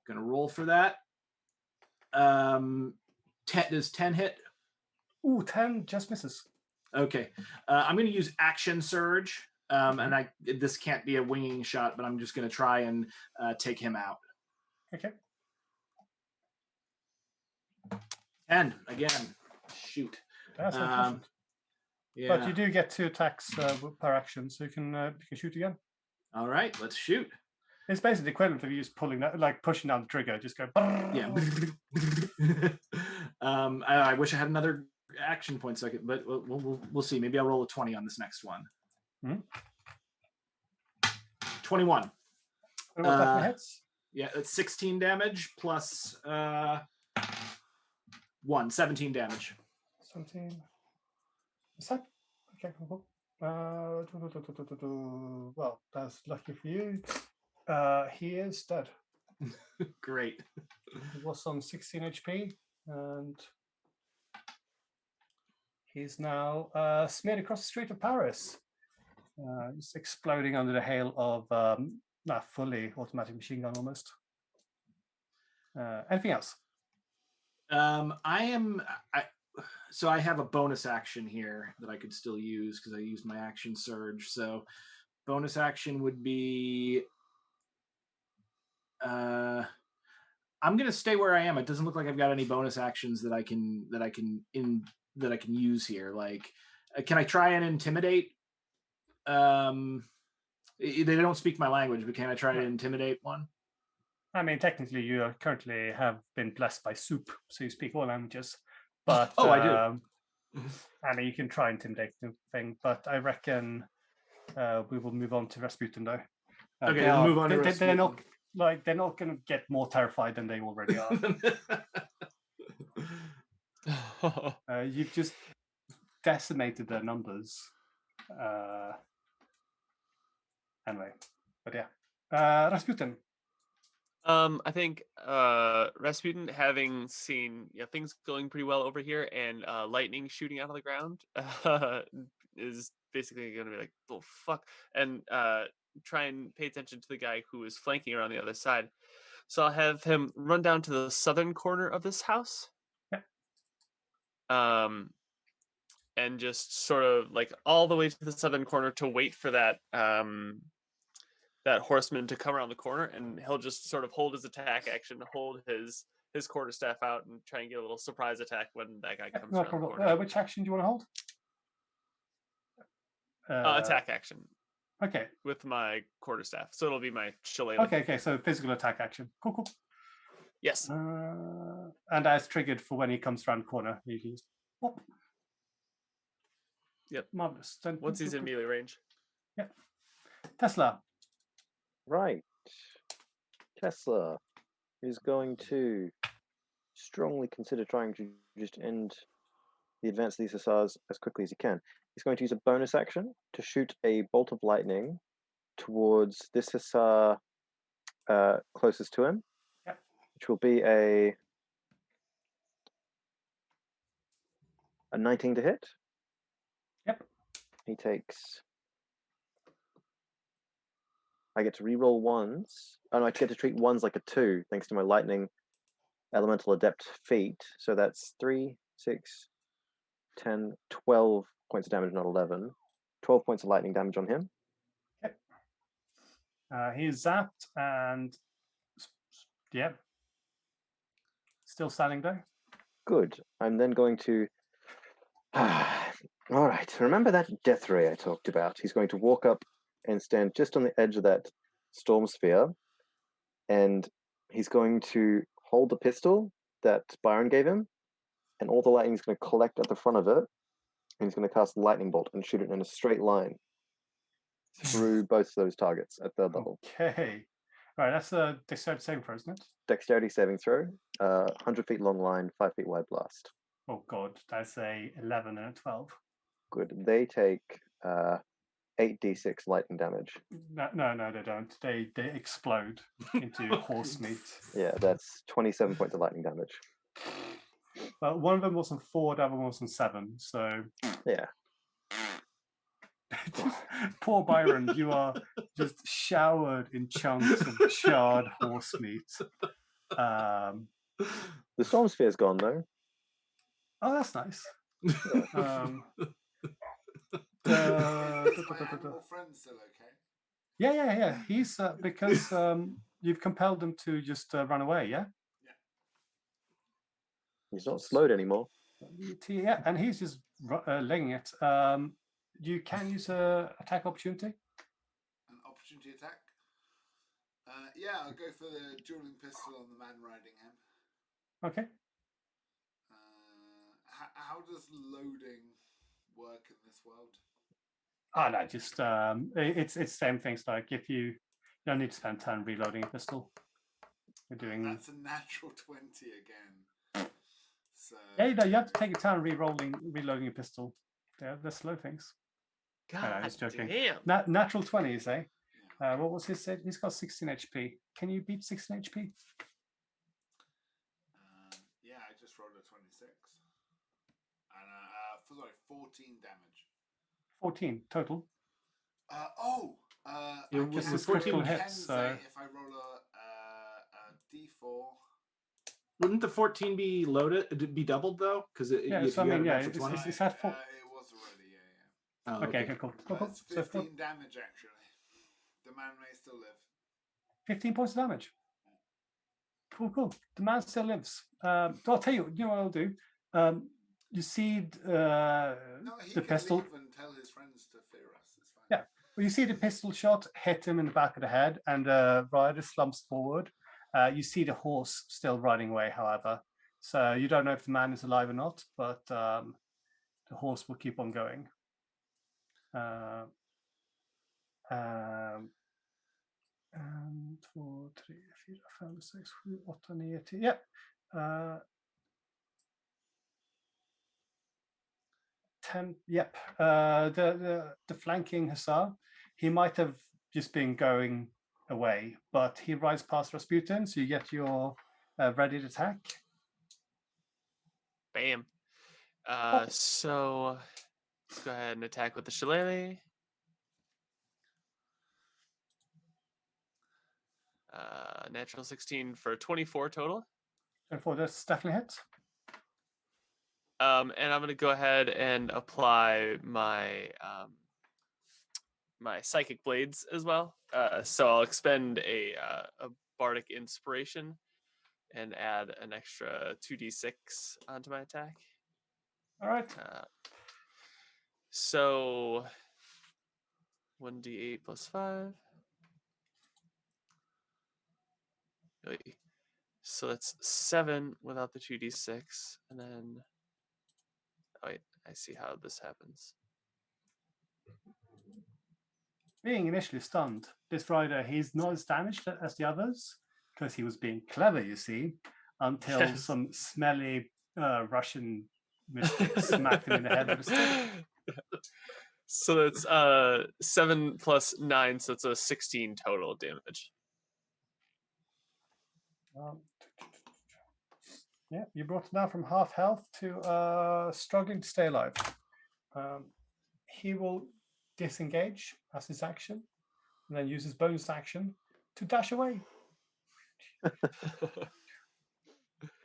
going to roll for that. 10 hit? Ooh, 10 just misses. Okay, I'm going to use action surge, and this can't be a winging shot, but I'm just going to try and take him out. Okay. 10 again. Shoot. That's unfortunate. Yeah. But you do get 2 attacks per action, so you can shoot again. All right, let's shoot. It's basically the equivalent of you just pulling that, like pushing down the trigger. Just go. Yeah. I wish I had another action point, so I could, but we'll see. Maybe I'll roll a 20 on this next one. 21. Definitely hits. Yeah, that's 16 damage plus 17 damage. 17. Is that okay? Cool. Well, that's lucky for you. He is dead. Great. He was on 16 HP, and he's now smeared across the street of Paris. Just exploding under the hail of fully automatic machine gun almost. Anything else? So I have a bonus action here that I could still use because I used my action surge. So bonus action would be I'm gonna stay where I am. It doesn't look like I've got any bonus actions that I can use here. Like, can I try and intimidate? They don't speak my language, but can I try to intimidate one? I mean, technically, you currently have been blessed by soup, so you speak all languages. But I do. I mean, you can try and intimidate the thing, but I reckon we will move on to Rasputin though. Okay, we'll move on to Rasputin. They're not going to get more terrified than they already are. You've just decimated their numbers. Anyway, but yeah. Rasputin. I think Rasputin, having seen things going pretty well over here and lightning shooting out of the ground, is basically going to be like, oh fuck, and try and pay attention to the guy who is flanking around the other side. So I'll have him run down to the southern corner of this house. Yeah. And just sort of like all the way to the southern corner to wait for that that horseman to come around the corner, and he'll just sort of hold his attack action, hold his quarterstaff out, and try and get a little surprise attack when that guy comes around the corner. Which action do you want to hold? Attack action. Okay. With my quarterstaff, so it'll be my shillelagh. Okay. So physical attack action. Cool. Yes. And as triggered for when he comes around the corner, you can just whoop. Yep. Marvelous. Once he's in melee range. Yep. Tesla. Right. Tesla is going to strongly consider trying to just end the advance of these hussars as quickly as he can. He's going to use a bonus action to shoot a bolt of lightning towards this hussar closest to him, which will be a 19 to hit. Yep. He takes... I get to reroll ones. Oh no, I get to treat ones like a 2, thanks to my lightning elemental adept feat. So that's 3, 6, 10, 12 points of damage, not 11. 12 points of lightning damage on him. Yep. He's zapped and still standing there. Good. I'm then going to... All right. Remember that death ray I talked about? He's going to walk up and stand just on the edge of that storm sphere, and he's going to hold the pistol that Byron gave him, and all the lightning is going to collect at the front of it, and he's going to cast lightning bolt and shoot it in a straight line through both of those targets at third level. Okay. All right, that's a dexterity saving throw, isn't it? Dexterity saving throw, 100 feet long line, 5 feet wide blast. Oh god, that's a 11 and a 12. Good. They take 8d6 lightning damage. No, they don't. They explode into horse meat. Yeah, that's 27 points of lightning damage. Well, one of them was on 4, the other one was on 7. So yeah. Poor Byron, you are just showered in chunks of charred horse meat. The storm sphere's gone though. Oh, that's nice. Friends still okay? Yeah. He's because you've compelled them to just run away. Yeah. He's not slowed anymore. Yeah, and he's just legging it. You can use a attack opportunity. An opportunity attack. Yeah, I'll go for the dueling pistol on the man riding him. Okay. How does loading work in this world? Oh no, just it's same things. Like if you don't need to spend time reloading a pistol. You're doing. That's a natural 20 again. So yeah, you have to take your time reloading a pistol. They're slow things. God, no, just joking. damn. Natural 20s, eh? Yeah. What was his? He's got 16 HP. Can you beat 16 HP? Yeah, I just rolled a 26. And 14 damage. 14 total. It was this is critical hits. So if I roll a D4. Wouldn't the 14 be loaded? Be doubled though? Because it's at 4. It was already, yeah. Oh, okay, cool. It's 15 damage actually. The man may still live. 15 points of damage. Cool. The man still lives. So I'll tell you. You know what I'll do. You see the pistol. Leave and tell his friends to fear us. It's fine. Yeah. Well, you see the pistol shot hit him in the back of the head, and the rider slumps forward. You see the horse still riding away, however. So you don't know if the man is alive or not, but the horse will keep on going. 2, 3, 4, 5, 6, 7, 8, 9, 10. Yeah. 10. Yep. The flanking hussar, he might have just been going away, but he rides past Rasputin, so you get your ready to attack. Bam. So let's go ahead and attack with the shillelagh. Natural 16 for 24 total. And for this, definitely hits. And I'm going to go ahead and apply my my psychic blades as well. So I'll expend a bardic inspiration and add an extra 2d6 onto my attack. All right. So 1d8 plus 5. So that's 7 without the 2d6, and then oh wait, I see how this happens. Being initially stunned, this rider, he's not as damaged as the others because he was being clever, you see, until some smelly Russian mystic smacked him in the head with a stick. So that's 7 plus 9, so it's a 16 total damage. Yeah, you brought it down from half health to struggling to stay alive. He will disengage as his action, and then use his bonus action to dash away.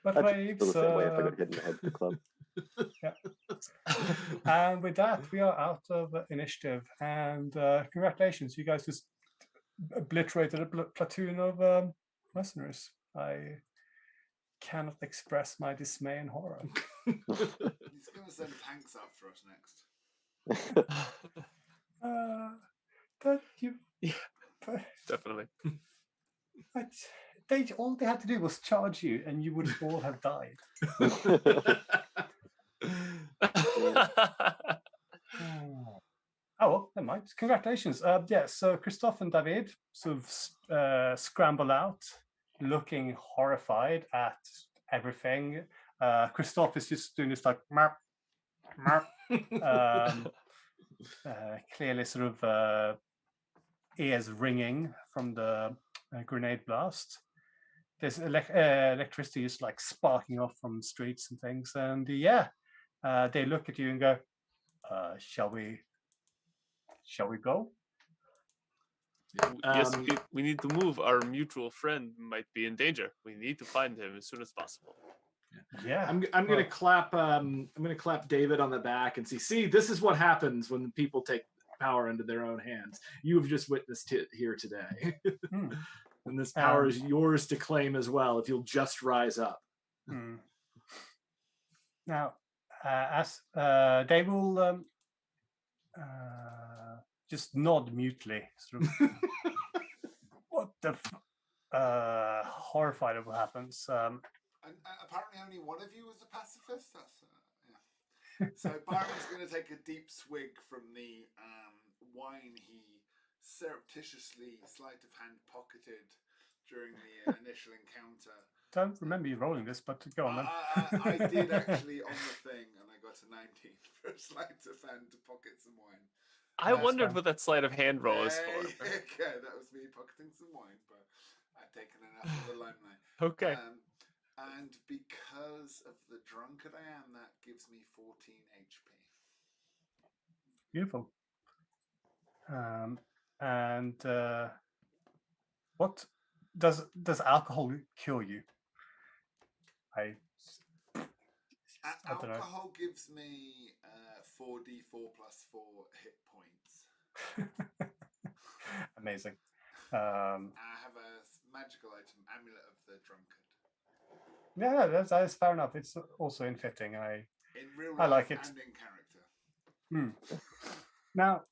But waves. The same way if I got hit in the head with the club. Yeah. And with that, we are out of initiative. And congratulations, you guys just obliterated a platoon of mercenaries. I cannot express my dismay and horror. He's going to send tanks after us next. But you, Definitely. but all they had to do was charge you, and you would all have died. Oh well, never mind. Congratulations. So Christophe and David sort of scramble out, looking horrified at everything. Christophe is just doing this like marp, marp. Clearly sort of ears ringing from the grenade blast. There's electricity is like sparking off from streets and things, and they look at you and go, shall we go? Yes, we need to move. Our mutual friend might be in danger. We need to find him as soon as possible. Yeah, I'm gonna clap. I'm gonna clap David on the back and see. This is what happens when people take power into their own hands. You have just witnessed it here today, and this power is yours to claim as well if you'll just rise up. Now, as they will just nod mutely, sort of. What the horrified of what happens. And apparently only one of you was a pacifist. That's So Byron's going to take a deep swig from the wine he surreptitiously sleight of hand pocketed during the initial encounter. Don't remember you rolling this, but go on then. I did actually on the thing, and I got a 19 for a sleight of hand to pocket some wine. I wondered what that sleight of hand roll is for. Okay, that was me pocketing some wine, but I'd taken enough of the limelight. Okay. And because of the drunkard I am, that gives me 14 HP. Beautiful. And what does alcohol cure you? I don't know. Alcohol gives me 4d4 plus 4 hit points. Amazing. I have a magical item, Amulet of the Drunkard. Yeah, that's fair enough. It's also in fitting. I like it. And in character. Now,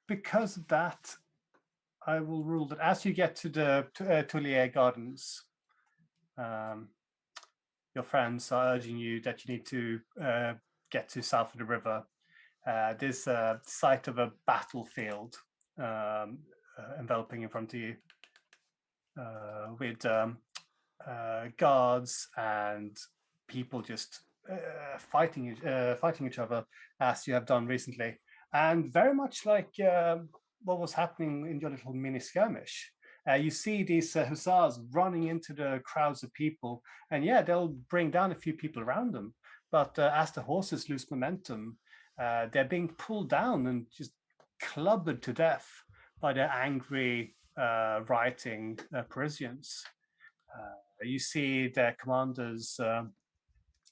because of that, I will rule that as you get to the Tullier Gardens, your friends are urging you that you need to get to south of the river. There's a sight of a battlefield enveloping in front of you with guards and people just fighting each other as you have done recently, and very much like what was happening in your little mini skirmish. You see these hussars running into the crowds of people, and yeah, they'll bring down a few people around them. But as the horses lose momentum, they're being pulled down and just clubbered to death by the angry, rioting Parisians. You see their commanders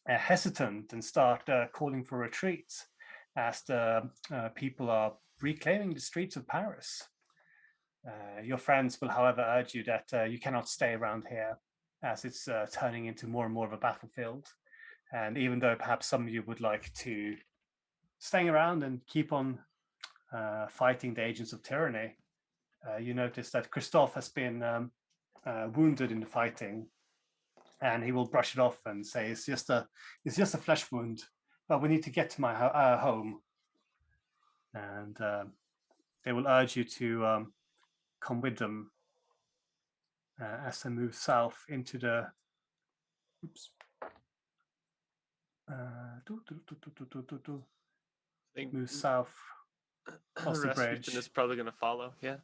hesitant and start calling for retreats as the people are reclaiming the streets of Paris. Your friends will, however, urge you that you cannot stay around here as it's turning into more and more of a battlefield. And even though perhaps some of you would like to stay around and keep on fighting the agents of tyranny, you notice that Christophe has been wounded in the fighting, and he will brush it off and say it's just a flesh wound, but we need to get to my home. And they will urge you to come with them as they move south into the move south across the bridge. Rasputin is probably going to follow. Yeah.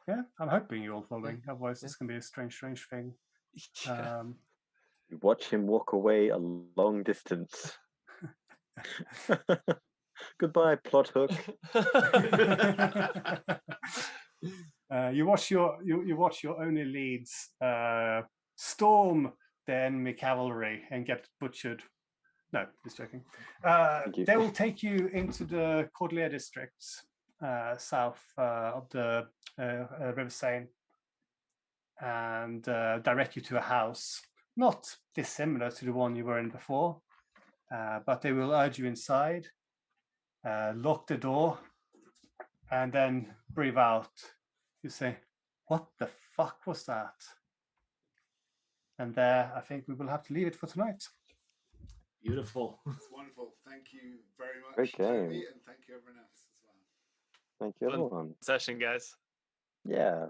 Yeah, I'm hoping you're all following. Otherwise, it's going to be a strange thing. Yeah. You watch him walk away a long distance. Goodbye, plot hook. You watch your only leads storm the enemy cavalry and get butchered. No, just joking. They will take you into the Cordelier districts south of the River Seine and direct you to a house not dissimilar to the one you were in before, but they will urge you inside, lock the door, and then breathe out. You say, "What the fuck was that?" And there, I think we will have to leave it for tonight. Beautiful. It's wonderful. Thank you very much, Great game. Toby, and thank you everyone else as well. Thank you, Fun everyone. session, guys. Yeah,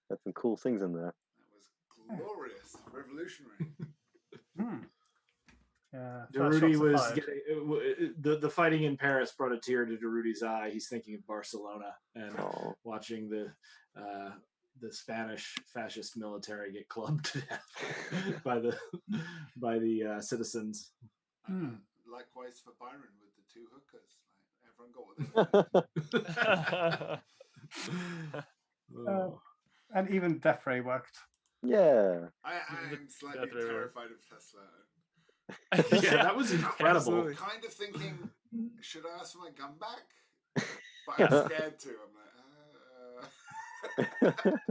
there's some cool things in there. That was glorious, revolutionary. Durruti was getting the fighting in Paris brought a tear to Durruti's eye. He's thinking of Barcelona and watching the Spanish fascist military get clubbed to death by the citizens. Likewise for Byron with the two hookers. Like, everyone got what they wanted. And even Death Ray worked. Yeah. I am slightly terrified of Tesla. Yeah, that was incredible. Absolutely. Kind of thinking, should I ask for my gun back? But I'm scared to. I'm like,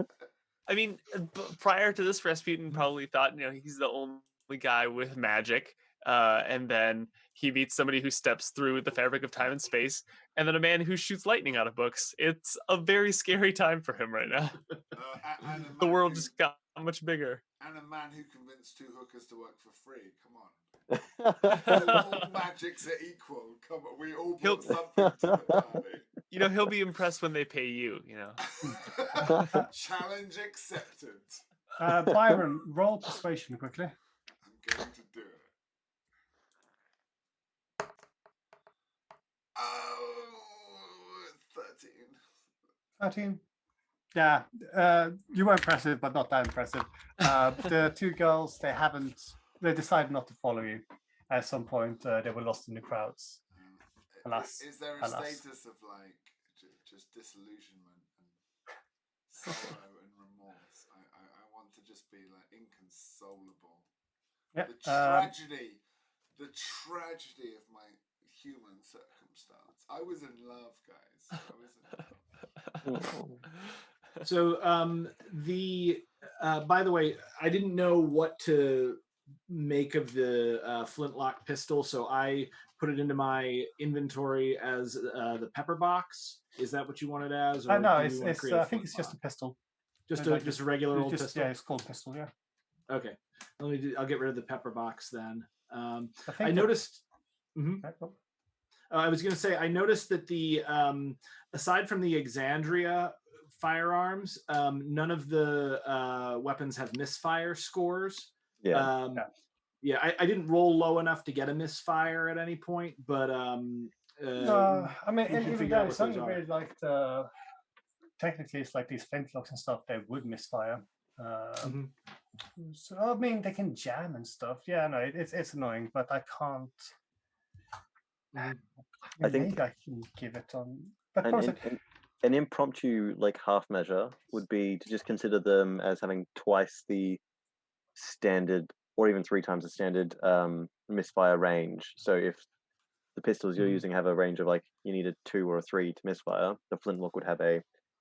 I mean, prior to this, Rasputin probably thought, he's the only guy with magic. And then he meets somebody who steps through the fabric of time and space, and then a man who shoots lightning out of books. It's a very scary time for him right now. The world just got much bigger. And a man who convinced two hookers to work for free. Come on. All magics are equal. Come on, we all brought something to the party. He'll be impressed when they pay you, Challenge accepted. Byron, roll persuasion quickly. I'm going to do it. Oh, 13. 13. Yeah, you were impressive, but not that impressive. The two girls, they decided not to follow you. At some point, they were lost in the crowds. Alas. Is there a status of like just disillusionment and sorrow and remorse? I want to just be like inconsolable. Yep. The tragedy of my human circumstance. I was in love, guys. I was in love. So by the way, I didn't know what to make of the flintlock pistol, so I put it into my inventory as the pepper box. Is that what you want it as? Or no, it's I think it's just a pistol. Just a regular old pistol. Yeah, it's called a pistol. Yeah. Okay, I'll get rid of the pepper box then. I noticed. I was going to say I noticed that the aside from the Exandria firearms, none of the weapons have misfire scores. Yeah. Yeah, I didn't roll low enough to get a misfire at any point, but No, I mean, we and can even figure then, out what it's those only are. really like technically, it's like these flintlocks and stuff. They would misfire. Mhm. So I mean, they can jam and stuff. Yeah, no, it's annoying, but I can't. Mhm. I think Maybe I can give it on. But an, of course, an impromptu like half measure would be to just consider them as having twice the standard or even 3 times the standard misfire range. So if the pistols you're Mhm. using have a range of like you need a 2 or a 3 to misfire, the flintlock would have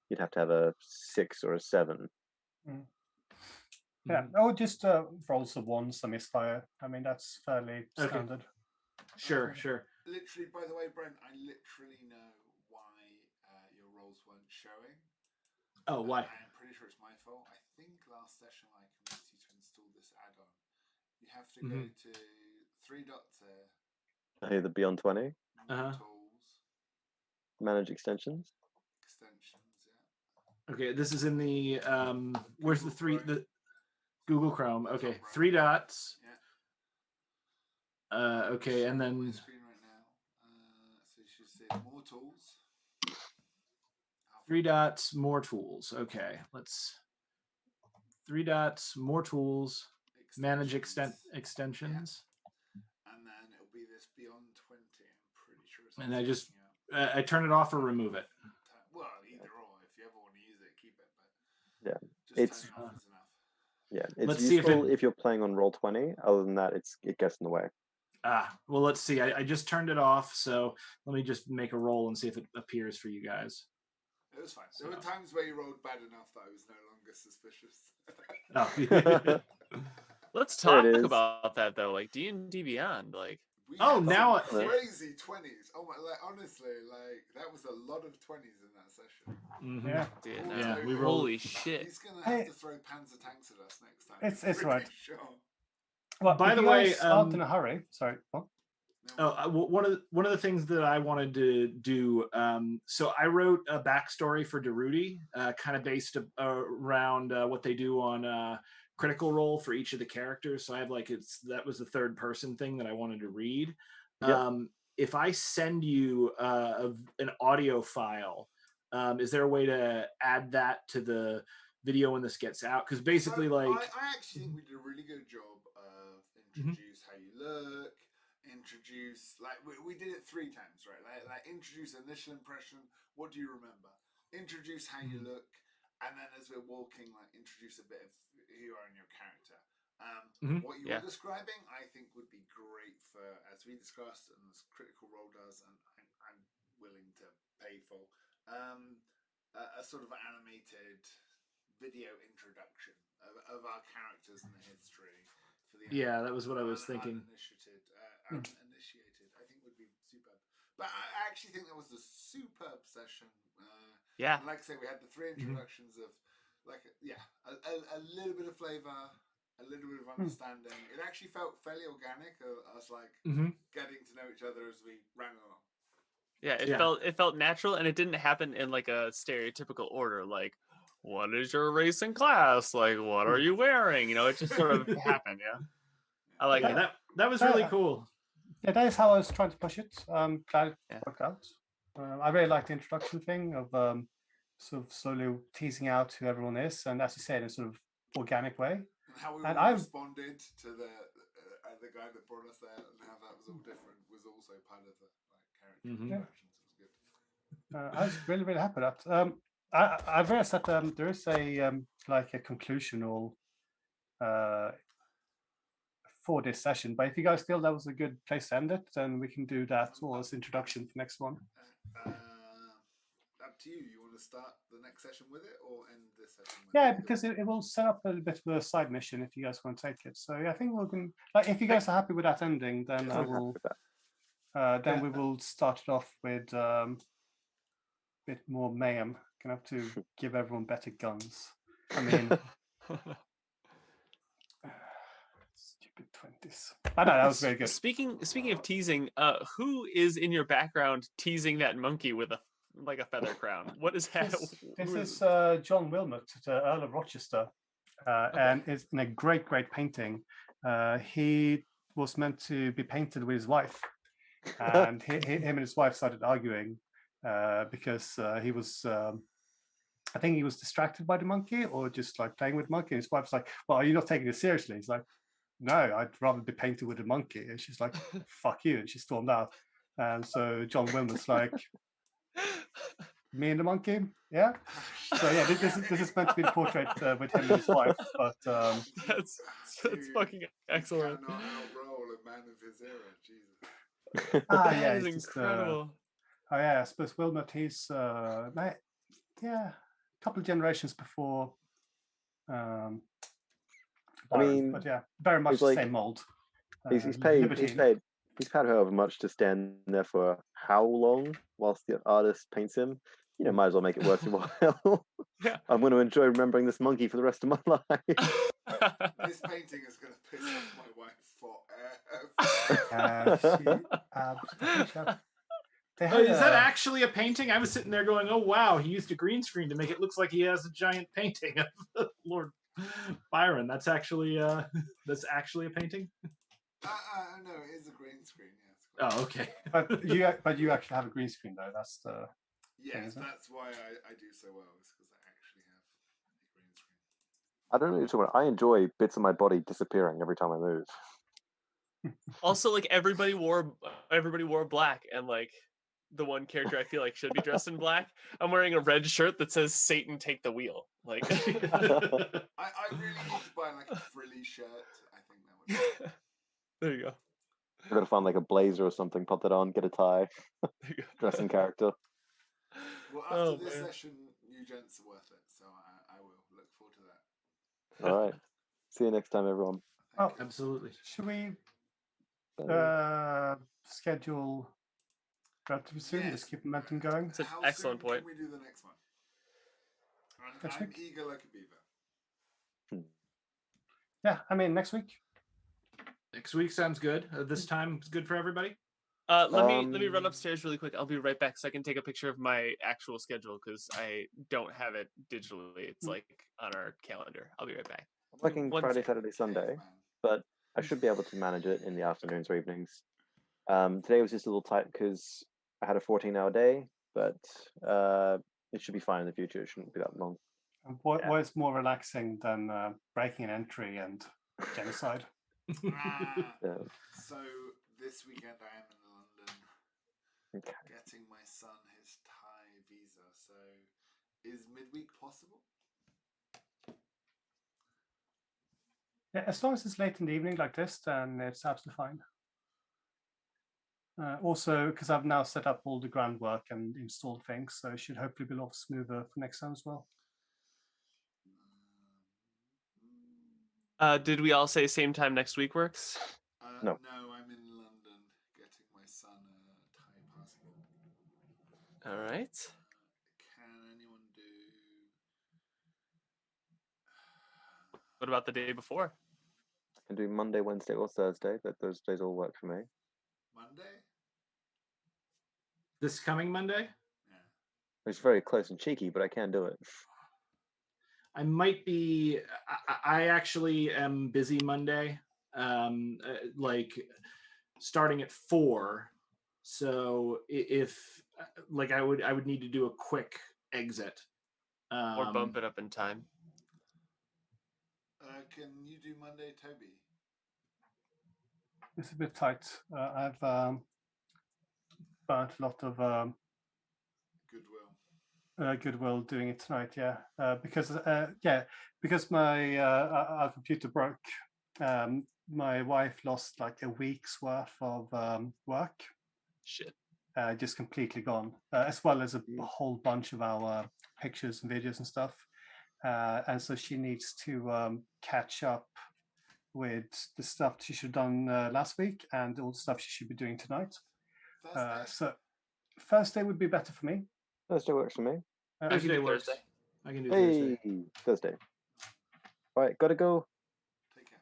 you'd have to have a 6 or a 7. yeah, or just rolls of ones, a misfire. I mean, that's fairly standard. Sure. Literally, by the way, Brent, I literally know why your rolls weren't showing. Oh, why? I'm pretty sure it's my fault. I think last session I convinced you to install this add-on. You have to go to 3 dots there. Hey, the Beyond 20. Tools. Manage extensions. Extensions, yeah. Okay, this is in the where's Google the 3 Chrome. the Google Chrome. Okay, Top 3 right. dots. Yeah. Okay, and then my screen right now. So you should see more tools. 3 dots, more tools. Okay, let's 3 dots, more tools. Manage extensions. Yeah. And then it'll be this Beyond 20. I'm pretty sure it's. And I just I turn it off or remove it. Well, either or. If you ever want to use it, keep it. But yeah, just turning off is enough. Yeah, it's let's useful see if you're playing on Roll20. Other than that, it gets in the way. Well, let's see. I just turned it off, so let me just make a roll and see if it appears for you guys. It was fine. There were times where you rolled bad enough that I was no longer suspicious. Let's talk about that though, like D&D Beyond, like. We had now crazy 20s. Oh my! Like honestly, like that was a lot of 20s in that session. Mm-hmm. Yeah, yeah. We rolled. Holy shit! He's gonna have to throw panzer tanks at us next time. It's right. Sure. Well, by the way, aren't in a hurry. Sorry. What? One of the things that I wanted to do. So I wrote a backstory for Durruti, kind of based around what they do on Critical Role for each of the characters. So I have that was the third person thing that I wanted to read. Yep. If I send you an audio file, is there a way to add that to the video when this gets out? Because basically, I actually think we did a really good job of introduce how you look. Introduce we did it 3 times, right? Like introduce initial impression. What do you remember? Introduce how you look, and then as we're walking, introduce a bit of who you are in your character. What you're describing, I think, would be great for, as we discussed, and as Critical Role does, and I'm willing to pay for a sort of animated video introduction of our characters and the history. That was what I was thinking. Uninitiated, I think would be superb. But I actually think that was a superb session. And like I say, we had the 3 introductions of, a little bit of flavor, a little bit of understanding. It actually felt fairly organic. Us getting to know each other as we ran along. Yeah, it felt natural, and it didn't happen in like a stereotypical order. Like, what is your race and class? Like, what are you wearing? You know, it just sort of happened. Yeah, I like it. That was really cool. Yeah, that is how I was trying to push it. Glad it worked out. I really like the introduction thing of sort of slowly teasing out who everyone is, and as you said, in a sort of organic way. And how we all responded to the guy that brought us there, and how that was all different, was also part of the character introductions. It was good. I was really, really happy with that. I've realized that there is a a conclusional for this session, but if you guys feel that was a good place to end it, then we can do that as introduction for next one. Up to you. You want to start the next session with it, or end this session with it? Because it will set up a little bit of a side mission if you guys want to take it. So I think we can, if you guys are happy with that ending, then I will. Then we will start it off with a bit more mayhem. Gonna have to give everyone better guns. I mean, stupid 20s. I know that was very good. Speaking of teasing, who is in your background teasing that monkey with a feather crown? What is that? This is John Wilmot, the Earl of Rochester, and it's in a great painting. He was meant to be painted with his wife, and him and his wife started arguing because he was. I think he was distracted by the monkey, or just like playing with the monkey. And his wife's like, "Well, are you not taking it seriously?" He's like, "No, I'd rather be painted with a monkey." And she's like, "Fuck you!" And she stormed out. And so John Wilmer's like, "Me and the monkey, yeah." So yeah, this is meant to be the portrait with him and his wife, but That's fucking excellent. You cannot outroll a man of his era, Jesus. That yeah, is it's just, incredible. oh yeah, I suppose Wilmot, he's yeah, a couple of generations before Byron, mean, but yeah, very much he's the like- same mold. He's paid however much to stand there for how long whilst the artist paints him. You know, might as well make it worth your while. Yeah. I'm going to enjoy remembering this monkey for the rest of my life. This painting is going to piss off my wife forever. Is that actually a painting? I was sitting there going, "Oh wow, he used a green screen to make it look like he has a giant painting of Lord Byron." That's actually a painting. No, it is a green screen. Yes. Oh, okay. But you actually have a green screen though. That's the Yes, that's why I do so well. Is because I actually have a green screen. I don't know what you're talking about. I enjoy bits of my body disappearing every time I move. Also, like everybody wore black, and like the one character I feel like should be dressed in black. I'm wearing a red shirt that says "Satan take the wheel." Like, I really need to buy like a frilly shirt. I think that would. There you go. I've got to find like a blazer or something, put that on, get a tie, dress in character. Well, after this session, you gents are worth it, so I will look forward to that. All right. See you next time, everyone. Oh, absolutely. Should we schedule relatively soon? Yes. Just keep momentum going. It's an How excellent soon point. Can we do the next one? Next I'm week? eager like a beaver. Yeah, I mean next week. Next week sounds good. This time is good for everybody. Let me run upstairs really quick. I'll be right back so I can take a picture of my actual schedule because I don't have it digitally. It's like on our calendar. I'll be right back. I'm working One Friday, sec. Saturday, Sunday, but I should be able to manage it in the afternoons or evenings. Today was just a little tight because I had a 14-hour day, but it should be fine in the future. It shouldn't be that long. And what is more relaxing than breaking an entry and genocide? Yeah. So this weekend I am in London Okay. getting my son his Thai visa. So is midweek possible? Yeah, as long as it's late in the evening like this, then it's absolutely fine. Also, because I've now set up all the groundwork and installed things, so it should hopefully be a lot smoother for next time as well. Did we all say same time next week works? No. No, I'm in London getting my son a Thai passport. All right. Can anyone do? What about the day before? I can do Monday, Wednesday, or Thursday, but those days all work for me. Monday? This coming Monday? Yeah. It's very close and cheeky, but I can do it. I might be. I actually am busy Monday, like starting at 4. So if like I would need to do a quick exit, Or bump it up in time. Can you do Monday, Toby? It's a bit tight. I've burnt a lot of goodwill doing it tonight. Yeah, because my our computer broke. My wife lost like a week's worth of work. Shit. Just completely gone, as well as a whole bunch of our pictures and videos and stuff. And so she needs to catch up with the stuff she should have done last week and all the stuff she should be doing tonight. So Thursday would be better for me. Thursday works for me. Thursday works. Thursday. I can do Hey, Thursday. Thursday. All right, gotta go. Take care.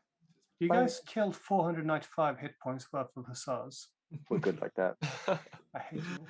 You Bye. guys killed 495 hit points worth of hussars. We're good like that. I hate you all.